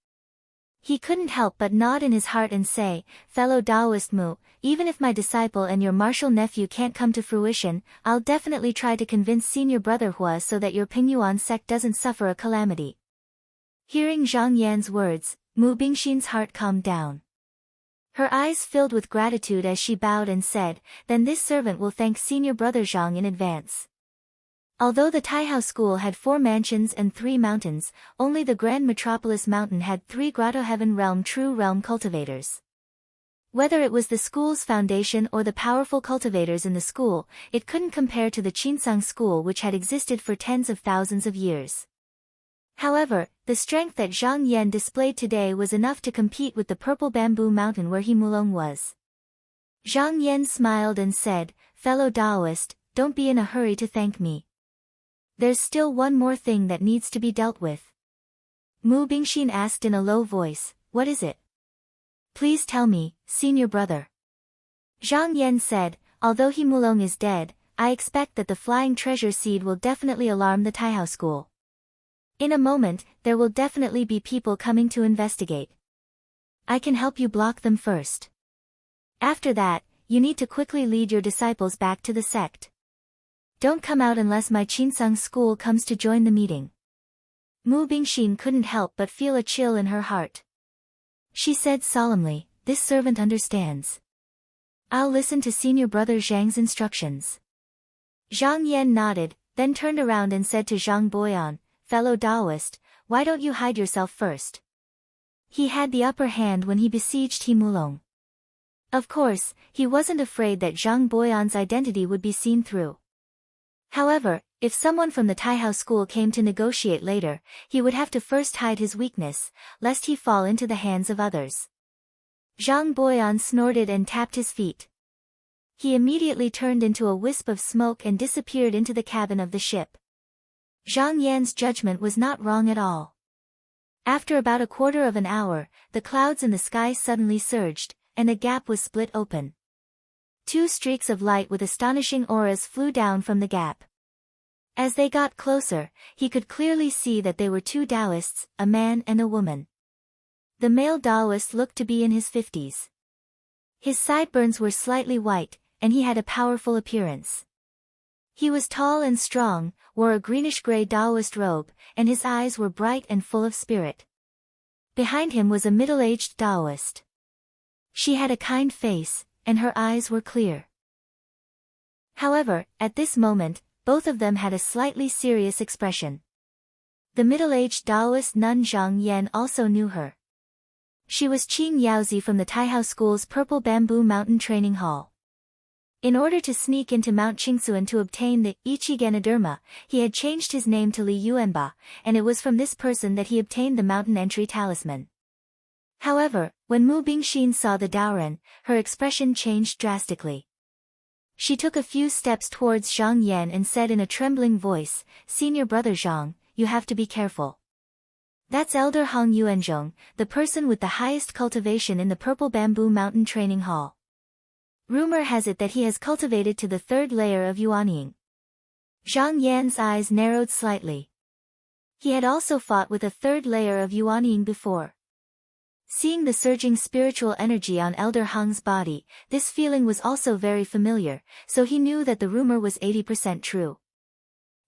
He couldn't help but nod in his heart and say, Fellow Daoist Mu, even if my disciple and your martial nephew can't come to fruition, I'll definitely try to convince senior brother Hua so that your Pengyuan sect doesn't suffer a calamity. Hearing Zhang Yan's words, Mu Bingxin's heart calmed down. Her eyes filled with gratitude as she bowed and said, Then this servant will thank senior brother Zhang in advance. Although the Taihao School had 4 mansions and 3 mountains, only the Grand Metropolis Mountain had 3 Grotto Heaven Realm True Realm cultivators. Whether it was the school's foundation or the powerful cultivators in the school, it couldn't compare to the Qinsang School which had existed for tens of thousands of years. However, the strength that Zhang Yan displayed today was enough to compete with the Purple Bamboo Mountain where He Mulong was. Zhang Yan smiled and said, Fellow Daoist, don't be in a hurry to thank me. There's still one more thing that needs to be dealt with. Mu Bingxin asked in a low voice, What is it? Please tell me, senior brother. Zhang Yan said, Although He Mulong is dead, I expect that the flying treasure seed will definitely alarm the Taihao School. In a moment, there will definitely be people coming to investigate. I can help you block them first. After that, you need to quickly lead your disciples back to the sect. Don't come out unless my Qinsang School comes to join the meeting. Mu Bingxin couldn't help but feel a chill in her heart. She said solemnly, This servant understands. I'll listen to senior brother Zhang's instructions. Zhang Yan nodded, then turned around and said to Zhang Boyan, Fellow Daoist, why don't you hide yourself first? He had the upper hand when he besieged He Mulong. Of course, he wasn't afraid that Zhang Boyan's identity would be seen through. However, if someone from the Taihao School came to negotiate later, he would have to first hide his weakness, lest he fall into the hands of others. Zhang Boyan snorted and tapped his feet. He immediately turned into a wisp of smoke and disappeared into the cabin of the ship. Zhang Yan's judgment was not wrong at all. After about a quarter of an hour, the clouds in the sky suddenly surged, and a gap was split open. 2 streaks of light with astonishing auras flew down from the gap. As they got closer, he could clearly see that they were 2 Taoists, a man and a woman. The male Taoist looked to be in his 50s. His sideburns were slightly white, and he had a powerful appearance. He was tall and strong, wore a greenish-gray Taoist robe, and his eyes were bright and full of spirit. Behind him was a middle-aged Taoist. She had a kind face, and her eyes were clear. However, at this moment, both of them had a slightly serious expression. The middle-aged Taoist nun Zhang Yan also knew her. She was Qing Yaozi from the Taihao School's Purple Bamboo Mountain Training Hall. In order to sneak into Mount Qingsuan to obtain the Ichigenaderma, he had changed his name to Li Yuanba, and it was from this person that he obtained the mountain entry talisman. However, when Mu Bingxin saw the Daoren, her expression changed drastically. She took a few steps towards Zhang Yan and said in a trembling voice, Senior brother Zhang, you have to be careful. That's Elder Hong Yuanzhong, the person with the highest cultivation in the Purple Bamboo Mountain Training Hall. Rumor has it that he has cultivated to the 3rd layer of Yuanying. Zhang Yan's eyes narrowed slightly. He had also fought with a 3rd layer of Yuanying before. Seeing the surging spiritual energy on Elder Hong's body, this feeling was also very familiar, so he knew that the rumor was 80% true.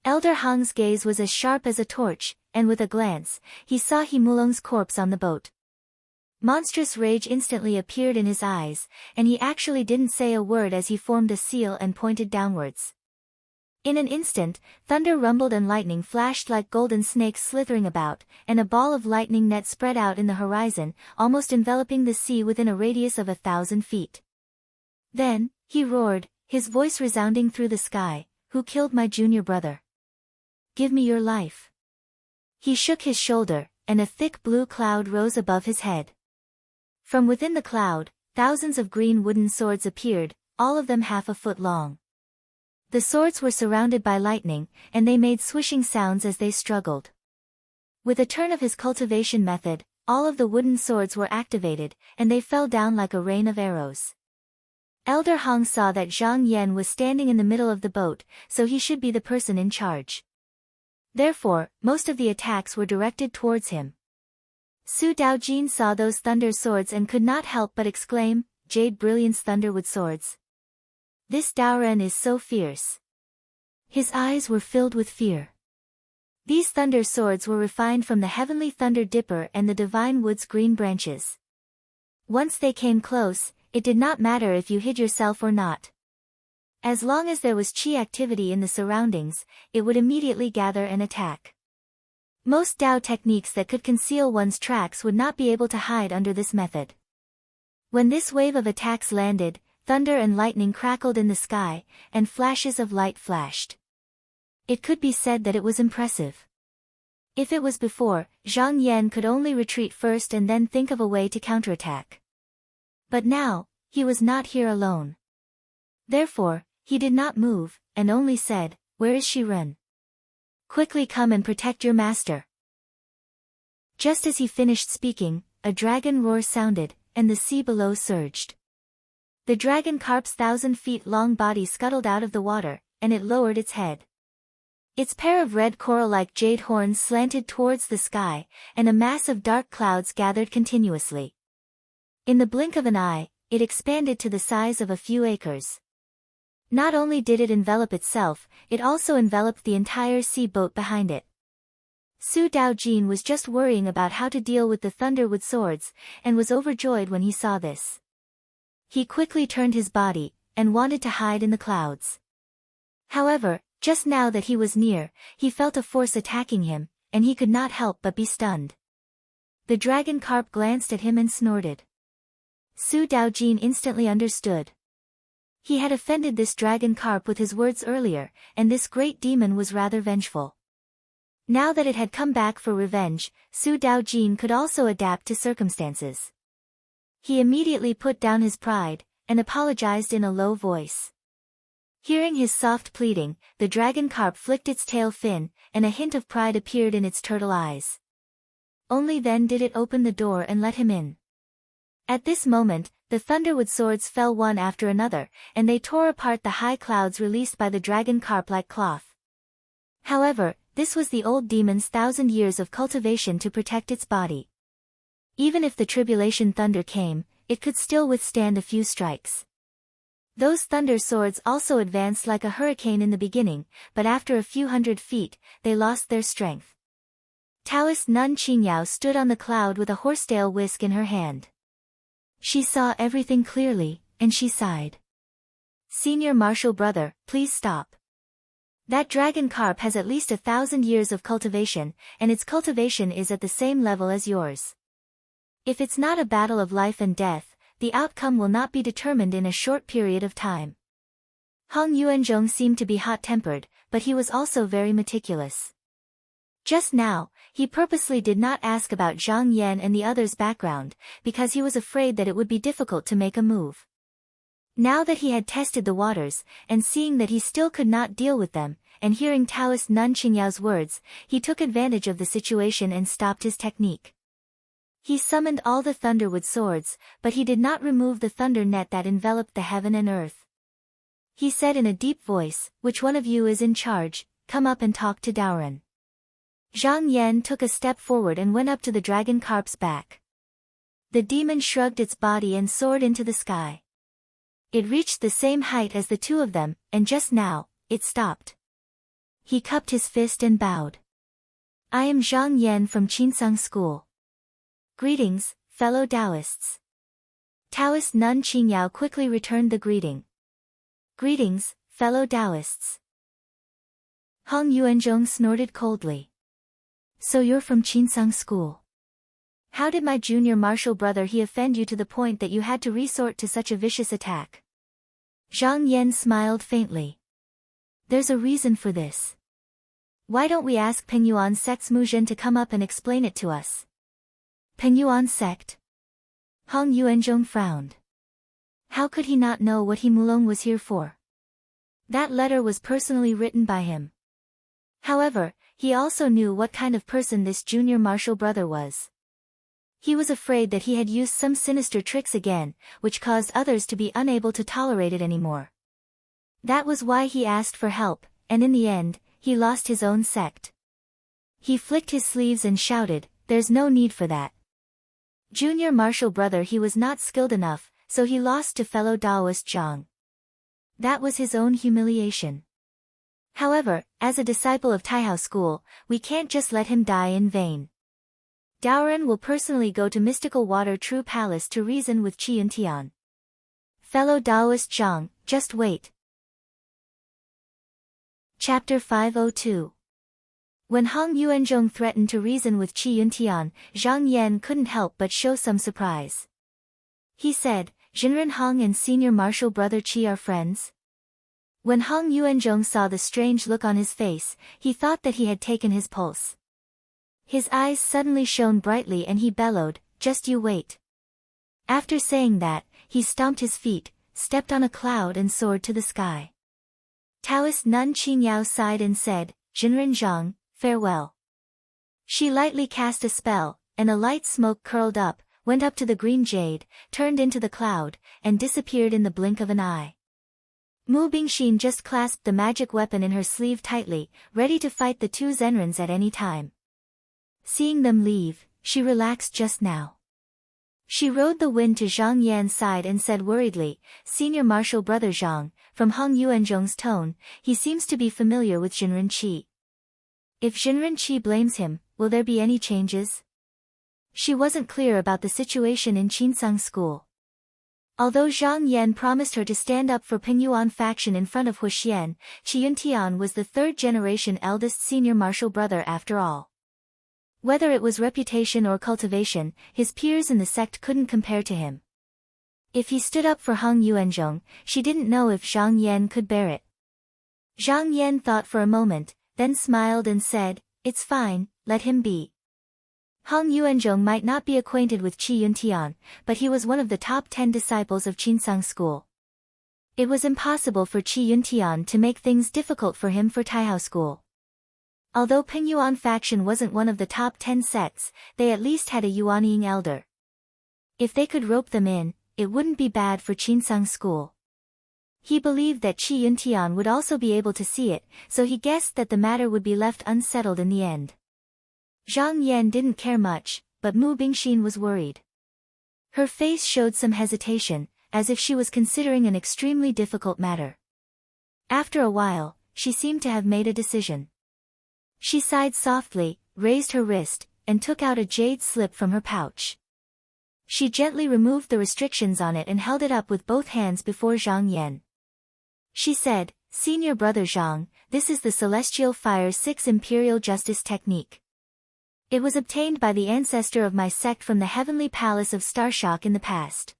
Elder Hong's gaze was as sharp as a torch, and with a glance, he saw He Mulong's corpse on the boat. Monstrous rage instantly appeared in his eyes, and he actually didn't say a word as he formed a seal and pointed downwards. In an instant, thunder rumbled and lightning flashed like golden snakes slithering about, and a ball of lightning net spread out in the horizon, almost enveloping the sea within a radius of 1,000 feet. Then, he roared, his voice resounding through the sky, "Who killed my junior brother? Give me your life." He shook his shoulder, and a thick blue cloud rose above his head. From within the cloud, thousands of green wooden swords appeared, all of them half a foot long. The swords were surrounded by lightning, and they made swishing sounds as they struggled. With a turn of his cultivation method, all of the wooden swords were activated, and they fell down like a rain of arrows. Elder Hong saw that Zhang Yan was standing in the middle of the boat, so he should be the person in charge. Therefore, most of the attacks were directed towards him. Su Daojin saw those thunder swords and could not help but exclaim, "Jade Brilliance Thunder with swords. This Daoren is so fierce." His eyes were filled with fear. These thunder swords were refined from the heavenly thunder dipper and the divine wood's green branches. Once they came close, it did not matter if you hid yourself or not. As long as there was chi activity in the surroundings, it would immediately gather and attack. Most Dao techniques that could conceal one's tracks would not be able to hide under this method. When this wave of attacks landed, thunder and lightning crackled in the sky, and flashes of light flashed. It could be said that it was impressive. If it was before, Zhang Yan could only retreat first and then think of a way to counterattack. But now, he was not here alone. Therefore, he did not move, and only said, "Where is Shiren? Quickly come and protect your master." Just as he finished speaking, a dragon roar sounded, and the sea below surged. The dragon carp's 1,000-feet-long body scuttled out of the water, and it lowered its head. Its pair of red coral-like jade horns slanted towards the sky, and a mass of dark clouds gathered continuously. In the blink of an eye, it expanded to the size of a few acres. Not only did it envelop itself, it also enveloped the entire sea boat behind it. Su Daojin was just worrying about how to deal with the thunder with swords, and was overjoyed when he saw this. He quickly turned his body, and wanted to hide in the clouds. However, just now that he was near, he felt a force attacking him, and he could not help but be stunned. The dragon carp glanced at him and snorted. Su Daojin instantly understood. He had offended this dragon carp with his words earlier, and this great demon was rather vengeful. Now that it had come back for revenge, Su Daojin could also adapt to circumstances. He immediately put down his pride, and apologized in a low voice. Hearing his soft pleading, the dragon carp flicked its tail fin, and a hint of pride appeared in its turtle eyes. Only then did it open the door and let him in. At this moment, the thunderwood swords fell one after another, and they tore apart the high clouds released by the dragon carp like cloth. However, this was the old demon's 1,000 years of cultivation to protect its body. Even if the tribulation thunder came, it could still withstand a few strikes. Those thunder swords also advanced like a hurricane in the beginning, but after a few hundred feet, they lost their strength. Taoist nun Qingyao stood on the cloud with a horsetail whisk in her hand. She saw everything clearly, and she sighed. "Senior martial brother, please stop. That dragon carp has at least 1,000 years of cultivation, and its cultivation is at the same level as yours. If it's not a battle of life and death, the outcome will not be determined in a short period of time." Hong Yuanzhong seemed to be hot-tempered, but he was also very meticulous. Just now, he purposely did not ask about Zhang Yan and the others' background, because he was afraid that it would be difficult to make a move. Now that he had tested the waters, and seeing that he still could not deal with them, and hearing Taoist nun Qingyao's words, he took advantage of the situation and stopped his technique. He summoned all the thunderwood swords, but he did not remove the thunder net that enveloped the heaven and earth. He said in a deep voice, "Which one of you is in charge? Come up and talk to Daoren." Zhang Yan took a step forward and went up to the dragon carp's back. The demon shrugged its body and soared into the sky. It reached the same height as the two of them, and just now, it stopped. He cupped his fist and bowed. "I am Zhang Yan from Qinsang School. Greetings, fellow Taoists." Taoist nun Qingyao quickly returned the greeting. "Greetings, fellow Taoists." Hong Yuanzhong snorted coldly. "So you're from Qinsang School. How did my junior martial brother he offend you to the point that you had to resort to such a vicious attack?" Zhang Yan smiled faintly. "There's a reason for this. Why don't we ask Pengyuan sect's Muzhen to come up and explain it to us?" Pengyuan sect? Hong Yuanzhong frowned. How could he not know what he Mulong was here for? That letter was personally written by him. However, he also knew what kind of person this junior martial brother was. He was afraid that he had used some sinister tricks again, which caused others to be unable to tolerate it anymore. That was why he asked for help, and in the end, he lost his own sect. He flicked his sleeves and shouted, "There's no need for that." Junior martial brother he was not skilled enough, so he lost to fellow Taoist Zhang. That was his own humiliation. However, as a disciple of Taihao School, we can't just let him die in vain. Daoren will personally go to Mystical Water True Palace to reason with Qi Yuntian. Fellow Taoist Zhang, just wait. Chapter 502. When Hong Yuanzhong threatened to reason with Qi Yuntian, Zhang Yan couldn't help but show some surprise. He said, "Jinren Hong and senior martial brother Qi are friends?" When Hong Yuanzhong saw the strange look on his face, he thought that he had taken his pulse. His eyes suddenly shone brightly and he bellowed, "Just you wait." After saying that, he stomped his feet, stepped on a cloud and soared to the sky. Taoist nun Qingyao sighed and said, "Jinren Zhang, farewell." She lightly cast a spell, and a light smoke curled up, went up to the green jade, turned into the cloud, and disappeared in the blink of an eye. Mu Bingxin just clasped the magic weapon in her sleeve tightly, ready to fight the two Zenrens at any time. Seeing them leave, she relaxed just now. She rode the wind to Zhang Yan's side and said worriedly, "Senior martial brother Zhang," from Hong Yuanzhong's tone, "he seems to be familiar with Jinren Qi. If Jinren Qi blames him, will there be any changes?" She wasn't clear about the situation in Qinsang School. Although Zhang Yan promised her to stand up for Pengyuan faction in front of Huxian, Qi Yuntian was the third-generation eldest senior martial brother after all. Whether it was reputation or cultivation, his peers in the sect couldn't compare to him. If he stood up for Hong Yuanzhong, she didn't know if Zhang Yan could bear it. Zhang Yan thought for a moment, then smiled and said, "It's fine, let him be." Hong Yuanzhong might not be acquainted with Qi Yuntian, but he was one of the top 10 disciples of Qinsang School. It was impossible for Qi Yuntian to make things difficult for him for Taihao School. Although Pengyuan faction wasn't one of the top 10 sects, they at least had a Yuanying elder. If they could rope them in, it wouldn't be bad for Qinsang School. He believed that Qi Yuntian would also be able to see it, so he guessed that the matter would be left unsettled in the end. Zhang Yan didn't care much, but Mu Bingxin was worried. Her face showed some hesitation, as if she was considering an extremely difficult matter. After a while, she seemed to have made a decision. She sighed softly, raised her wrist, and took out a jade slip from her pouch. She gently removed the restrictions on it and held it up with both hands before Zhang Yan. She said, "Senior brother Zhang, this is the Celestial Fire 6 Imperial Justice Technique. It was obtained by the ancestor of my sect from the heavenly palace of Starshock in the past.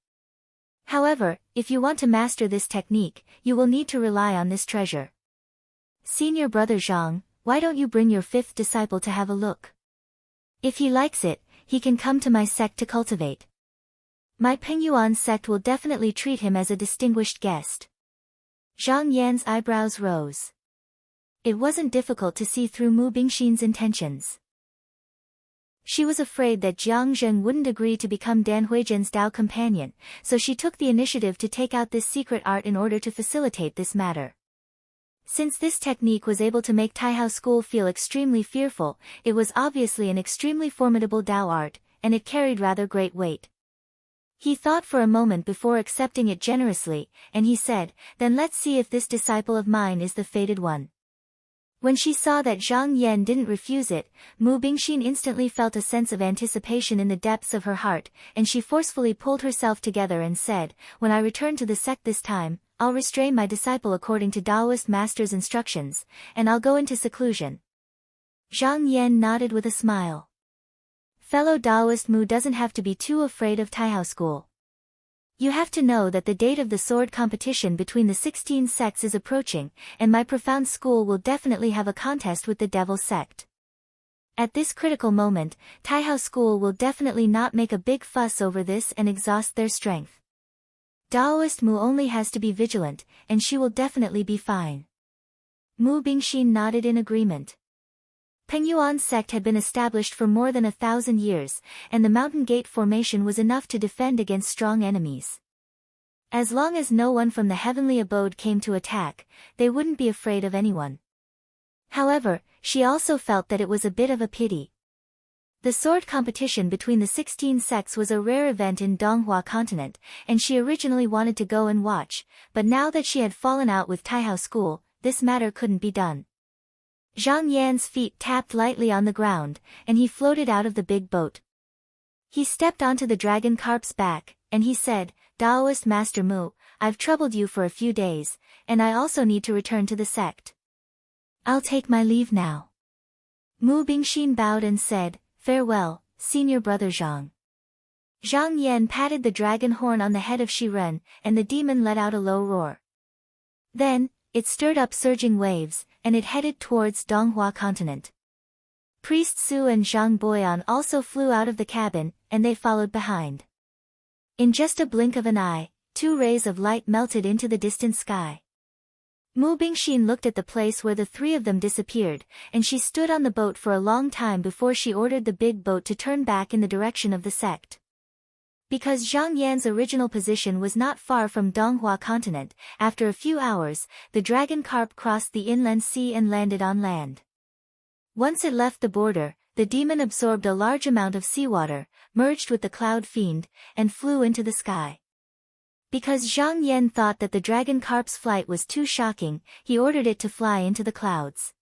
However, if you want to master this technique, you will need to rely on this treasure. Senior brother Zhang, why don't you bring your 5th disciple to have a look? If he likes it, he can come to my sect to cultivate. My Pengyuan sect will definitely treat him as a distinguished guest." Zhang Yan's eyebrows rose. It wasn't difficult to see through Mu Bingxin's intentions. She was afraid that Jiang Zheng wouldn't agree to become Dan Huizhen's Dao companion, so she took the initiative to take out this secret art in order to facilitate this matter. Since this technique was able to make Taihao School feel extremely fearful, it was obviously an extremely formidable Dao art, and it carried rather great weight. He thought for a moment before accepting it generously, and he said, "Then let's see if this disciple of mine is the fated one." When she saw that Zhang Yan didn't refuse it, Mu Bingxin instantly felt a sense of anticipation in the depths of her heart, and she forcefully pulled herself together and said, "When I return to the sect this time, I'll restrain my disciple according to Taoist master's instructions, and I'll go into seclusion." Zhang Yan nodded with a smile. Fellow Taoist Mu doesn't have to be too afraid of Taihao School. You have to know that the date of the sword competition between the 16 sects is approaching, and my profound school will definitely have a contest with the Devil sect. At this critical moment, Taihao School will definitely not make a big fuss over this and exhaust their strength. Taoist Mu only has to be vigilant, and she will definitely be fine. Mu Bingxin nodded in agreement. Pengyuan's sect had been established for more than 1,000 years, and the mountain gate formation was enough to defend against strong enemies. As long as no one from the heavenly abode came to attack, they wouldn't be afraid of anyone. However, she also felt that it was a bit of a pity. The sword competition between the 16 sects was a rare event in Donghua continent, and she originally wanted to go and watch, but now that she had fallen out with Taihao School, this matter couldn't be done. Zhang Yan's feet tapped lightly on the ground, and he floated out of the big boat. He stepped onto the dragon carp's back, and he said, "Taoist Master Mu, I've troubled you for a few days, and I also need to return to the sect. I'll take my leave now." Mu Bingxin bowed and said, "Farewell, senior brother Zhang." Zhang Yan patted the dragon horn on the head of Shiren, and the demon let out a low roar. Then, it stirred up surging waves, and it headed towards Donghua continent. Priest Su and Zhang Boyan also flew out of the cabin, and they followed behind. In just a blink of an eye, 2 rays of light melted into the distant sky. Mu Bingxin looked at the place where the 3 of them disappeared, and she stood on the boat for a long time before she ordered the big boat to turn back in the direction of the sect. Because Zhang Yan's original position was not far from Donghua continent, after a few hours, the dragon carp crossed the inland sea and landed on land. Once it left the border, the demon absorbed a large amount of seawater, merged with the cloud fiend, and flew into the sky. Because Zhang Yan thought that the dragon carp's flight was too shocking, he ordered it to fly into the clouds.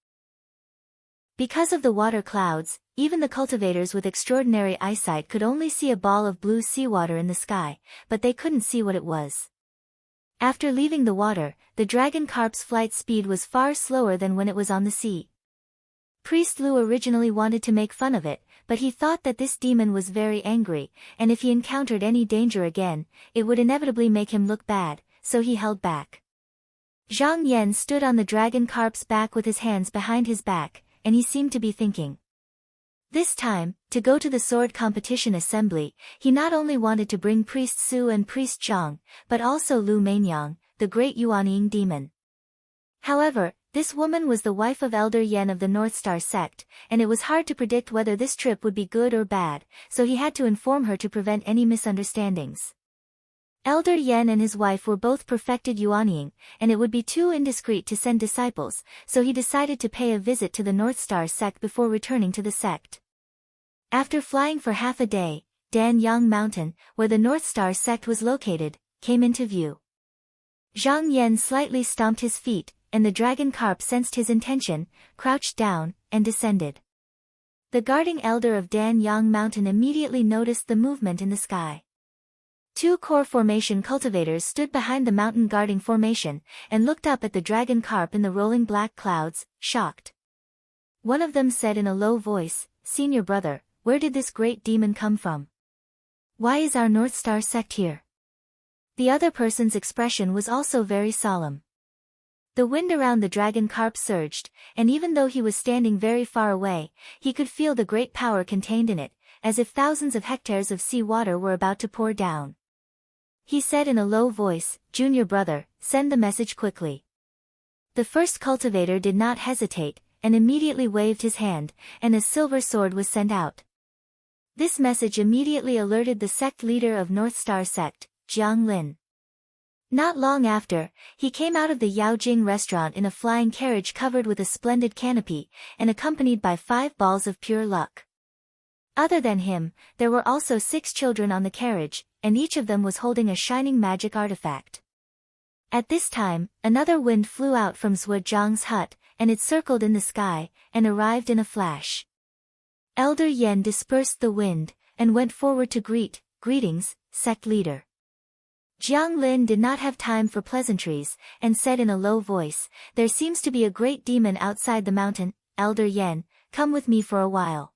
Because of the water clouds, even the cultivators with extraordinary eyesight could only see a ball of blue seawater in the sky, but they couldn't see what it was. After leaving the water, the dragon carp's flight speed was far slower than when it was on the sea. Priest Lu originally wanted to make fun of it, but he thought that this demon was very angry, and if he encountered any danger again, it would inevitably make him look bad, so he held back. Zhang Yan stood on the dragon carp's back with his hands behind his back, and he seemed to be thinking. This time, to go to the sword competition assembly, he not only wanted to bring Priest Su and Priest Zhang, but also Lu Mainyang, the great Yuanying demon. However, this woman was the wife of Elder Yen of the North Star sect, and it was hard to predict whether this trip would be good or bad, so he had to inform her to prevent any misunderstandings. Elder Yen and his wife were both perfected Yuanying, and it would be too indiscreet to send disciples, so he decided to pay a visit to the North Star sect before returning to the sect. After flying for half a day, Danyang Mountain, where the North Star sect was located, came into view. Zhang Yan slightly stomped his feet, and the dragon carp sensed his intention, crouched down, and descended. The guarding elder of Danyang Mountain immediately noticed the movement in the sky. 2 core formation cultivators stood behind the mountain guarding formation, and looked up at the dragon carp in the rolling black clouds, shocked. One of them said in a low voice, "Senior brother, where did this great demon come from? Why is our North Star sect here?" The other person's expression was also very solemn. The wind around the dragon carp surged, and even though he was standing very far away, he could feel the great power contained in it, as if thousands of hectares of sea water were about to pour down. He said in a low voice, "Junior brother, send the message quickly." The first cultivator did not hesitate, and immediately waved his hand, and a silver sword was sent out. This message immediately alerted the sect leader of North Star sect, Jiang Lin. Not long after, he came out of the Yaojing restaurant in a flying carriage covered with a splendid canopy, and accompanied by 5 balls of pure luck. Other than him, there were also 6 children on the carriage, and each of them was holding a shining magic artifact. At this time, another wind flew out from Zhuang's hut, and it circled in the sky, and arrived in a flash. Elder Yan dispersed the wind, and went forward to greetings, sect leader. Jiang Lin did not have time for pleasantries, and said in a low voice, "There seems to be a great demon outside the mountain. Elder Yan, come with me for a while."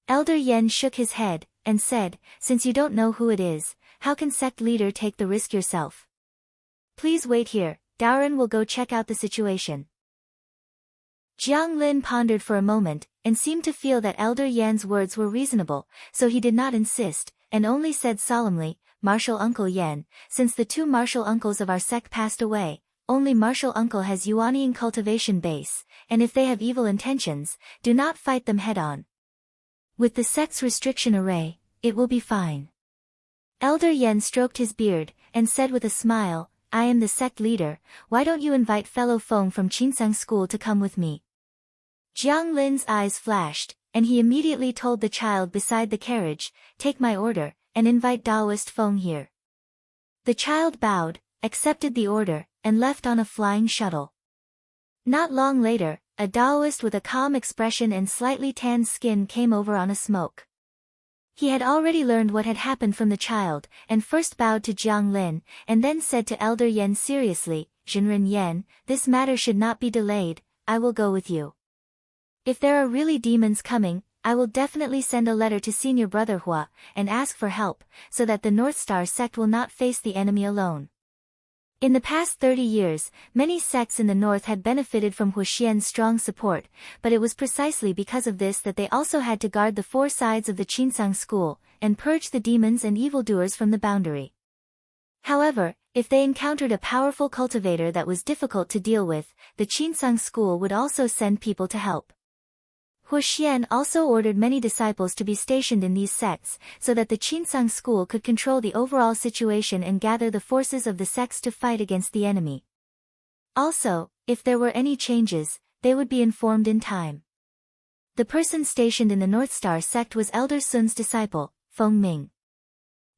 Elder Yan shook his head, and said, "Since you don't know who it is, how can sect leader take the risk yourself? Please wait here, Daoren will go check out the situation." Jiang Lin pondered for a moment, and seemed to feel that Elder Yan's words were reasonable, so he did not insist, and only said solemnly, "Martial Uncle Yan, since the 2 martial uncles of our sect passed away, only martial uncle has Yuanying cultivation base, and if they have evil intentions, do not fight them head-on. With the sect's restriction array, it will be fine." Elder Yan stroked his beard, and said with a smile, "I am the sect leader, why don't you invite fellow Feng from Qinsang school to come with me?" Jiang Lin's eyes flashed, and he immediately told the child beside the carriage, "Take my order, and invite Taoist Feng here." The child bowed, accepted the order, and left on a flying shuttle. Not long later, a Taoist with a calm expression and slightly tanned skin came over on a smoke. He had already learned what had happened from the child, and first bowed to Jiang Lin, and then said to Elder Yan seriously, "Zhenren Yan, this matter should not be delayed, I will go with you. If there are really demons coming, I will definitely send a letter to Senior Brother Hua, and ask for help, so that the North Star sect will not face the enemy alone." In the past 30 years, many sects in the north had benefited from Huaxian's strong support, but it was precisely because of this that they also had to guard the 4 sides of the Qinsang school, and purge the demons and evildoers from the boundary. However, if they encountered a powerful cultivator that was difficult to deal with, the Qinsang school would also send people to help. Huaxian also ordered many disciples to be stationed in these sects, so that the Qinsang school could control the overall situation and gather the forces of the sects to fight against the enemy. Also, if there were any changes, they would be informed in time. The person stationed in the North Star sect was Elder Sun's disciple, Feng Ming.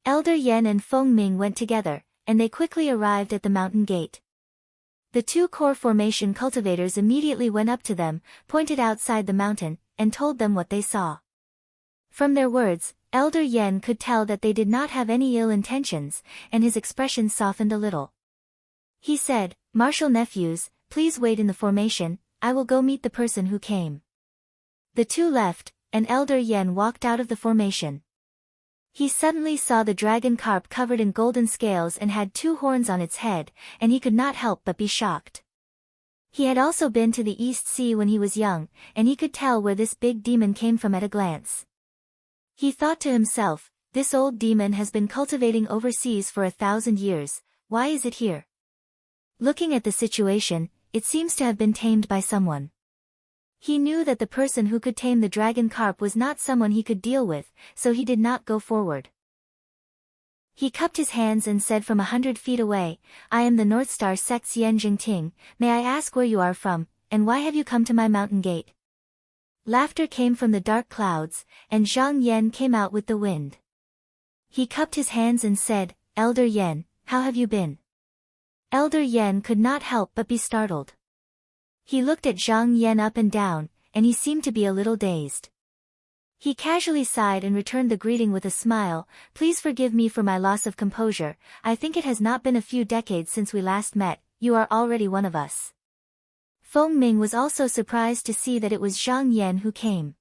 Elder Yan and Feng Ming went together, and they quickly arrived at the mountain gate. The 2 core formation cultivators immediately went up to them, pointed outside the mountain, and told them what they saw. From their words, Elder Yan could tell that they did not have any ill intentions, and his expression softened a little. He said, "Martial nephews, please wait in the formation, I will go meet the person who came." The 2 left, and Elder Yan walked out of the formation. He suddenly saw the dragon carp covered in golden scales and had 2 horns on its head, and he could not help but be shocked. He had also been to the East Sea when he was young, and he could tell where this big demon came from at a glance. He thought to himself, "This old demon has been cultivating overseas for 1,000 years, why is it here?" Looking at the situation, it seems to have been tamed by someone. He knew that the person who could tame the dragon carp was not someone he could deal with, so he did not go forward. He cupped his hands and said from 100 feet away, "I am the North Star sect's Yan Jingting, may I ask where you are from, and why have you come to my mountain gate?" Laughter came from the dark clouds, and Zhang Yan came out with the wind. He cupped his hands and said, "Elder Yan, how have you been?" Elder Yan could not help but be startled. He looked at Zhang Yan up and down, and he seemed to be a little dazed. He casually sighed and returned the greeting with a smile, "Please forgive me for my loss of composure, I think it has not been a few decades since we last met, you are already one of us." Feng Ming was also surprised to see that it was Zhang Yan who came.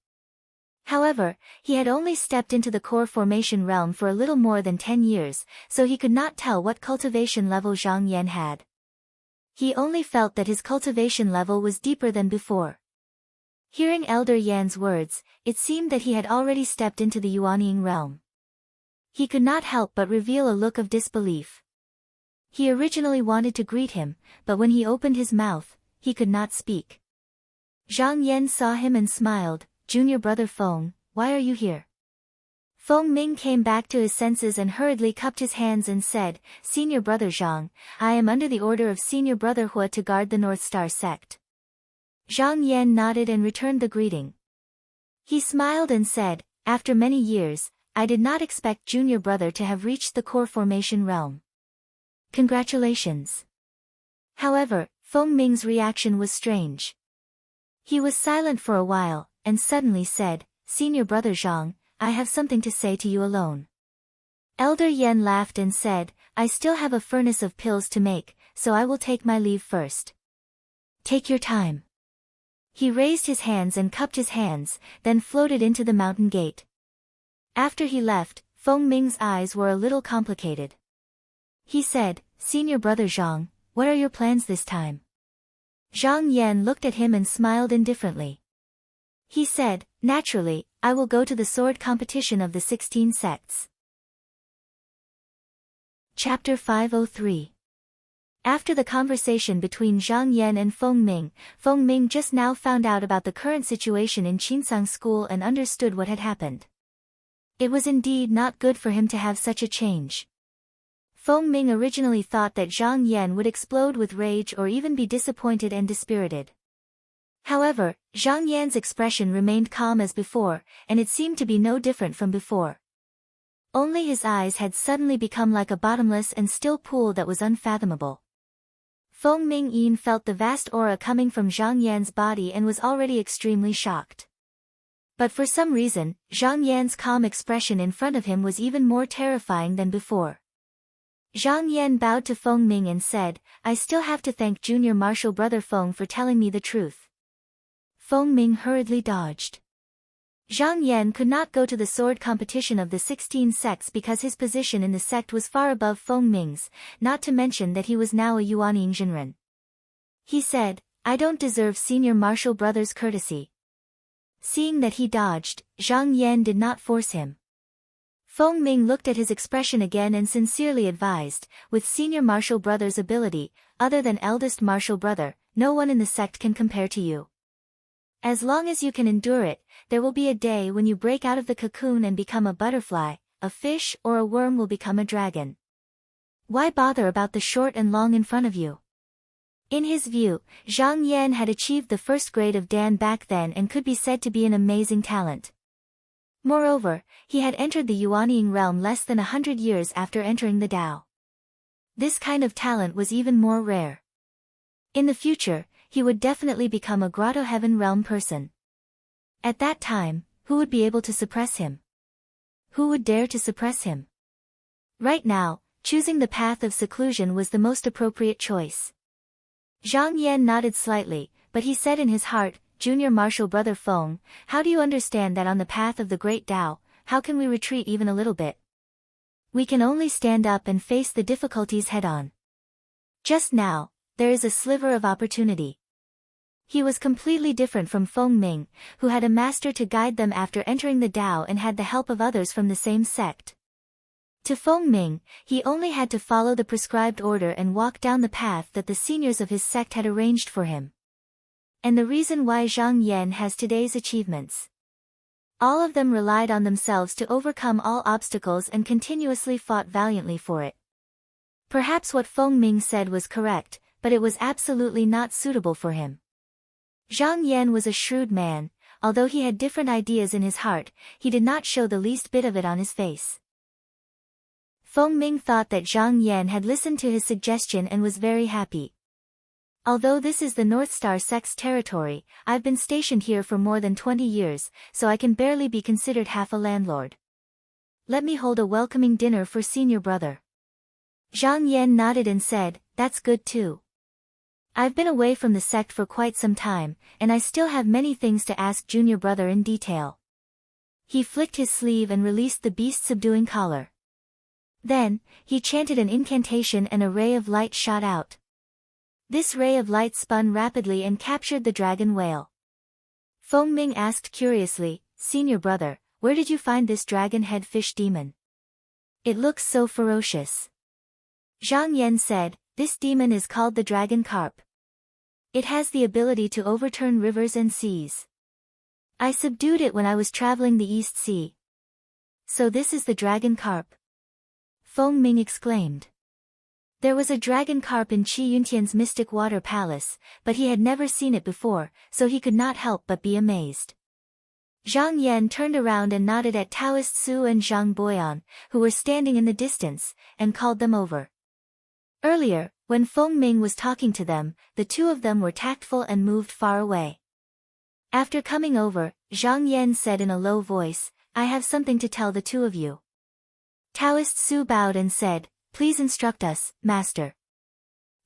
However, he had only stepped into the core formation realm for a little more than 10 years, so he could not tell what cultivation level Zhang Yan had. He only felt that his cultivation level was deeper than before. Hearing Elder Yan's words, it seemed that he had already stepped into the Yuanying realm. He could not help but reveal a look of disbelief. He originally wanted to greet him, but when he opened his mouth, he could not speak. Zhang Yan saw him and smiled. Junior brother Feng, why are you here? Feng Ming came back to his senses and hurriedly cupped his hands and said, Senior brother Zhang, I am under the order of Senior brother Hua to guard the North Star sect. Zhang Yan nodded and returned the greeting. He smiled and said, after many years, I did not expect junior brother to have reached the core formation realm. Congratulations. However, Feng Ming's reaction was strange. He was silent for a while, and suddenly said, Senior brother Zhang, I have something to say to you alone. Elder Yan laughed and said, I still have a furnace of pills to make, so I will take my leave first. Take your time. He raised his hands and cupped his hands, then floated into the mountain gate. After he left, Feng Ming's eyes were a little complicated. He said, Senior brother Zhang, what are your plans this time? Zhang Yan looked at him and smiled indifferently. He said, naturally, I will go to the sword competition of the 16 sects. Chapter 503. After the conversation between Zhang Yan and Feng Ming just now found out about the current situation in Qinsang School and understood what had happened. It was indeed not good for him to have such a change. Feng Ming originally thought that Zhang Yan would explode with rage or even be disappointed and dispirited. However, Zhang Yan's expression remained calm as before, and it seemed to be no different from before. Only his eyes had suddenly become like a bottomless and still pool that was unfathomable. Feng Ming felt the vast aura coming from Zhang Yan's body and was already extremely shocked. But for some reason, Zhang Yan's calm expression in front of him was even more terrifying than before. Zhang Yan bowed to Feng Ming and said, I still have to thank junior martial brother Feng for telling me the truth. Feng Ming hurriedly dodged. Zhang Yan could not go to the sword competition of the 16 sects because his position in the sect was far above Feng Ming's, not to mention that he was now a Yuanying Jinren. He said, I don't deserve senior martial brother's courtesy. Seeing that he dodged, Zhang Yan did not force him. Feng Ming looked at his expression again and sincerely advised, with senior martial brother's ability, other than eldest martial brother, no one in the sect can compare to you. As long as you can endure it, there will be a day when you break out of the cocoon and become a butterfly, a fish or a worm will become a dragon. Why bother about the short and long in front of you? In his view, Zhang Yan had achieved the first grade of Dan back then and could be said to be an amazing talent. Moreover, he had entered the Yuanying realm less than 100 years after entering the Tao. This kind of talent was even more rare. In the future, he would definitely become a Grotto Heaven realm person. At that time, who would be able to suppress him? Who would dare to suppress him? Right now, choosing the path of seclusion was the most appropriate choice. Zhang Yan nodded slightly, but he said in his heart, Junior martial brother Feng, how do you understand that on the path of the great Tao, how can we retreat even a little bit? We can only stand up and face the difficulties head-on. Just now, there is a sliver of opportunity. He was completely different from Feng Ming, who had a master to guide them after entering the Tao and had the help of others from the same sect. To Feng Ming, he only had to follow the prescribed order and walk down the path that the seniors of his sect had arranged for him. And the reason why Zhang Yan has today's achievements. All of them relied on themselves to overcome all obstacles and continuously fought valiantly for it. Perhaps what Feng Ming said was correct, but it was absolutely not suitable for him. Zhang Yan was a shrewd man, although he had different ideas in his heart, he did not show the least bit of it on his face. Feng Ming thought that Zhang Yan had listened to his suggestion and was very happy. Although this is the North Star sect's territory, I've been stationed here for more than 20 years, so I can barely be considered half a landlord. Let me hold a welcoming dinner for senior brother. Zhang Yan nodded and said, that's good too. I've been away from the sect for quite some time, and I still have many things to ask junior brother in detail. He flicked his sleeve and released the beast-subduing collar. Then, he chanted an incantation and a ray of light shot out. This ray of light spun rapidly and captured the dragon whale. Feng Ming asked curiously, Senior brother, where did you find this dragon head fish demon? It looks so ferocious. Zhang Yan said, this demon is called the dragon carp. It has the ability to overturn rivers and seas. I subdued it when I was traveling the East Sea. So this is the dragon carp? Feng Ming exclaimed. There was a dragon carp in Qi Yuntian's Mystic Water Palace, but he had never seen it before, so he could not help but be amazed. Zhang Yan turned around and nodded at Taoist Su and Zhang Boyan, who were standing in the distance, and called them over. Earlier, when Feng Ming was talking to them, the two of them were tactful and moved far away. After coming over, Zhang Yan said in a low voice, I have something to tell the two of you. Taoist Su bowed and said, Please instruct us, Master.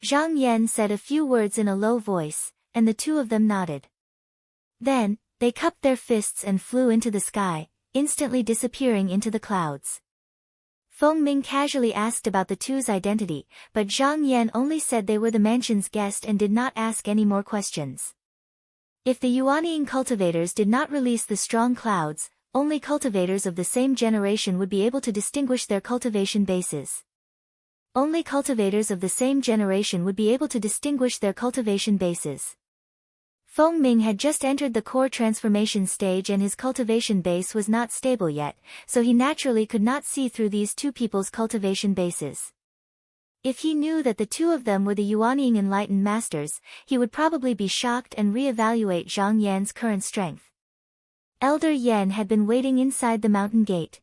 Zhang Yan said a few words in a low voice, and the two of them nodded. Then, they cupped their fists and flew into the sky, instantly disappearing into the clouds. Feng Ming casually asked about the two's identity, but Zhang Yan only said they were the mansion's guest and did not ask any more questions. If the Yuanying cultivators did not release the strong clouds, only cultivators of the same generation would be able to distinguish their cultivation bases. Only cultivators of the same generation would be able to distinguish their cultivation bases. Feng Ming had just entered the core transformation stage and his cultivation base was not stable yet, so he naturally could not see through these two people's cultivation bases. If he knew that the two of them were the Yuanying enlightened masters, he would probably be shocked and re-evaluate Zhang Yan's current strength. Elder Yan had been waiting inside the mountain gate.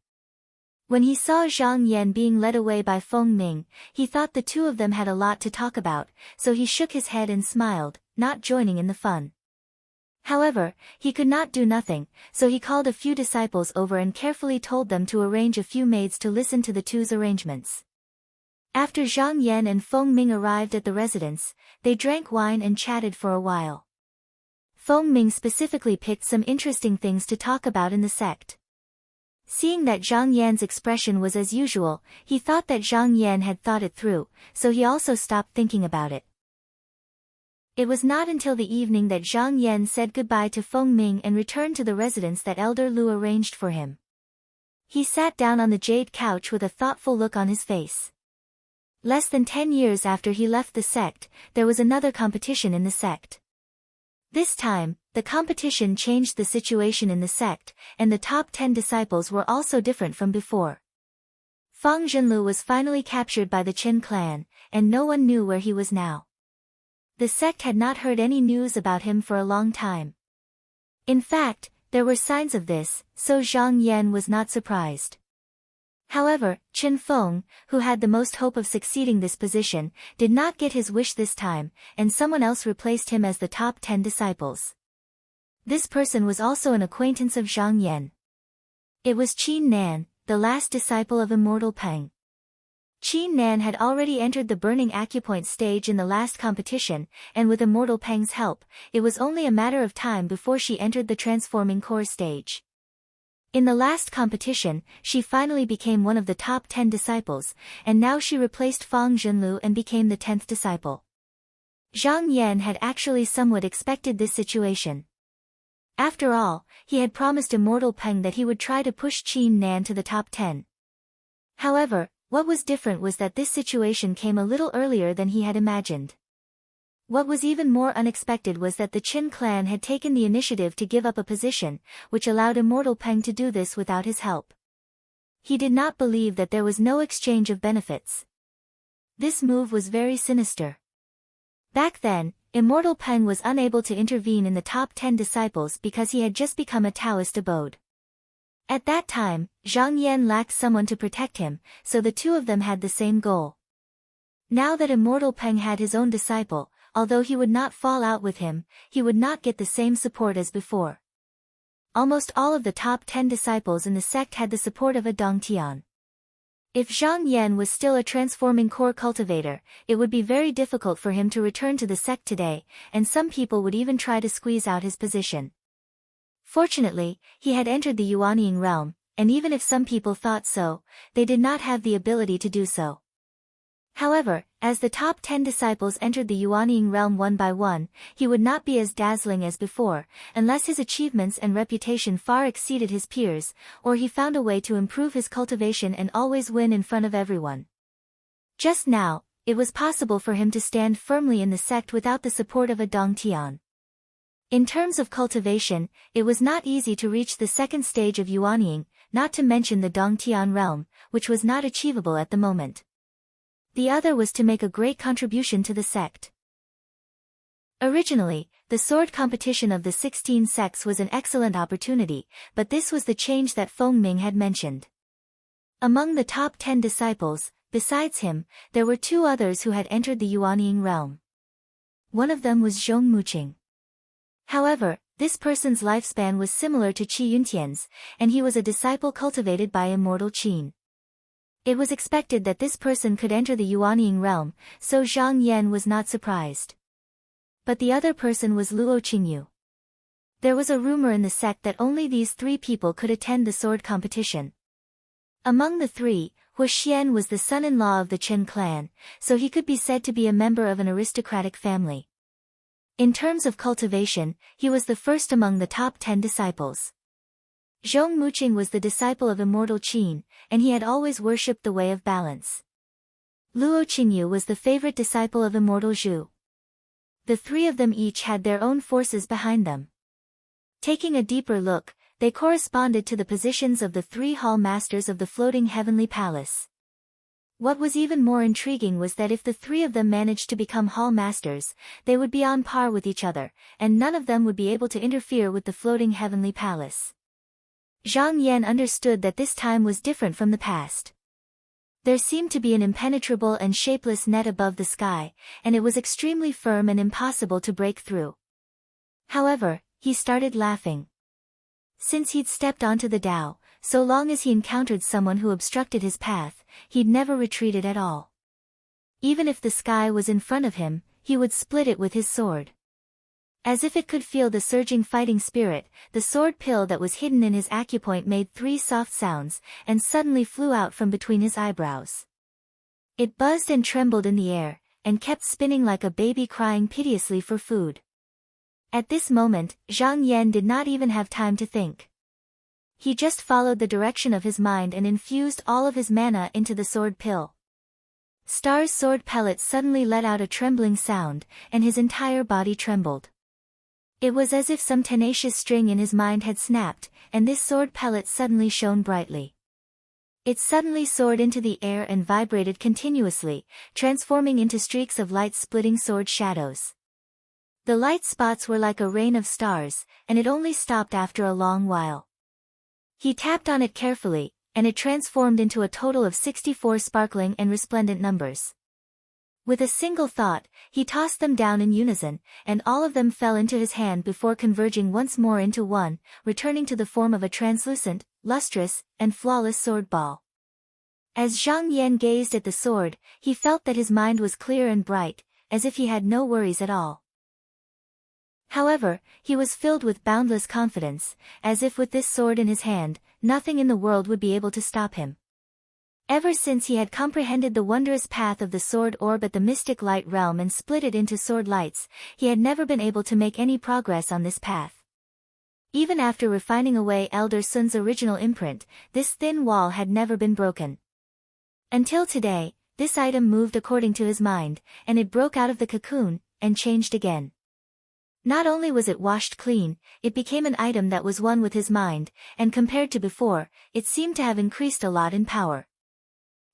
When he saw Zhang Yan being led away by Feng Ming, he thought the two of them had a lot to talk about, so he shook his head and smiled, not joining in the fun. However, he could not do nothing, so he called a few disciples over and carefully told them to arrange a few maids to listen to the two's arrangements. After Zhang Yan and Feng Ming arrived at the residence, they drank wine and chatted for a while. Feng Ming specifically picked some interesting things to talk about in the sect. Seeing that Zhang Yan's expression was as usual, he thought that Zhang Yan had thought it through, so he also stopped thinking about it. It was not until the evening that Zhang Yan said goodbye to Feng Ming and returned to the residence that Elder Lu arranged for him. He sat down on the jade couch with a thoughtful look on his face. Less than 10 years after he left the sect, there was another competition in the sect. This time, the competition changed the situation in the sect, and the top 10 disciples were also different from before. Fang Zhenlu was finally captured by the Chen clan, and no one knew where he was now. The sect had not heard any news about him for a long time. In fact, there were signs of this, so Zhang Yan was not surprised. However, Chen Feng, who had the most hope of succeeding this position, did not get his wish this time, and someone else replaced him as the top 10 disciples. This person was also an acquaintance of Zhang Yan. It was Qin Nan, the last disciple of Immortal Peng. Qin Nan had already entered the burning acupoint stage in the last competition, and with Immortal Peng's help, it was only a matter of time before she entered the transforming core stage. In the last competition, she finally became one of the top 10 disciples, and now she replaced Fang Zhenlu and became the 10th disciple. Zhang Yan had actually somewhat expected this situation. After all, he had promised Immortal Peng that he would try to push Qin Nan to the top 10. However, what was different was that this situation came a little earlier than he had imagined. What was even more unexpected was that the Qin clan had taken the initiative to give up a position, which allowed Immortal Peng to do this without his help. He did not believe that there was no exchange of benefits. This move was very sinister. Back then, Immortal Peng was unable to intervene in the top 10 disciples because he had just become a Taoist abode. At that time, Zhang Yan lacked someone to protect him, so the two of them had the same goal. Now that Immortal Peng had his own disciple, although he would not fall out with him, he would not get the same support as before. Almost all of the top 10 disciples in the sect had the support of a Dongtian. If Zhang Yan was still a transforming core cultivator, it would be very difficult for him to return to the sect today, and some people would even try to squeeze out his position. Fortunately, he had entered the Yuanying realm, and even if some people thought so, they did not have the ability to do so. However, as the top 10 disciples entered the Yuanying realm one by one, he would not be as dazzling as before, unless his achievements and reputation far exceeded his peers, or he found a way to improve his cultivation and always win in front of everyone. Just now, it was possible for him to stand firmly in the sect without the support of a Dongtian. In terms of cultivation, it was not easy to reach the second stage of Yuanying, not to mention the Dongtian realm, which was not achievable at the moment. The other was to make a great contribution to the sect. Originally, the sword competition of the 16 sects was an excellent opportunity, but this was the change that Feng Ming had mentioned. Among the top 10 disciples, besides him, there were 2 others who had entered the Yuanying realm. One of them was Zhong Muqing. However, this person's lifespan was similar to Qi Yuntian's, and he was a disciple cultivated by immortal Qin. It was expected that this person could enter the Yuanying realm, so Zhang Yan was not surprised. But the other person was Luo Qingyu. There was a rumor in the sect that only these 3 people could attend the sword competition. Among the 3, Hua Xian was the son-in-law of the Chen clan, so he could be said to be a member of an aristocratic family. In terms of cultivation, he was the first among the top 10 disciples. Zhong Muqing was the disciple of immortal Qin, and he had always worshipped the way of balance. Luo Qingyu was the favorite disciple of immortal Zhu. The 3 of them each had their own forces behind them. Taking a deeper look, they corresponded to the positions of the 3 hall masters of the floating heavenly palace. What was even more intriguing was that if the 3 of them managed to become hall masters, they would be on par with each other, and none of them would be able to interfere with the floating heavenly palace. Zhang Yan understood that this time was different from the past. There seemed to be an impenetrable and shapeless net above the sky, and it was extremely firm and impossible to break through. However, he started laughing. Since he'd stepped onto the Tao, so long as he encountered someone who obstructed his path, he'd never retreated at all. Even if the sky was in front of him, he would split it with his sword. As if it could feel the surging fighting spirit, the sword pill that was hidden in his acupoint made 3 soft sounds, and suddenly flew out from between his eyebrows. It buzzed and trembled in the air, and kept spinning like a baby crying piteously for food. At this moment, Zhang Yan did not even have time to think. He just followed the direction of his mind and infused all of his mana into the sword pill. Star's sword pellet suddenly let out a trembling sound, and his entire body trembled. It was as if some tenacious string in his mind had snapped, and this sword pellet suddenly shone brightly. It suddenly soared into the air and vibrated continuously, transforming into streaks of light-splitting sword shadows. The light spots were like a rain of stars, and it only stopped after a long while. He tapped on it carefully, and it transformed into a total of 64 sparkling and resplendent numbers. With a single thought, he tossed them down in unison, and all of them fell into his hand before converging once more into one, returning to the form of a translucent, lustrous, and flawless sword ball. As Zhang Yan gazed at the sword, he felt that his mind was clear and bright, as if he had no worries at all. However, he was filled with boundless confidence, as if with this sword in his hand, nothing in the world would be able to stop him. Ever since he had comprehended the wondrous path of the sword orb at the mystic light realm and split it into sword lights, he had never been able to make any progress on this path. Even after refining away Elder Sun's original imprint, this thin wall had never been broken. Until today, this item moved according to his mind, and it broke out of the cocoon, and changed again. Not only was it washed clean, it became an item that was one with his mind, and compared to before, it seemed to have increased a lot in power.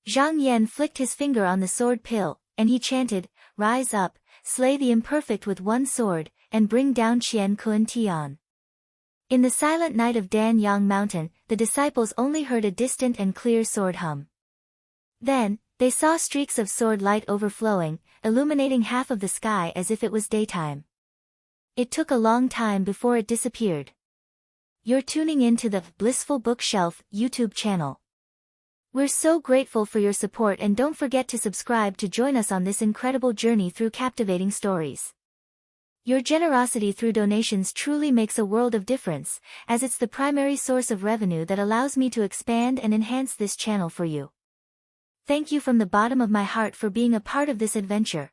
Zhang Yan flicked his finger on the sword pill, and he chanted, "Rise up, slay the imperfect with one sword, and bring down Qian Kun Tian." In the silent night of Danyang Mountain, the disciples only heard a distant and clear sword hum. Then, they saw streaks of sword light overflowing, illuminating half of the sky as if it was daytime. It took a long time before it disappeared. You're tuning in to the Blissful Bookshelf YouTube channel. We're so grateful for your support, and don't forget to subscribe to join us on this incredible journey through captivating stories. Your generosity through donations truly makes a world of difference, as it's the primary source of revenue that allows me to expand and enhance this channel for you. Thank you from the bottom of my heart for being a part of this adventure.